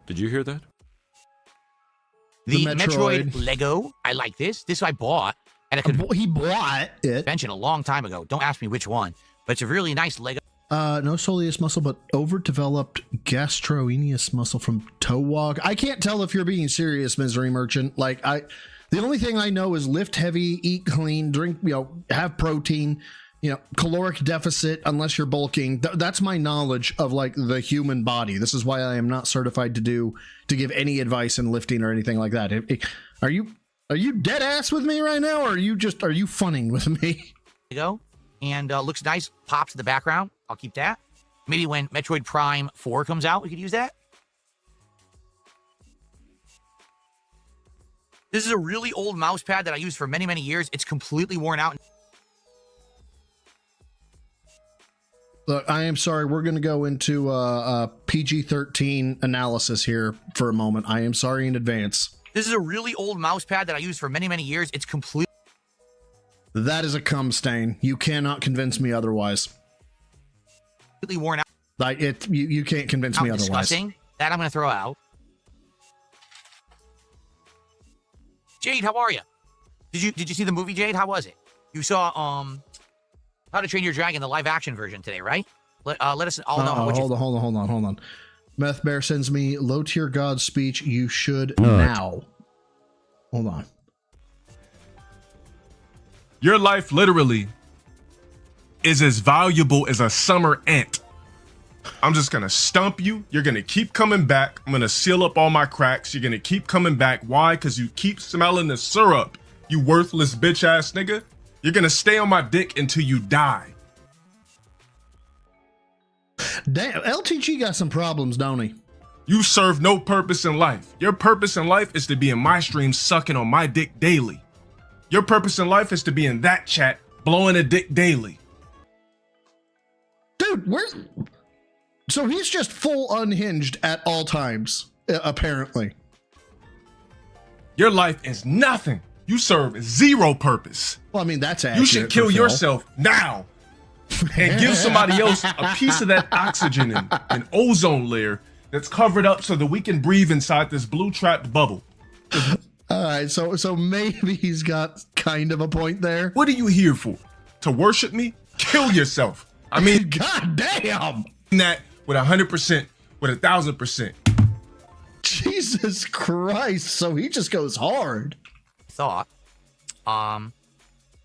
Did you hear that? The Metroid Lego. I like this. This I bought at a he bought it convention a long time ago. Don't ask me which one, but it's a really nice Lego. No soleus muscle, but overdeveloped gastroenius muscle from toe walk. I can't tell if you're being serious, Misery Merchant. Like the only thing I know is lift heavy, eat clean, drink, have protein, caloric deficit unless you're bulking. That's my knowledge of like the human body. This is why I am not certified to give any advice in lifting or anything like that. Are you dead ass with me right now, or are you funning with me? Go and looks nice. Pops in the background. I'll keep that. Maybe when Metroid Prime 4 comes out, we could use that. This is a really old mouse pad that I used for many, many years. It's completely worn out. Look, I am sorry. We're going to go into a PG-13 analysis here for a moment. I am sorry in advance. This is a really old mouse pad that I used for many, many years. It's completely... That is a cum stain. You cannot convince me otherwise. Completely worn out. Like you can't convince me otherwise. Disgusting. That I'm going to throw out. Jade, how are you? Did you see the movie, Jade? How was it? You saw How to Train Your Dragon, the live action version today, right? Let us all know. Hold on. Meth Bear sends me low tier god speech. You should now. Hold on. Your life literally is as valuable as a summer ant. I'm just gonna stump you. You're gonna keep coming back. I'm gonna seal up all my cracks. You're gonna keep coming back. Why? Because you keep smelling the syrup, you worthless bitch ass nigga. You're gonna stay on my dick until you die. Damn, LTG got some problems, don't he? You serve no purpose in life. Your purpose in life is to be in my stream sucking on my dick daily. Your purpose in life is to be in that chat blowing a dick daily. Dude, so he's just full unhinged at all times, apparently. Your life is nothing. You serve zero purpose. Well, I mean, that's accurate. You should kill yourself now and give somebody else a piece of that oxygen and ozone layer that's covered up so that we can breathe inside this blue trapped bubble. All right, so maybe he's got kind of a point there. What are you here for? To worship me? Kill yourself. I mean, god damn. That with 100%, with 1,000%. Jesus Christ! So he just goes hard. Thought.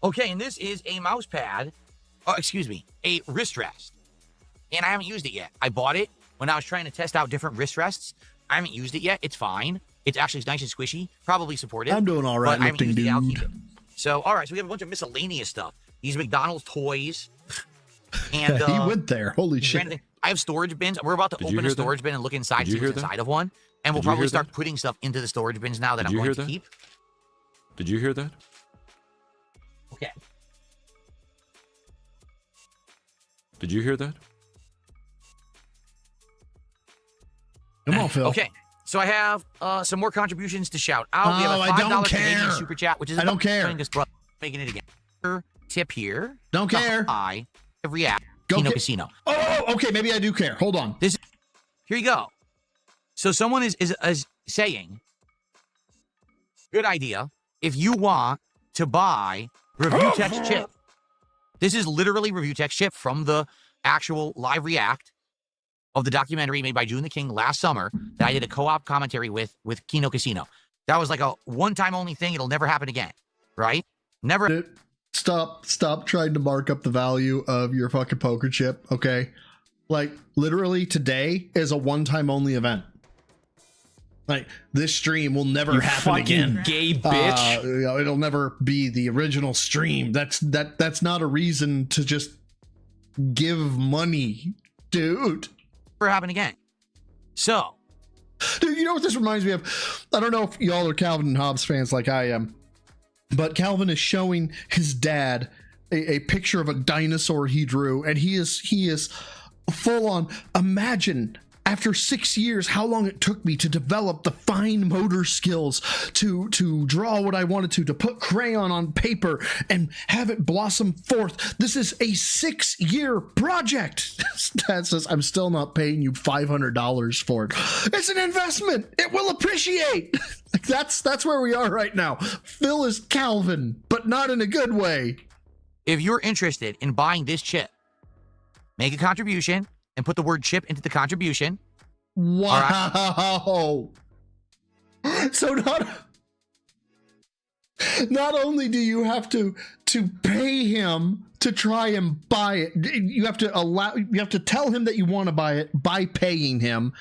Okay, and this is a mouse pad. Oh, excuse me, a wrist rest, and I haven't used it yet. I bought it when I was trying to test out different wrist rests. I haven't used it yet. It's fine. It's actually nice and squishy. Probably supportive. I'm doing all right lifting, dude. I'll keep it. So, all right. So we have a bunch of miscellaneous stuff. These McDonald's toys. And he went there. Holy shit! I have storage bins. We're about to open a storage bin and look inside, see what's inside of one. And we'll probably start putting stuff into the storage bins now that I'm going to keep. Did you hear that? Okay. Did you hear that? Come on, Phil. Okay. So I have some more contributions to shout out. We have a $5 Canadian super chat, which is I don't care. Making it again. Tip here. Don't care. I react. Casino. Oh, okay. Maybe I do care. Hold on. Here you go. So someone is saying, good idea. If you want to buy Review Text Chip, this is literally Review Text Chip from the actual live react of the documentary made by June the King last summer that I did a co-op commentary with Kino Casino. That was like a one-time only thing. It'll never happen again, right? Never. Dude, stop trying to mark up the value of your fucking poker chip, okay? Like, literally today is a one-time only event. Like, this stream will never happen again. Gay bitch. It'll never be the original stream. That's not a reason to just give money, dude. Never happen again. So, dude, you know what this reminds me of? I don't know if y'all are Calvin and Hobbes fans like I am, but Calvin is showing his dad a picture of a dinosaur he drew, and he is full on. Imagine after 6 years, how long it took me to develop the fine motor skills to draw what I wanted to put crayon on paper and have it blossom forth. This is a 6-year project. Dad says, I'm still not paying you $500 for it. It's an investment. It will appreciate. Like that's where we are right now. Phil is Calvin, but not in a good way. If you're interested in buying this chip, make a contribution and put the word chip into the contribution. Wow. Right. So not only do you have to pay him to try and buy it, you have to tell him that you want to buy it by paying him,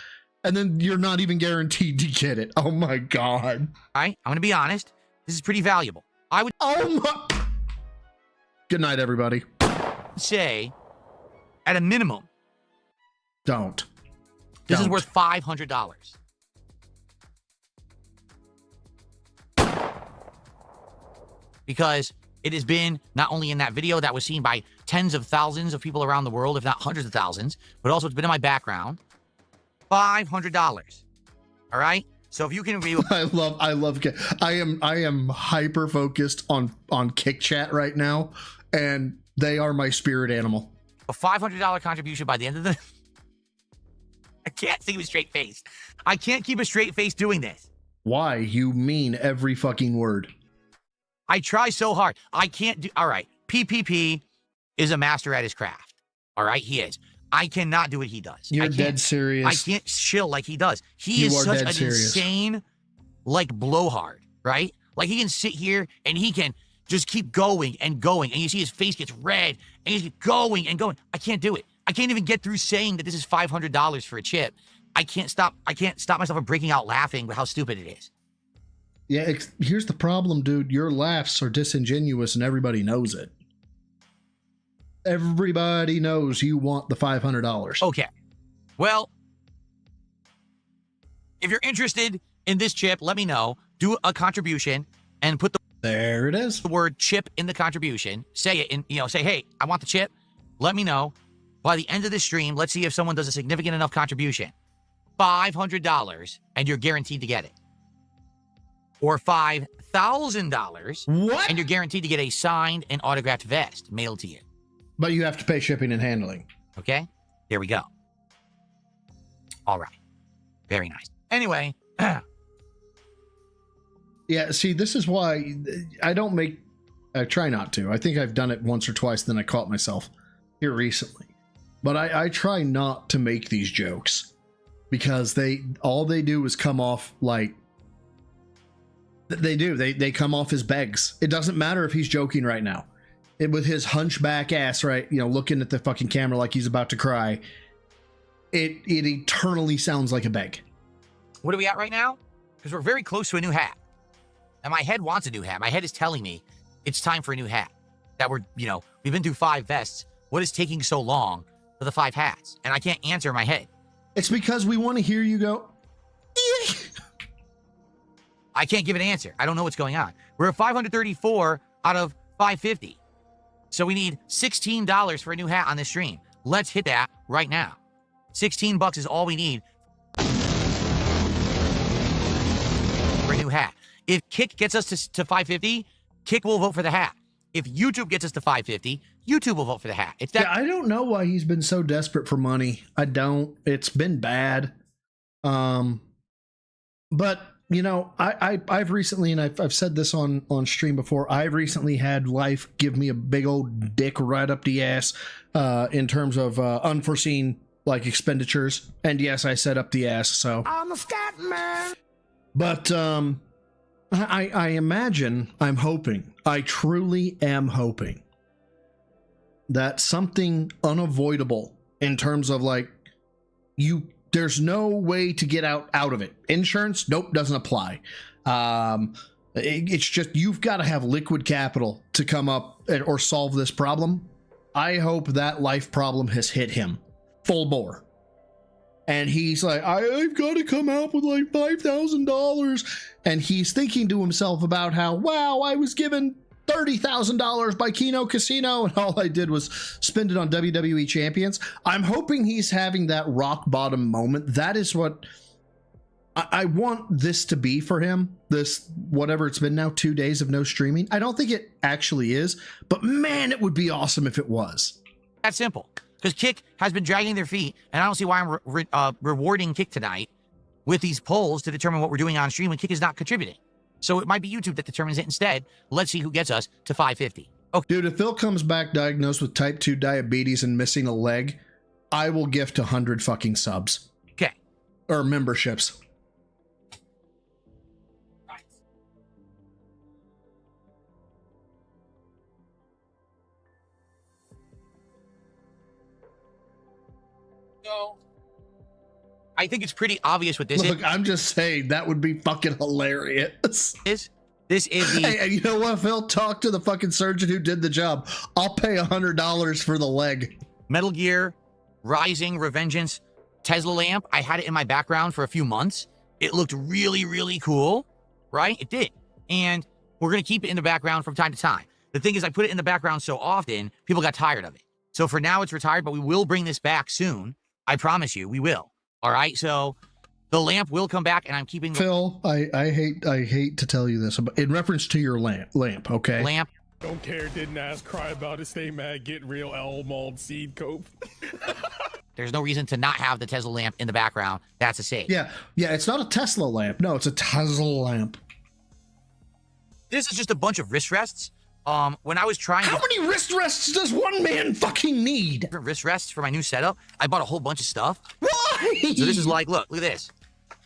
and then you're not even guaranteed to get it. Oh my God. All right, I'm going to be honest. This is pretty valuable. I would Good night, everybody. say, at a minimum, Don't. This is worth $500. Because it has been not only in that video that was seen by tens of thousands of people around the world, if not hundreds of thousands, but also it's been in my background. $500. All right? So if you can review, I am hyper focused on Kick Chat right now, and they are my spirit animal. A $500 contribution by the end of the I can't see with a straight face. I can't keep a straight face doing this. Why? You mean every fucking word. I try so hard. I can't do. All right. PPP is a master at his craft. All right. He is. I cannot do what he does. You're dead serious. I can't chill like he does. He is such an insane, like, blowhard, right? Like, he can sit here and he can just keep going and going. And you see his face gets red and he's going and going. I can't do it. I can't even get through saying that this is $500 for a chip. I can't stop myself from breaking out laughing with how stupid it is. Yeah, here's the problem, dude. Your laughs are disingenuous and everybody knows it. Everybody knows you want the $500. Okay. Well, if you're interested in this chip, let me know. Do a contribution and put there it is. The word chip in the contribution. Say it in, say, hey, I want the chip. Let me know. By the end of the stream, let's see if someone does a significant enough contribution. $500, and you're guaranteed to get it. Or $5,000. What? And you're guaranteed to get a signed and autographed vest mailed to you. But you have to pay shipping and handling. Okay? There we go. All right. Very nice. Anyway. Yeah, see, this is why I try not to. I think I've done it once or twice, then I caught myself here recently. But I try not to make these jokes because all they do is come off like they come off as begs. It doesn't matter if he's joking right now. With his hunchback ass, right, looking at the fucking camera like he's about to cry. It eternally sounds like a beg. What are we at right now? Because we're very close to a new hat. And my head wants a new hat. My head is telling me it's time for a new hat. That we've been through 5 vests. What is taking so long for the 5 hats? And I can't answer in my head. It's because we want to hear you go. I can't give an answer. I don't know what's going on. We're at 534 out of 550. So we need $16 for a new hat on this stream. Let's hit that right now. $16 is all we need for a new hat. If Kick gets us to 550, Kick will vote for the hat. If YouTube gets us to 550, YouTube will vote for the hat. I don't know why he's been so desperate for money. I don't. It's been bad. But I've recently, and I've said this on stream before, I've recently had life give me a big old dick right up the ass in terms of unforeseen expenditures. And yes, I said up the ass. So I'm a scat man. But I imagine, I'm hoping, I truly am hoping that something unavoidable in terms of there's no way to get out of it. Insurance, nope, doesn't apply. It's just, you've got to have liquid capital to come up or solve this problem. I hope that life problem has hit him full bore. And he's like, I've got to come out with $5,000. And he's thinking to himself about how, wow, I was given $30,000 by Keno Casino, and all I did was spend it on WWE champions. I'm hoping he's having that rock bottom moment. That is what I want this to be for him. This, whatever it's been now, 2 days of no streaming. I don't think it actually is, but man, it would be awesome if it was. That simple. Because Kick has been dragging their feet, and I don't see why I'm rewarding Kick tonight with these polls to determine what we're doing on stream when Kick is not contributing. So it might be YouTube that determines it instead. Let's see who gets us to 550. Okay. Dude, if Phil comes back diagnosed with type 2 diabetes and missing a leg, I will gift 100 fucking subs. Okay. Or memberships. So, I think it's pretty obvious what this Look, I'm just saying that would be fucking hilarious. This is the... Hey, you know what, Phil? Talk to the fucking surgeon who did the job. I'll pay $100 for the leg. Metal Gear Rising Revengeance Tesla lamp. I had it in my background for a few months. It looked really, really cool, right? It did. And we're going to keep it in the background from time to time. The thing is, I put it in the background so often, people got tired of it. So for now, it's retired, but we will bring this back soon. I promise you, we will. All right, so the lamp will come back, and I'm keeping... Phil, I hate to tell you this, but in reference to your lamp, okay? Lamp. Don't care, didn't ask, cry about it, stay mad, get real, Elmold, seed cope. There's no reason to not have the Tesla lamp in the background. That's a save. Yeah, it's not a Tesla lamp. No, it's a Tesla lamp. This is just a bunch of wrist rests. When I was trying How many wrist rests does one man fucking need? different wrist rests for my new setup, I bought a whole bunch of stuff. Why? So this is like, look at this.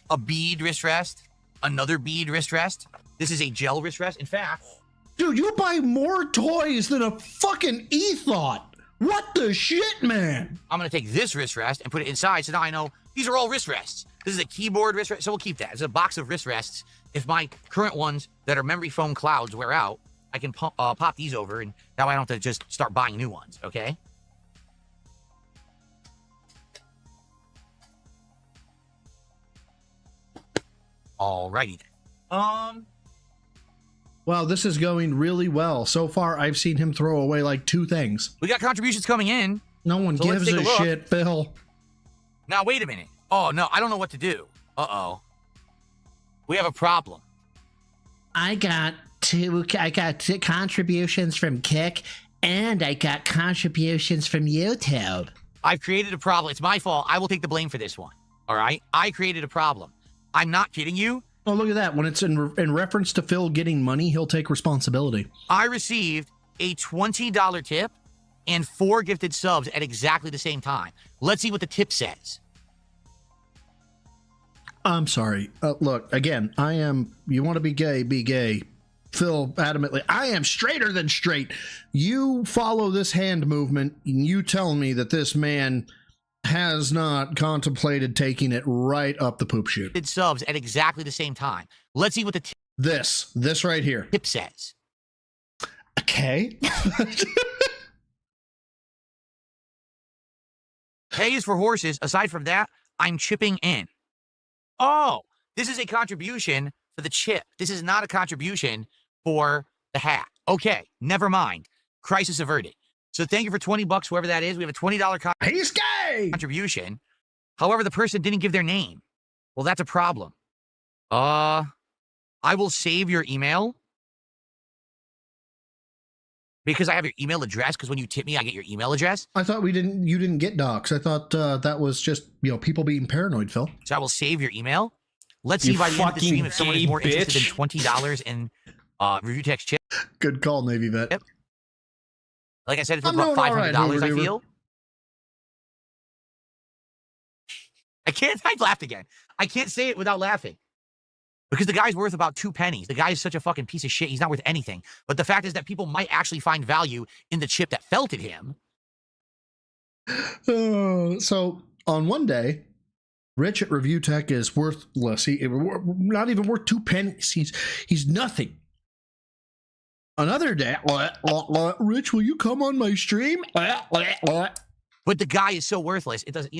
A bead wrist rest, another bead wrist rest. This is a gel wrist rest. In fact, dude, you buy more toys than a fucking e-thought. What the shit, man? I'm gonna take this wrist rest and put it inside, so now I know these are all wrist rests. This is a keyboard wrist rest, so we'll keep that. It's a box of wrist rests. If my current ones that are memory foam clouds wear out, I can pop these over, and that way I don't have to just start buying new ones, okay? Alrighty then. Well, this is going really well. So far, I've seen him throw away like 2 things. We got contributions coming in. No one So let's gives take a a look. shit, Phil. Now, wait a minute. Oh, no, I don't know what to do. Uh-oh. We have a problem. I got two contributions from Kick, and I got contributions from YouTube. I've created a problem. It's my fault. I will take the blame for this one. All right? I created a problem. I'm not kidding you. Oh, look at that. When it's in reference to Phil getting money, he'll take responsibility. I received a $20 tip and 4 gifted subs at exactly the same time. Let's see what the tip says. I'm sorry. Look, again, you want to be gay, be gay. Phil adamantly, I am straighter than straight. You follow this hand movement, and you tell me that this man has not contemplated taking it right up the poop chute. Gifted subs at exactly the same time. Let's see what the This right here. tip says. Okay. Pay is for horses. Aside from that, I'm chipping in. Oh, this is a contribution for the chip. This is not a contribution for the hat. Okay, never mind. Crisis averted. So thank you for $20, whoever that is. We have a $20 He's gay! contribution. However, the person didn't give their name. Well, that's a problem. I will save your email because I have your email address. Because when you tip me, I get your email address. I thought you didn't get docs. I thought that was just, people being paranoid, Phil. So I will save your email. Let's see by the end of the stream if someone is more interested in $20 in review text chip. Good call, Navy vet. Yep. Like I said, it's worth I'm about doing all right, $500, I Hoover. feel. I laughed again. I can't say it without laughing. Because the guy's worth about 2 pennies. The guy is such a fucking piece of shit. He's not worth anything. But the fact is that people might actually find value in the chip that felted him. So on one day, Rich at Review Tech is worthless. Not even worth 2 pennies. He's nothing. Another day, Rich, will you come on my stream? But the guy is so worthless. It doesn't,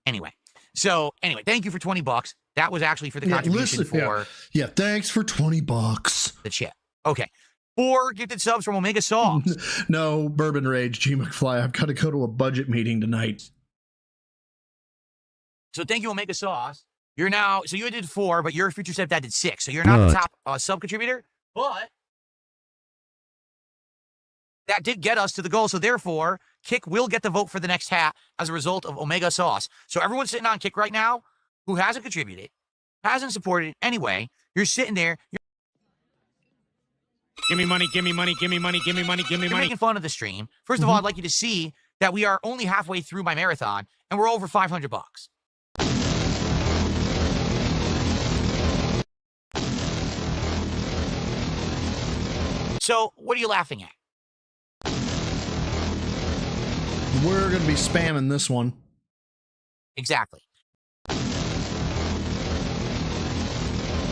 anyway. So anyway, thank you for $20. That was actually for the contribution for thanks for $20. the chip. Okay. 4 gifted subs from Omega Sauce. No, Bourbon Rage, G McFly. I've got to go to a budget meeting tonight. So thank you, Omega Sauce. You're now, so you did 4, but your future stepdad did 6. So you're not the top sub contributor, but that did get us to the goal. So therefore, Kick will get the vote for the next hat as a result of Omega Sauce. So everyone sitting on Kick right now who hasn't contributed, hasn't supported it anyway, you're sitting there. Give me money, give me money, give me money, give me money, give me You're money. making fun of the stream. First of all, I'd like you to see that we are only halfway through my marathon and we're over $500. So what are you laughing at? We're going to be spamming this one. Exactly.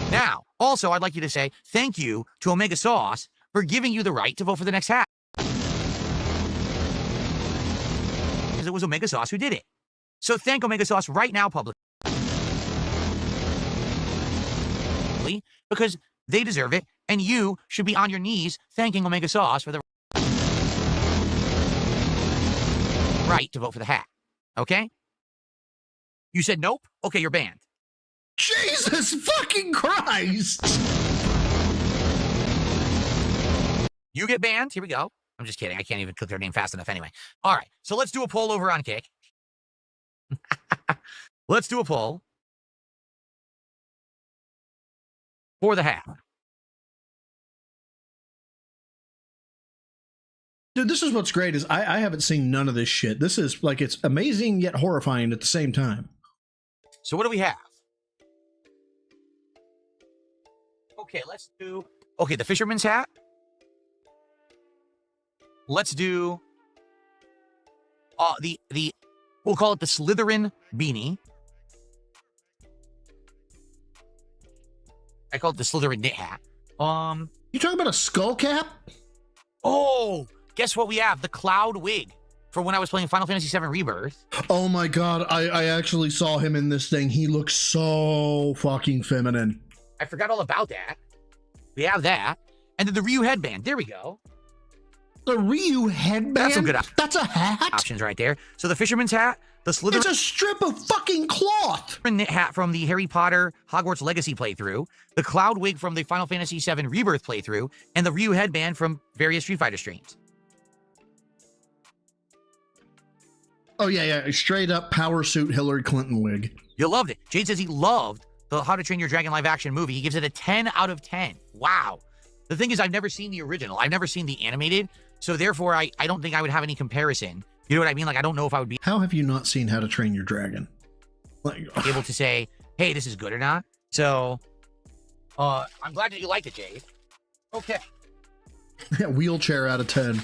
Now, also, I'd like you to say thank you to Omega Sauce for giving you the right to vote for the next hat. Because it was Omega Sauce who did it. So thank Omega Sauce right now publicly. Because they deserve it, and you should be on your knees thanking Omega Sauce for the right to vote for the hat. Okay? You said nope? Okay, you're banned. Jesus fucking Christ! You get banned. Here we go. I'm just kidding. I can't even click their name fast enough anyway. All right, so let's do a poll over on Kick. Let's do a poll for the hat. Dude, this is what's great is I haven't seen none of this shit. This is like, it's amazing yet horrifying at the same time. So what do we have? Okay, let's do... Okay, the fisherman's hat. Let's do... We'll call it the Slytherin beanie. I call it the Slytherin knit hat. You talking about a skull cap? Oh, guess what we have? The cloud wig for when I was playing Final Fantasy VII Rebirth. Oh my god, I actually saw him in this thing. He looks so fucking feminine. I forgot all about that. We have that. And then the Ryu headband. There we go. The Ryu headband? That's some good That's a hat? options right there. So the fisherman's hat, the Slytherin... It's a strip of fucking cloth! knit hat from the Harry Potter Hogwarts Legacy playthrough, the cloud wig from the Final Fantasy VII Rebirth playthrough, and the Ryu headband from various Street Fighter streams. Oh yeah, straight up power suit Hillary Clinton wig. You loved it. Jade says he loved the How to Train Your Dragon live action movie. He gives it a 10 out of 10. Wow. The thing is, I've never seen the original. I've never seen the animated, so therefore I don't think I would have any comparison. You know what I mean? Like, I don't know if I would be How have you not seen How to Train Your Dragon? Like, able to say, hey, this is good or not. So, I'm glad that you liked it, Jade. Okay. yeah, wheelchair out of 10.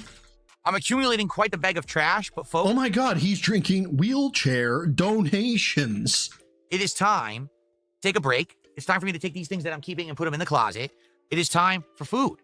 I'm accumulating quite the bag of trash, but folks... Oh my god, he's drinking wheelchair donations. It is time to take a break. It's time for me to take these things that I'm keeping and put them in the closet. It is time for food.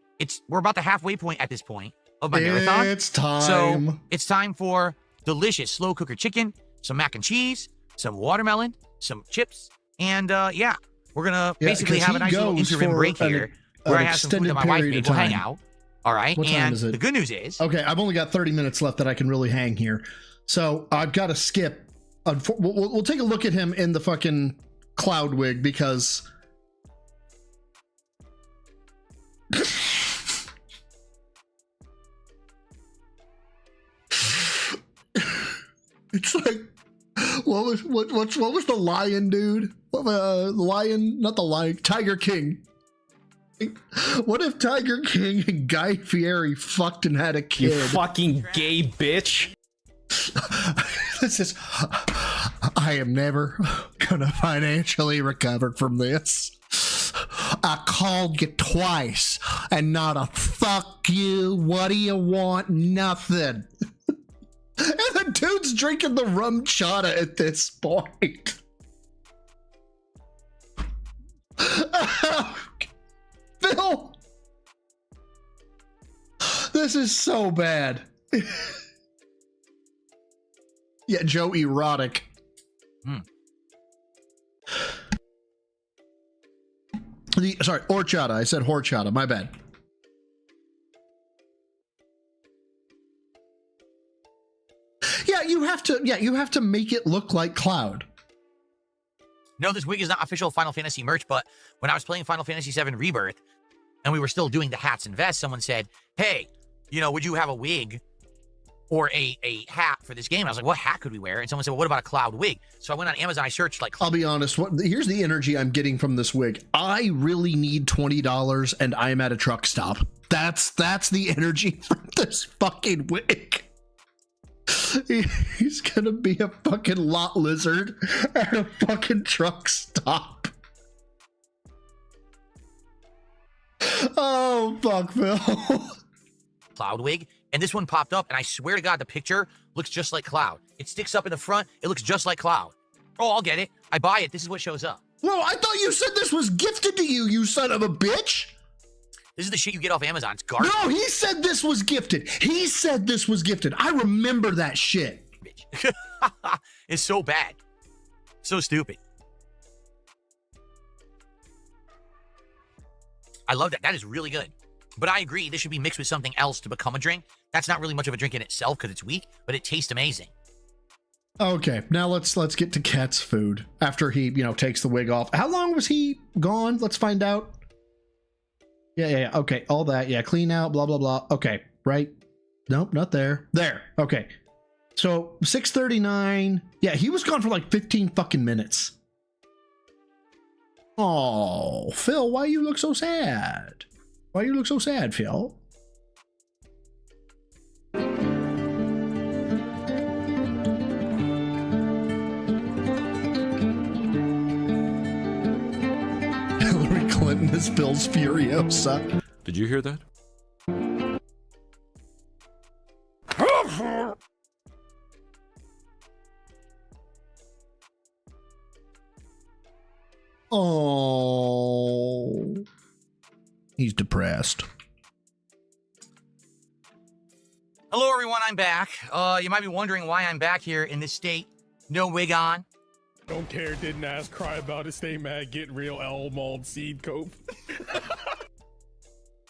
We're about the halfway point at this point of my marathon. It's time. So it's time for delicious slow cooker chicken, some mac and cheese, some watermelon, some chips, and yeah, we're gonna basically have a nice little interim break here where I have some food that my wife made. We'll hang out. All right. What time is it? The good news is, okay, I've only got 30 minutes left that I can really hang here. So I've got to skip. We'll take a look at him in the fucking cloud wig because it's like, what was the lion dude? The lion, not the lion, Tiger King. What if Tiger King and Guy Fieri fucked and had a kid? You fucking gay bitch. This is, I am never gonna financially recover from this. I called you twice and not a fuck you, what do you want, nothing. And the dude's drinking the rum chata at this point. Phil, this is so bad. Yeah, Joe erotic. Sorry, horchata. I said horchata. My bad. Yeah, you have to make it look like Cloud. No, this wig is not official Final Fantasy merch, but when I was playing Final Fantasy VII Rebirth, and we were still doing the hats and vests, someone said, hey, would you have a wig or a hat for this game? And I was like, what hat could we wear? And someone said, well, what about a Cloud wig? So I went on Amazon, I searched like... I'll be honest, here's the energy I'm getting from this wig. I really need $20 and I'm at a truck stop. That's the energy from this fucking wig. He's gonna be a fucking lot lizard at a fucking truck stop. Oh, fuck, Phil. Cloud wig, and this one popped up, and I swear to God, the picture looks just like Cloud. It sticks up in the front. It looks just like Cloud. Oh, I'll get it. I buy it. This is what shows up. Whoa, I thought you said this was gifted to you, you son of a bitch. This is the shit you get off Amazon. It's garbage. No, he said this was gifted. He said this was gifted. I remember that shit. It's so bad. So stupid. I love that. That is really good. But I agree, this should be mixed with something else to become a drink. That's not really much of a drink in itself because it's weak, but it tastes amazing. Okay, now let's get to Cat's food after he, takes the wig off. How long was he gone? Let's find out. Yeah. Okay, all that. Yeah, clean out, blah, blah, blah. Okay, right? Nope, not there. There. Okay. So 6:39. Yeah, he was gone for like 15 fucking minutes. Oh, Phil, why you look so sad? Why you look so sad, Phil? Hillary Clinton is Phil's Furiosa. Did you hear that? Oh, he's depressed. Hello, everyone. I'm back. You might be wondering why I'm back here in this state. No wig on. Don't care, didn't ask, cry about it, stay mad, get real, L mold seed cope.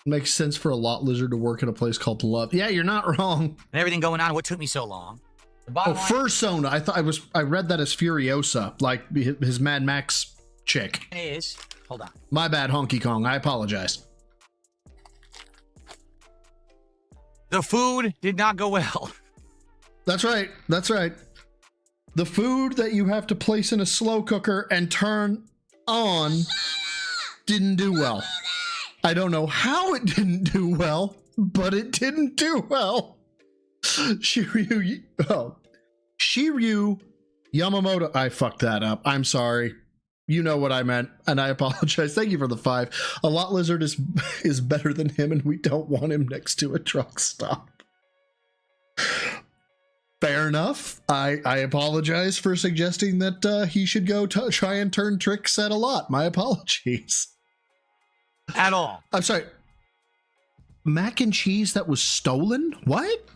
Makes sense for a lot lizard to work at a place called Love. Yeah, you're not wrong. And everything going on. What took me so long? Oh, Fursona. I read that as Furiosa, like his Mad Max chick. It is. Hold on. My bad, Honky Kong. I apologize. The food did not go well. That's right. That's right. The food that you have to place in a slow cooker and turn on didn't do well. I don't know how it didn't do well, but it didn't do well. Shiryu Yamamoto. I fucked that up. I'm sorry. You know what I meant, and I apologize. Thank you for the 5. A lot lizard is better than him, and we don't want him next to a truck stop. Fair enough. I apologize for suggesting that he should go try and turn tricks at a lot. My apologies. At all. I'm sorry. Mac and cheese that was stolen? What?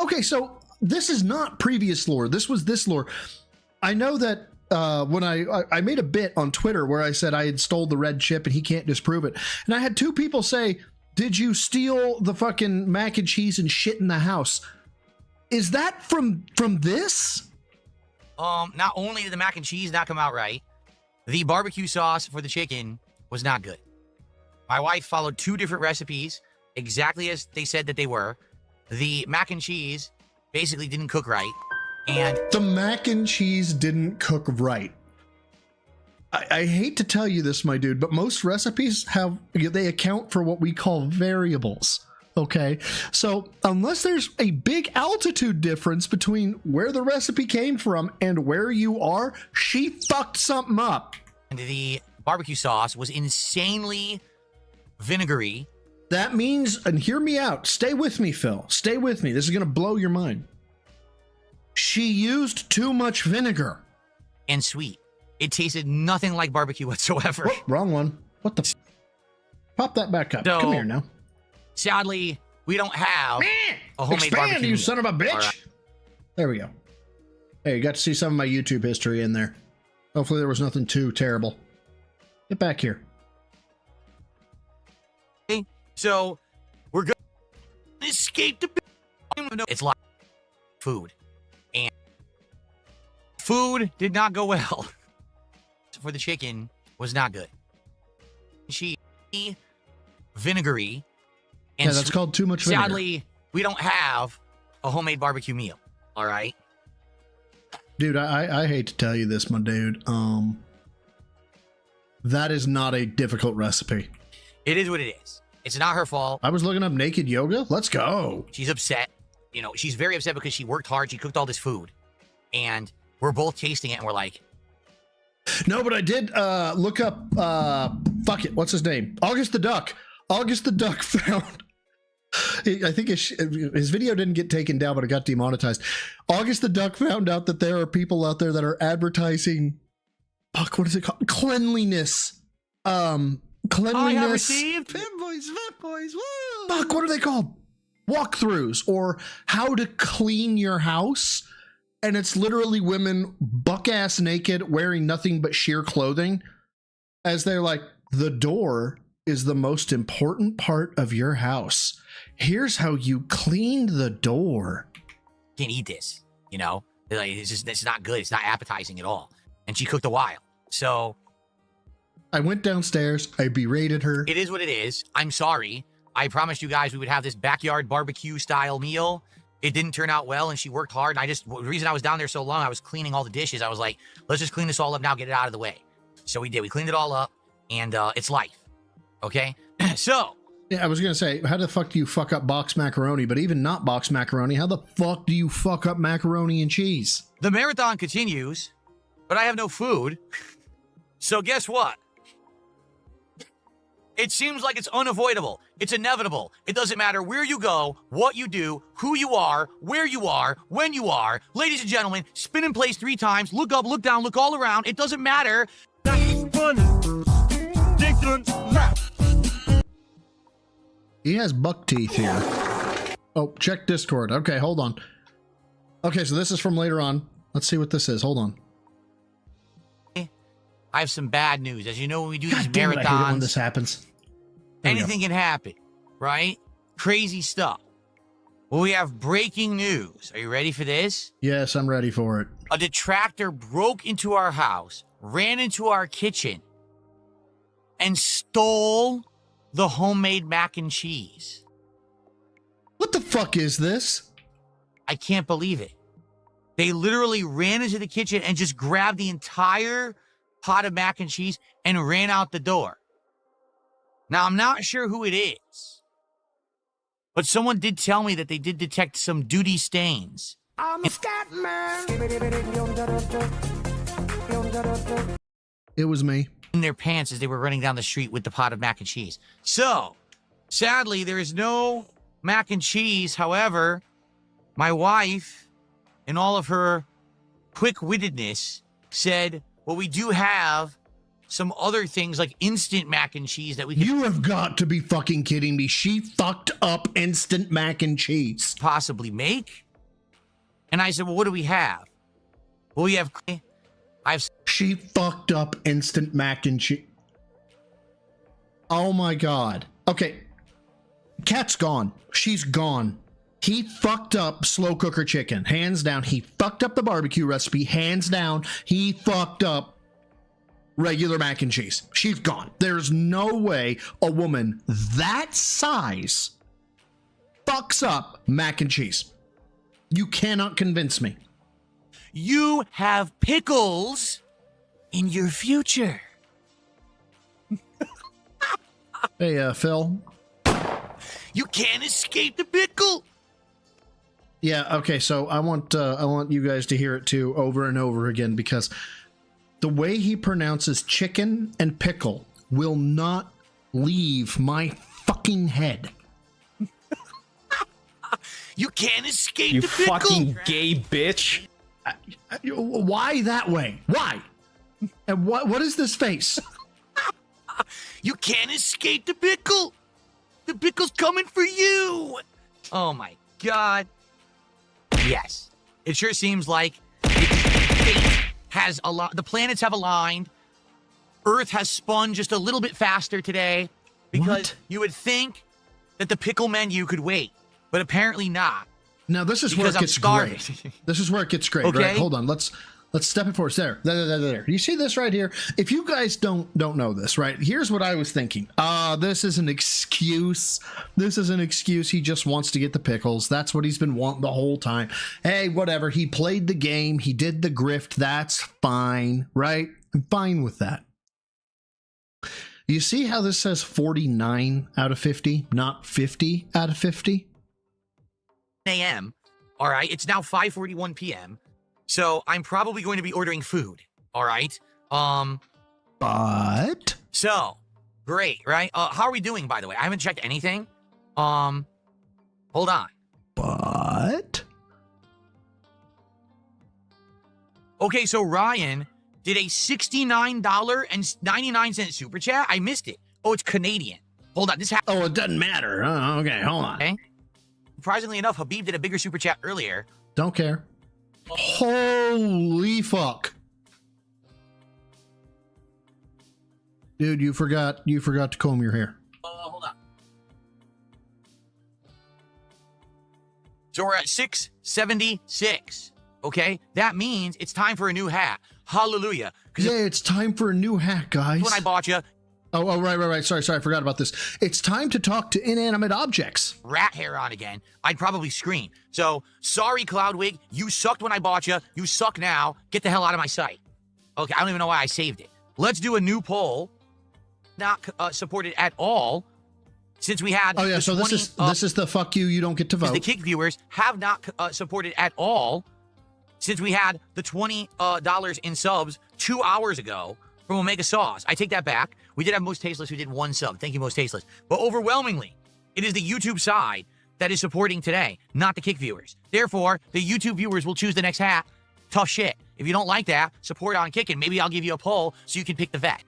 Okay, so this is not previous lore. This was this lore. I know that when I made a bit on Twitter where I said I had stole the red chip and he can't disprove it. And I had 2 people say, did you steal the fucking mac and cheese and shit in the house? Is that from this? Not only did the mac and cheese not come out right, the barbecue sauce for the chicken was not good. My wife followed 2 different recipes exactly as they said that they were. The mac and cheese basically didn't cook right. And the mac and cheese didn't cook right. I hate to tell you this, my dude, but most recipes they account for what we call variables. Okay, so unless there's a big altitude difference between where the recipe came from and where you are, she fucked something up. And the barbecue sauce was insanely vinegary. That means, and hear me out, stay with me, Phil. Stay with me. This is going to blow your mind. She used too much vinegar. And sweet. It tasted nothing like barbecue whatsoever. Oh, wrong one. What the pop that back up. So, come here now. Sadly, we don't have a homemade barbecue. You son of a bitch. Right. There we go. Hey, you got to see some of my YouTube history in there. Hopefully there was nothing too terrible. Get back here. So, we're going to escape the... It's live. food. And food did not go well. For the chicken was not good. She vinegary. And yeah, that's called too much vinegar. Sadly, we don't have a homemade barbecue meal. All right. Dude, I hate to tell you this, my dude. That is not a difficult recipe. It is what it is. It's not her fault. I was looking up naked yoga. Let's go. She's upset. You know, she's very upset because she worked hard. She cooked all this food. And we're both tasting it and we're like, no, but I did look up, fuck it, what's his name? August the Duck. August the Duck found, I think his video didn't get taken down, but it got demonetized. August the Duck found out that there are people out there that are advertising, fuck, what is it called? Cleanliness. Cleanliness. I have received. Fanboys, woo! Fuck, what are they called? Walkthroughs, or how to clean your house. And it's literally women buck-ass naked, wearing nothing but sheer clothing, as they're like, the door is the most important part of your house. Here's how you cleaned the door. Can't eat this, you know? Like, it's not good. It's not appetizing at all. And she cooked a while. So I went downstairs. I berated her. It is what it is. I'm sorry. I promised you guys we would have this backyard barbecue style meal. It didn't turn out well, and she worked hard. And the reason I was down there so long, I was cleaning all the dishes. I was like, let's just clean this all up now, get it out of the way. So we did. We cleaned it all up, and it's life. Okay? So. Yeah, I was going to say, how the fuck do you fuck up boxed macaroni? But even not boxed macaroni, how the fuck do you fuck up macaroni and cheese? The marathon continues, but I have no food. So guess what? It seems like it's unavoidable. It's inevitable. It doesn't matter where you go, what you do, who you are, where you are, when you are. Ladies and gentlemen, spin in place 3 times. Look up, look down, look all around. It doesn't matter. He has buck teeth here. Oh, check Discord. Okay, hold on. Okay, so this is from later on. Let's see what this is. Hold on. I have some bad news. As you know, when we do these damn it, I hate it when marathons, this happens. anything can happen, right? Crazy stuff. Well, we have breaking news. Are you ready for this? Yes, I'm ready for it. A detractor broke into our house, ran into our kitchen, and stole the homemade mac and cheese. What the fuck is this? I can't believe it. They literally ran into the kitchen and just grabbed the entire pot of mac and cheese and ran out the door. Now, I'm not sure who it is, but someone did tell me that they did detect some duty stains. I'm a scat man. It was me. In their pants as they were running down the street with the pot of mac and cheese. So, sadly, there is no mac and cheese. However, my wife, in all of her quick-wittedness, said, well, we do have some other things like instant mac and cheese that we can You have got to be fucking kidding me. She fucked up instant mac and cheese. possibly make. And I said, well, what do we have? Well, we have... She fucked up instant mac and cheese. Oh my God. Okay. Cat's gone. She's gone. He fucked up slow cooker chicken. Hands down. He fucked up the barbecue recipe. Hands down. He fucked up regular mac and cheese. She's gone. There's no way a woman that size fucks up mac and cheese. You cannot convince me. You have pickles in your future. Hey, Phil. You can't escape the pickle. Yeah, okay, so I want you guys to hear it too over and over again, because the way he pronounces chicken and pickle will not leave my fucking head. You can't escape You the pickle. fucking gay bitch. Why that way? Why? And what is this face? You can't escape the pickle. The pickle's coming for you. Oh my God. Yes. It sure seems like fate has the planets have aligned. Earth has spun just a little bit faster today because you would think that the pickle menu could wait, but apparently not. Now this is where it gets great. This is where it gets great. Okay. Right? Hold on. Let's step it forward. There. You see this right here? If you guys don't know this, right? Here's what I was thinking. This is an excuse. This is an excuse. He just wants to get the pickles. That's what he's been wanting the whole time. Hey, whatever. He played the game. He did the grift. That's fine, right? I'm fine with that. You see how this says 49 out of 50, not 50 out of 50? a.m. All right, it's now 5:41 p.m. So I'm probably going to be ordering food. All right. But so great, right? How are we doing, by the way? I haven't checked anything. Hold on. But okay, so Ryan did a $69.99 super chat. I missed it. Oh, it's Canadian. Hold on. Oh, it doesn't matter. Oh, okay, hold on. Okay. Surprisingly enough, Habib did a bigger super chat earlier. Don't care. Holy fuck. Dude, you forgot to comb your hair. Hold on. So we're at 676. Okay? That means it's time for a new hat. Hallelujah. Yeah, it's time for a new hat, guys. When I bought you. Oh, right. Sorry, I forgot about this. It's time to talk to inanimate objects. Rat hair on again. I'd probably scream. So, sorry, Cloudwig. You sucked when I bought you. You suck now. Get the hell out of my sight. Okay, I don't even know why I saved it. Let's do a new poll. Not supported at all. Since we had. Oh yeah, so this is the fuck you don't get to vote. The kick viewers have not supported at all. Since we had the $20 in subs 2 hours ago from Omega Sauce. I take that back. We did have Most Tasteless who did 1 sub. Thank you, Most Tasteless. But overwhelmingly, it is the YouTube side that is supporting today, not the kick viewers. Therefore, the YouTube viewers will choose the next hat. Tough shit. If you don't like that, support on kicking. Maybe I'll give you a poll so you can pick the vet.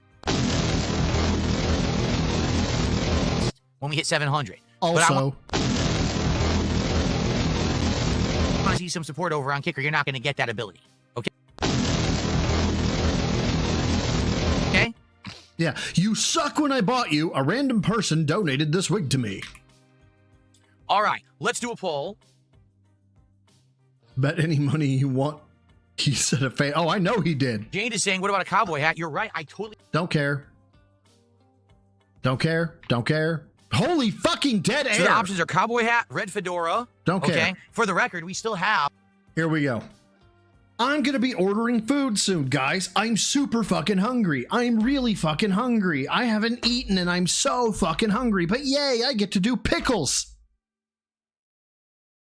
When we hit 700. Also, I want to see some support over on Kicker. You're not going to get that ability. Okay? Okay? Yeah. You suck when I bought you. A random person donated this wig to me. All right. Let's do a poll. Bet any money you want. He said a fan. Oh, I know he did. Jade is saying, what about a cowboy hat? You're right. I totally. Don't care. Don't care. Don't care. Holy fucking dead air. So the options are cowboy hat, red fedora. Don't care. Okay. For the record, we still have. Here we go. I'm going to be ordering food soon, guys. I'm super fucking hungry. I'm really fucking hungry. I haven't eaten and I'm so fucking hungry. But yay, I get to do pickles.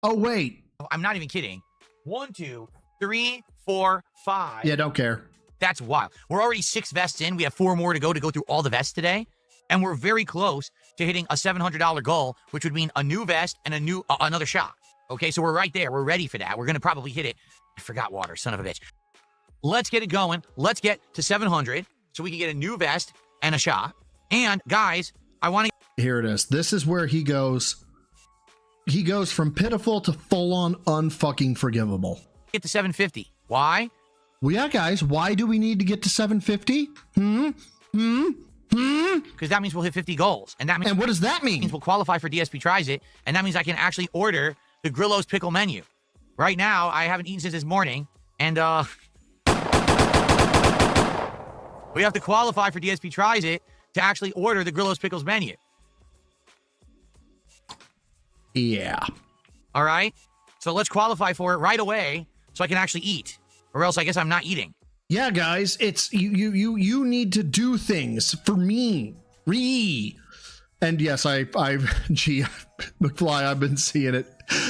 Oh, wait. I'm not even kidding. 1, 2, 3, 4, 5. Yeah, don't care. That's wild. We're already 6 vests in. We have 4 more to go through all the vests today. And we're very close to hitting a $700 goal, which would mean a new vest and another shot. Okay, so we're right there. We're ready for that. We're going to probably hit it. I forgot water, son of a bitch. Let's get it going. Let's get to 700 so we can get a new vest and a shot. And guys, I want to. Here it is. This is where he goes. He goes from pitiful to full on unfucking forgivable. Get to 750. Why? Well, yeah, guys. Why do we need to get to 750? Because that means we'll hit 50 goals. And what does that mean? Means we'll qualify for DSP Tries It. And that means I can actually order the Grillo's Pickle menu. Right now, I haven't eaten since this morning. And we have to qualify for DSP Tries It to actually order the Grillo's Pickles menu. Yeah. All right. So let's qualify for it right away so I can actually eat. Or else I guess I'm not eating. Yeah, guys, it's you need to do things for me. And yes, gee, McFly, I've been seeing it.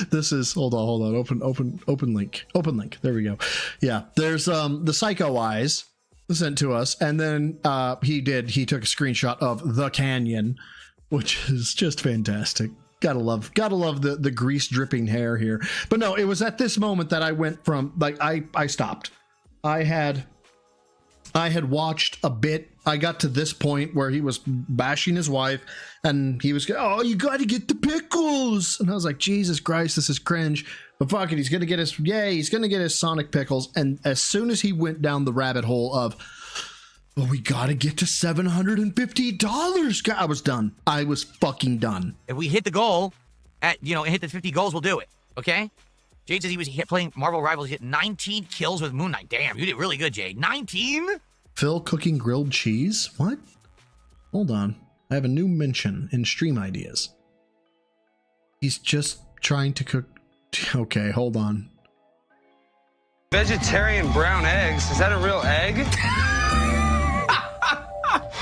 This is hold on. Open link. There we go. Yeah, there's the Psycho Eyes sent to us, and then he took a screenshot of the canyon, which is just fantastic. Gotta love the grease dripping hair here. But no, it was at this moment that I went from like I stopped. I had watched a bit. I got to this point where he was bashing his wife and he was, oh, you got to get the pickles. And I was like, Jesus Christ, this is cringe. But fuck it, he's going to get his Sonic Pickles. And as soon as he went down the rabbit hole of, well, we got to get to $750, I was done. I was fucking done. If we hit the goal hit the 50 goals, we'll do it. Okay. Jade says he was playing Marvel Rivals. He hit 19 kills with Moon Knight. Damn, you did really good, Jade. 19? Phil cooking grilled cheese? What? Hold on. I have a new mention in stream ideas. He's just trying to cook. Okay, hold on. Vegetarian brown eggs. Is that a real egg?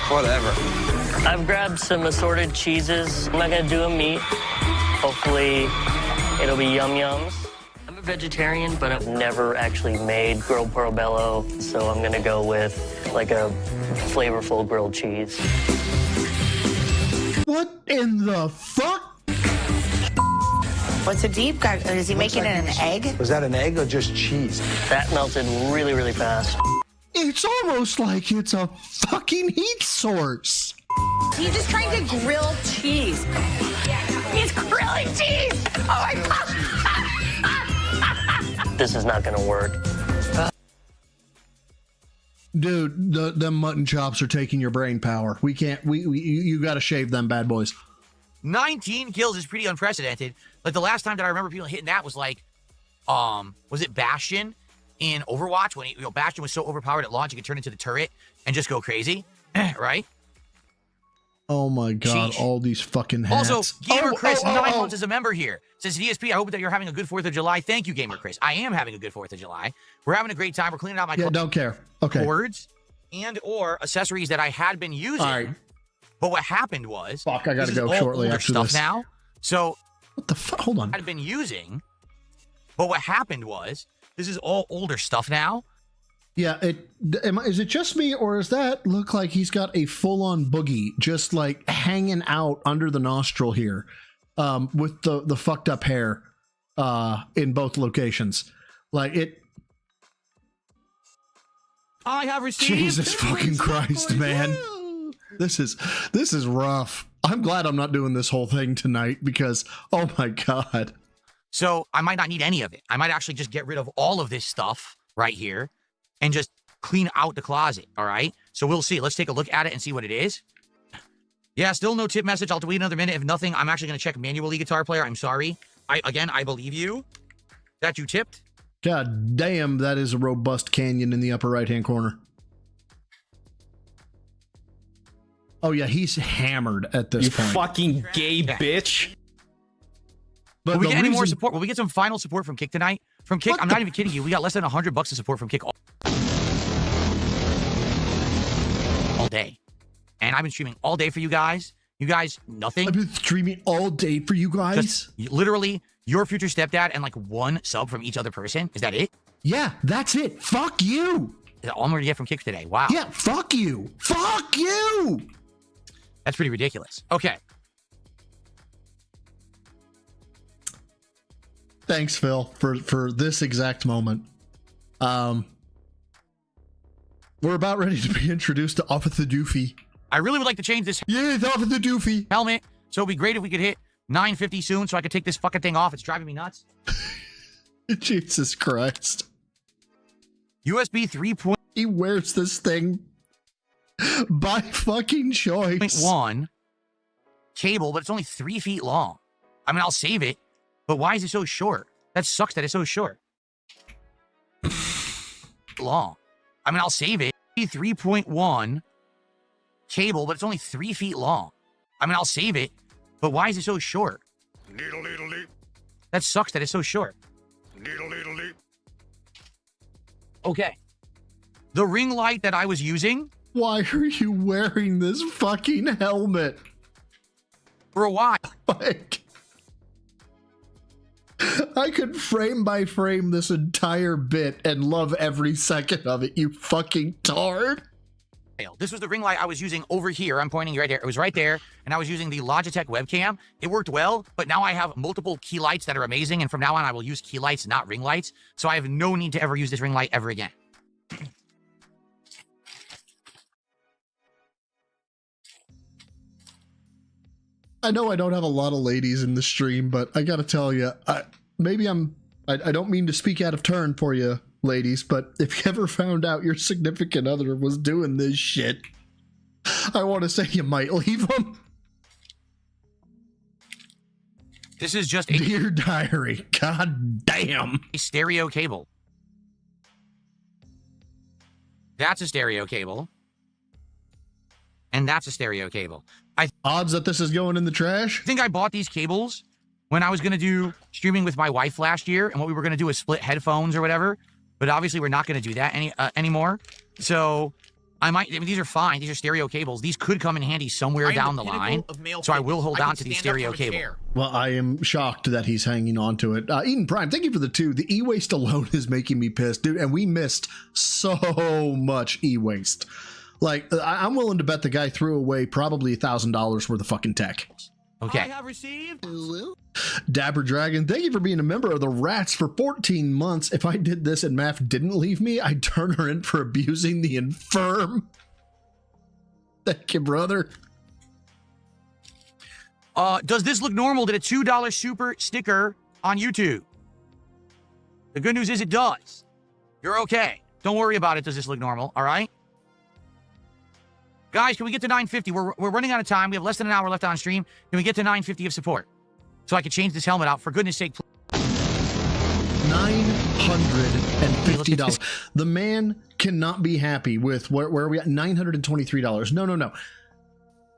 Whatever. I've grabbed some assorted cheeses. I'm not gonna do a meat. Hopefully, it'll be yum yums. I'm a vegetarian, but I've never actually made grilled portobello, so I'm gonna go with like a flavorful grilled cheese. What in the fuck? What's a deep guy? Is he making it an egg? Was that an egg or just cheese? That melted really, really fast. It's almost like it's a fucking heat source. He's just trying to grill cheese. He's grilling cheese. Oh my god. This is not gonna work. Dude, them mutton chops are taking your brain power. We can't. You got to shave them bad boys. 19 kills is pretty unprecedented. Like the last time that I remember people hitting that was like, was it Bastion in Overwatch when Bastion was so overpowered at launch he could turn into the turret and just go crazy, right? Oh my god! Sheesh. All these fucking hats. Also, Gamer Chris, 9 months as a member here. Says DSP, I hope that you're having a good 4th of July. Thank you, Gamer Chris. I am having a good 4th of July. We're having a great time. We're cleaning out my don't care. Okay. Boards and or accessories that I had been using. All right. But what happened was, fuck, I gotta go shortly after stuff this. Now, so what the fuck? Hold on. I'd been using, but what happened was, this is all older stuff now. Yeah, is it just me, or does that look like he's got a full-on boogie just like hanging out under the nostril here, with the fucked up hair, in both locations, like it. I have received. Jesus fucking Christ, man. This is rough. I'm glad I'm not doing this whole thing tonight because, oh my God. So I might not need any of it. I might actually just get rid of all of this stuff right here and just clean out the closet, all right? So we'll see. Let's take a look at it and see what it is. Yeah, still no tip message. I'll wait another minute. If nothing, I'm actually going to check manually, Guitar Player. I'm sorry. I believe you that you tipped. God damn, that is a robust canyon in the upper right-hand corner. Oh yeah, he's hammered at this point. You fucking gay bitch. But will we get any more support? Will we get some final support from Kick tonight? From Kick, I'm not even kidding you. We got less than $100 of support from Kick all day. And I've been streaming all day for you guys. You guys, nothing. I've been streaming all day for you guys. Just literally, your future stepdad and like 1 sub from each other person. Is that it? Yeah, that's it. Fuck you. Is that all I'm going to get from Kick today? Wow. Yeah, fuck you. Fuck you. That's pretty ridiculous. Okay. Thanks, Phil, for this exact moment. We're about ready to be introduced to Off of the Doofy. I really would like to change this. Yeah, it's Off of the Doofy helmet. So it'd be great if we could hit 950 soon so I could take this fucking thing off. It's driving me nuts. Jesus Christ. USB 3. He wears this thing by fucking choice. 1 cable, but it's only 3 feet long. I mean, I'll save it, but why is it so short? That sucks that it's so short. Long. I mean, I'll save it. 3.1 cable, but it's only 3 feet long. I mean, I'll save it, but why is it so short? Needle, needle, needle. That sucks that it's so short. Needle, needle, needle. Okay. The ring light that I was using. Why are you wearing this fucking helmet? For a while. Like, I could frame by frame this entire bit and love every second of it, you fucking tard. This was the ring light I was using over here. I'm pointing right there. It was right there, and I was using the Logitech webcam. It worked well, but now I have multiple key lights that are amazing, and from now on, I will use key lights, not ring lights. So I have no need to ever use this ring light ever again. I know I don't have a lot of ladies in the stream, but I gotta tell you, I don't mean to speak out of turn for you, ladies, but if you ever found out your significant other was doing this shit, I want to say you might leave them. This is just a Dear Diary. God damn. stereo cable. That's a stereo cable. And that's a stereo cable. Odds that this is going in the trash? I think I bought these cables when I was going to do streaming with my wife last year, and what we were going to do is split headphones or whatever. But obviously, we're not going to do that anymore. So these are fine. These are stereo cables. These could come in handy somewhere down the line. So I will hold on to these stereo cables. Well, I am shocked that he's hanging on to it. Eden Prime, thank you for the 2. The e-waste alone is making me pissed, dude. And we missed so much e-waste. Like, I'm willing to bet the guy threw away probably $1,000 worth of fucking tech. Okay. I have received. Dapper Dragon, thank you for being a member of the Rats for 14 months. If I did this and Math didn't leave me, I'd turn her in for abusing the infirm. Thank you, brother. Does this look normal? Did a $2 super sticker on YouTube? The good news is it does. You're okay. Don't worry about it. Does this look normal? All right? Guys, can we get to 950? We're running out of time. We have less than an hour left on stream. Can we get to 950 of support? So I can change this helmet out. For goodness sake, please. $950. The man cannot be happy with where are we at? $923. No.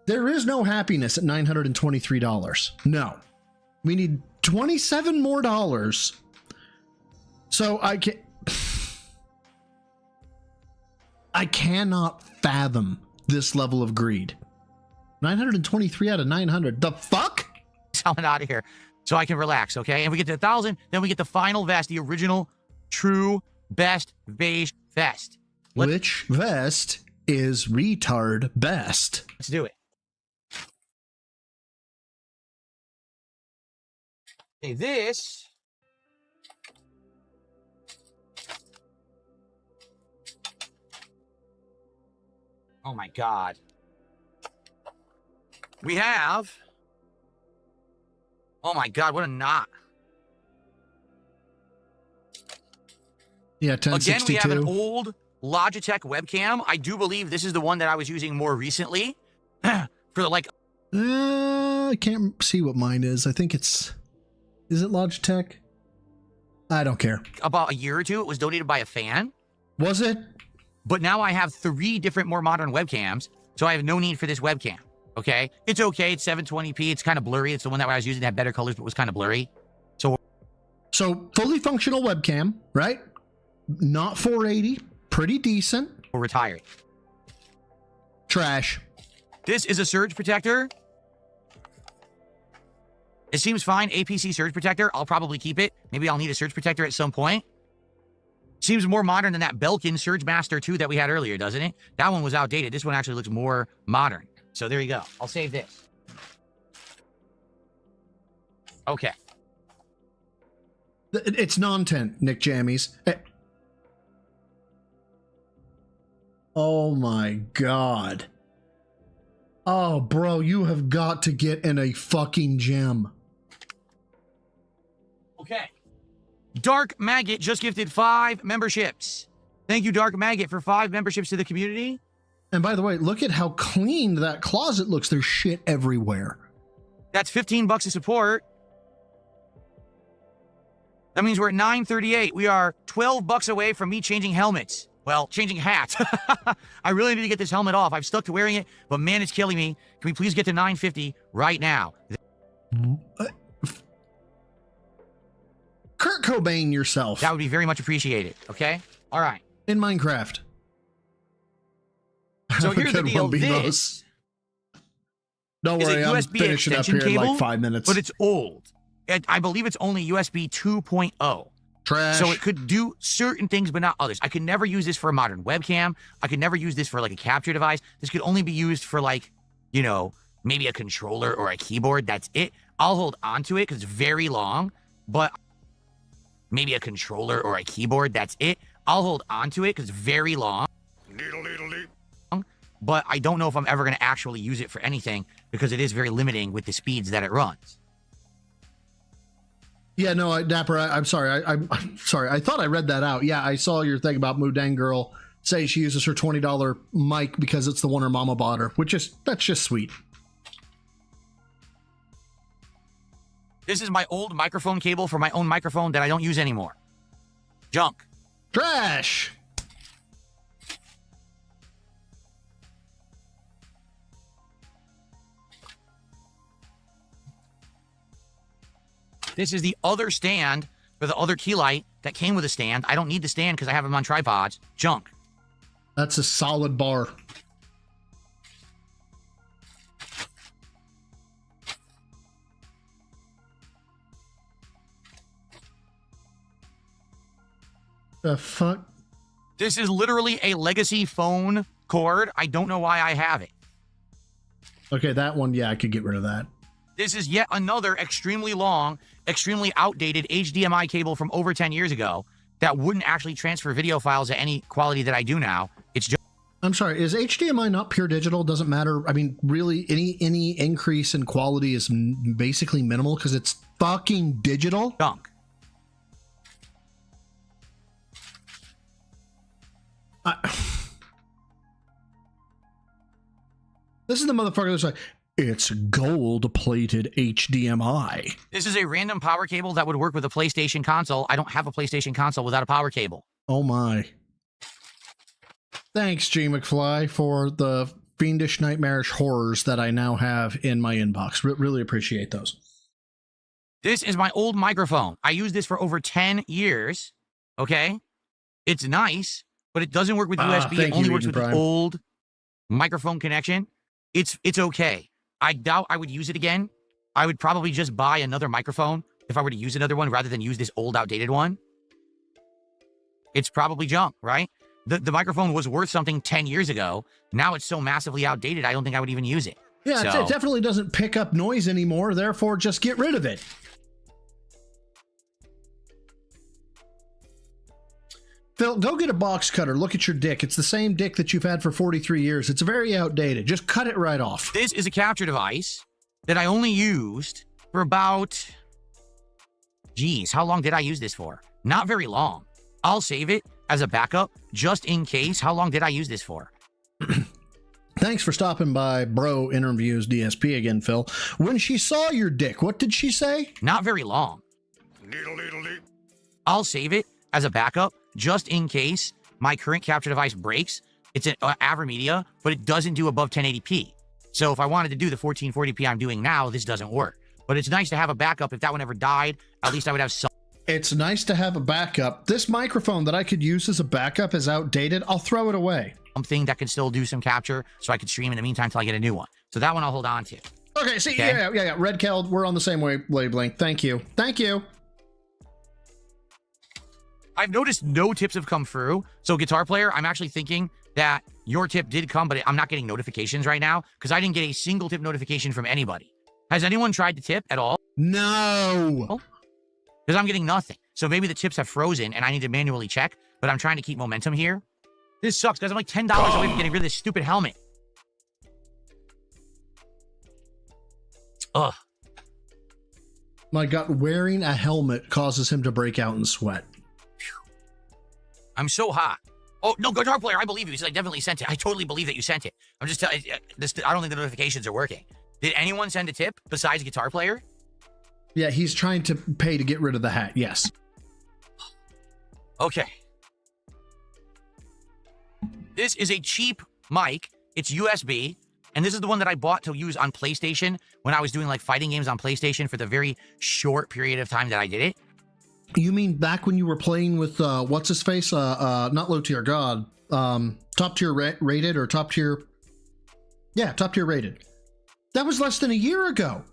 There is no happiness at $923. No. We need $27 more. So I cannot fathom this level of greed. 923 out of 900. The fuck? Helmet out of here so I can relax, okay? And we get to 1,000, then we get the final vest, the original, true, best beige vest. Which vest is retard best? Let's do it. Okay, this. Oh my God. We have. Oh my God, what a knot. Yeah, 1062. Again, we have an old Logitech webcam. I do believe this is the one that I was using more recently. For the like. I can't see what mine is. I think it's. Is it Logitech? I don't care. About a year or two, it was donated by a fan. Was it? But now I have 3 different, more modern webcams, so I have no need for this webcam. Okay, it's okay. It's 720p. It's kind of blurry. It's the one that I was using that had better colors, but was kind of blurry. So fully functional webcam, right? Not 480. Pretty decent. We're retired. Trash. This is a surge protector. It seems fine. APC surge protector. I'll probably keep it. Maybe I'll need a surge protector at some point. Seems more modern than that Belkin Surge Master 2 that we had earlier, doesn't it? That one was outdated. This one actually looks more modern. So there you go. I'll save this. Okay. It's non-tent, Nick Jammies. Oh my God. Oh, bro, you have got to get in a fucking gym. Okay. Dark Maggot just gifted 5 memberships. Thank you, Dark Maggot, for 5 memberships to the community. And by the way, look at how clean that closet looks. There's shit everywhere. That's $15 of support. That means we're at 938. We are $12 away from me changing helmets. Well, changing hats. I really need to get this helmet off. I've stuck to wearing it, but man, it's killing me. Can we please get to 950 right now? Kurt Cobain yourself. That would be very much appreciated. Okay? All right. In Minecraft. So here's the deal. This don't worry, I'm USB finishing up here in like 5 minutes. But it's old. I believe it's only USB 2.0. Trash. So it could do certain things, but not others. I could never use this for a modern webcam. I could never use this for like a capture device. This could only be used for like, you know, maybe a controller or a keyboard. That's it. I'll hold on to it because it's very long, but maybe a controller or a keyboard. That's it. I'll hold on to it because it's very long. But I don't know if I'm ever going to actually use it for anything because it is very limiting with the speeds that it runs. Yeah, no, Dapper, I'm sorry. I'm sorry. I thought I read that out. Yeah, I saw your thing about Mudang Girl say she uses her $20 mic because it's the one her mama bought her, that's just sweet. This is my old microphone cable for my own microphone that I don't use anymore. Junk. Trash. This is the other stand for the other key light that came with a stand. I don't need the stand because I have them on tripods. Junk. That's a solid bar. The fuck? This is literally a legacy phone cord. I don't know why I have it. Okay, that one, yeah, I could get rid of that. This is yet another extremely long, extremely outdated HDMI cable from over 10 years ago that wouldn't actually transfer video files at any quality that I do now. It's just... I'm sorry, is HDMI not pure digital? Doesn't matter. I mean, really, any increase in quality is basically minimal because it's fucking digital. Junk. This is the motherfucker that's like, it's gold-plated HDMI. This is a random power cable that would work with a PlayStation console. I don't have a PlayStation console without a power cable. Oh my. Thanks, G. McFly, for the fiendish, nightmarish horrors that I now have in my inbox. Really appreciate those. This is my old microphone. I used this for over 10 years. Okay? It's nice, but it doesn't work with USB. It only works with the old microphone connection. It's okay. I doubt I would use it again. I would probably just buy another microphone if I were to use another one rather than use this old, outdated one. It's probably junk, right? The microphone was worth something 10 years ago. Now it's so massively outdated, I don't think I would even use it. Yeah, So- it definitely doesn't pick up noise anymore, therefore just get rid of it. Phil, go get a box cutter. Look at your dick. It's the same dick that you've had for 43 years. It's very outdated. Just cut it right off. This is a capture device that I only used for about... Geez, how long did I use this for? Not very long. I'll save it as a backup just in case. How long did I use this for? Thanks for stopping by Bro Interviews DSP again, Phil. When she saw your dick, what did she say? Not very long. I'll save it as a backup just in case my current capture device breaks. It's an AverMedia, but it doesn't do above 1080p. So if I wanted to do the 1440p I'm doing now, this doesn't work. But it's nice to have a backup. If that one ever died, at least I would have some. It's nice to have a backup. This microphone that I could use as a backup is outdated. I'll throw it away. Something that can still do some capture so I could stream in the meantime until I get a new one. So that one I'll hold on to. Okay, see, Okay? yeah. Red Keld, we're on the same wavelength. Thank you. Thank you. I've noticed no tips have come through. So Guitar Player, I'm actually thinking that your tip did come, but I'm not getting notifications right now because I didn't get a single tip notification from anybody. Has anyone tried to tip at all? No. Because I'm getting nothing. So maybe the tips have frozen and I need to manually check, but I'm trying to keep momentum here. This sucks because I'm like $10 away from getting rid of this stupid helmet. Ugh. My God, wearing a helmet causes him to break out in sweat. I'm so hot. Oh, no, Guitar Player, I believe you. I definitely sent it. I totally believe that you sent it. I'm just telling you, I don't think the notifications are working. Did anyone send a tip besides Guitar Player? Yeah, he's trying to pay to get rid of the hat. Yes. Okay. This is a cheap mic. It's USB. And this is the one that I bought to use on PlayStation when I was doing like fighting games on PlayStation for the very short period of time that I did it. You mean back when you were playing with, what's his face? Not low tier God. Top tier rated or top tier? Yeah, top tier rated. That was less than a year ago.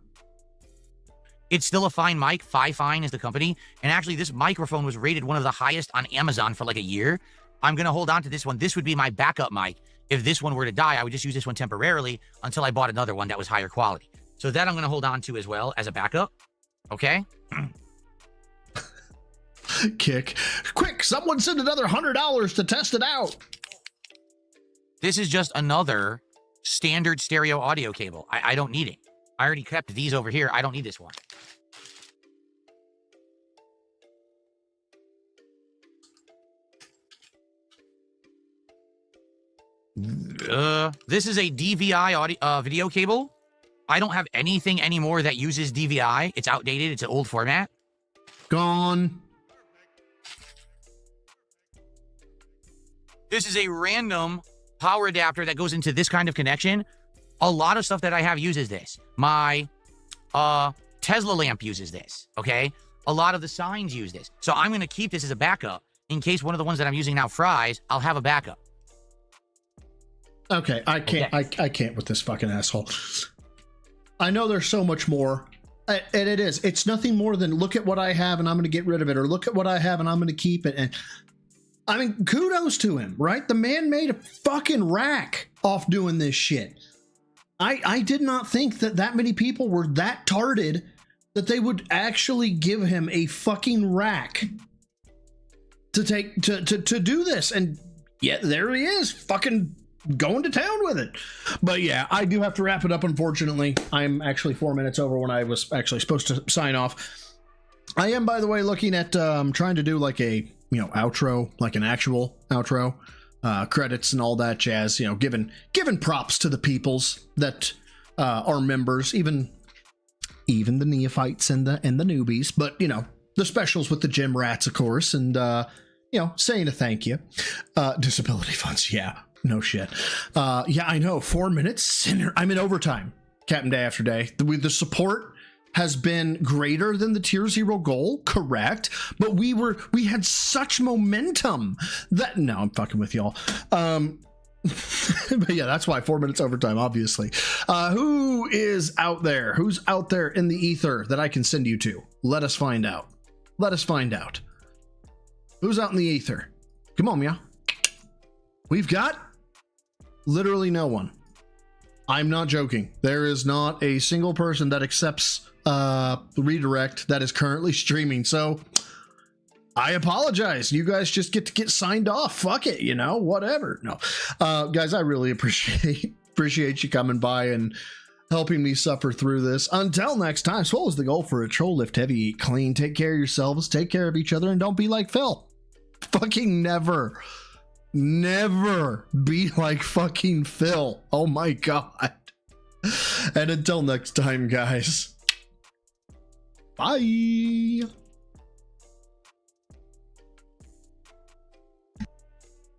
It's still a fine mic. Fine is the company. And actually, this microphone was rated one of the highest on Amazon for like a year. I'm going to hold on to this one. This would be my backup mic. If this one were to die, I would just use this one temporarily until I bought another one that was higher quality. So that I'm going to hold on to as well as a backup. Okay? Kick. Quick, someone send another $100 to test it out. This is just another standard stereo audio cable. I don't need it. I already kept these over here. I don't need this one. This is a DVI audio, video cable. I don't have anything anymore that uses DVI. It's outdated. It's an old format. Gone. This is a random power adapter that goes into this kind of connection. A lot of stuff that I have uses this. My Tesla lamp uses this, okay? A lot of the signs use this. So I'm going to keep this as a backup. In case one of the ones that I'm using now fries, I'll have a backup. Okay, I can't. I can't with this fucking asshole. I know there's so much more, and it is. It's nothing more than look at what I have and I'm going to get rid of it, or look at what I have and I'm going to keep it. And I mean, kudos to him, right? The man made a fucking rack off doing this shit. I did not think that many people were that tarded that they would actually give him a fucking rack to do this. And yet there he is, fucking going to town with it. But yeah, I do have to wrap it up, unfortunately. I'm actually 4 minutes over when I was actually supposed to sign off. I am, by the way, looking at trying to do like a outro, like an actual outro, credits and all that jazz, giving props to the peoples that are members, even the neophytes and the newbies, but the specials with the gym rats, of course, and saying a thank you. Disability funds, yeah. No shit. Yeah, I know. 4 minutes. I'm in overtime, Captain, day after day. The support has been greater than the tier 0 goal, correct? But we had such momentum that no, I'm fucking with y'all. But yeah, that's why 4 minutes overtime, obviously. Who is out there? Who's out there in the ether that I can send you to? Let us find out. Let us find out. Who's out in the ether? Come on, yeah. We've got literally no one. I'm not joking. There is not a single person that accepts redirect that is currently streaming. So I apologize. You guys just get to get signed off. Fuck it, whatever. No, guys, I really appreciate you coming by and helping me suffer through this. Until next time, swole is the goal for a troll. Lift heavy, eat clean, take care of yourselves, take care of each other, and don't be like Phil. Fucking never be like fucking Phil. Oh my God. And until next time, guys. Bye.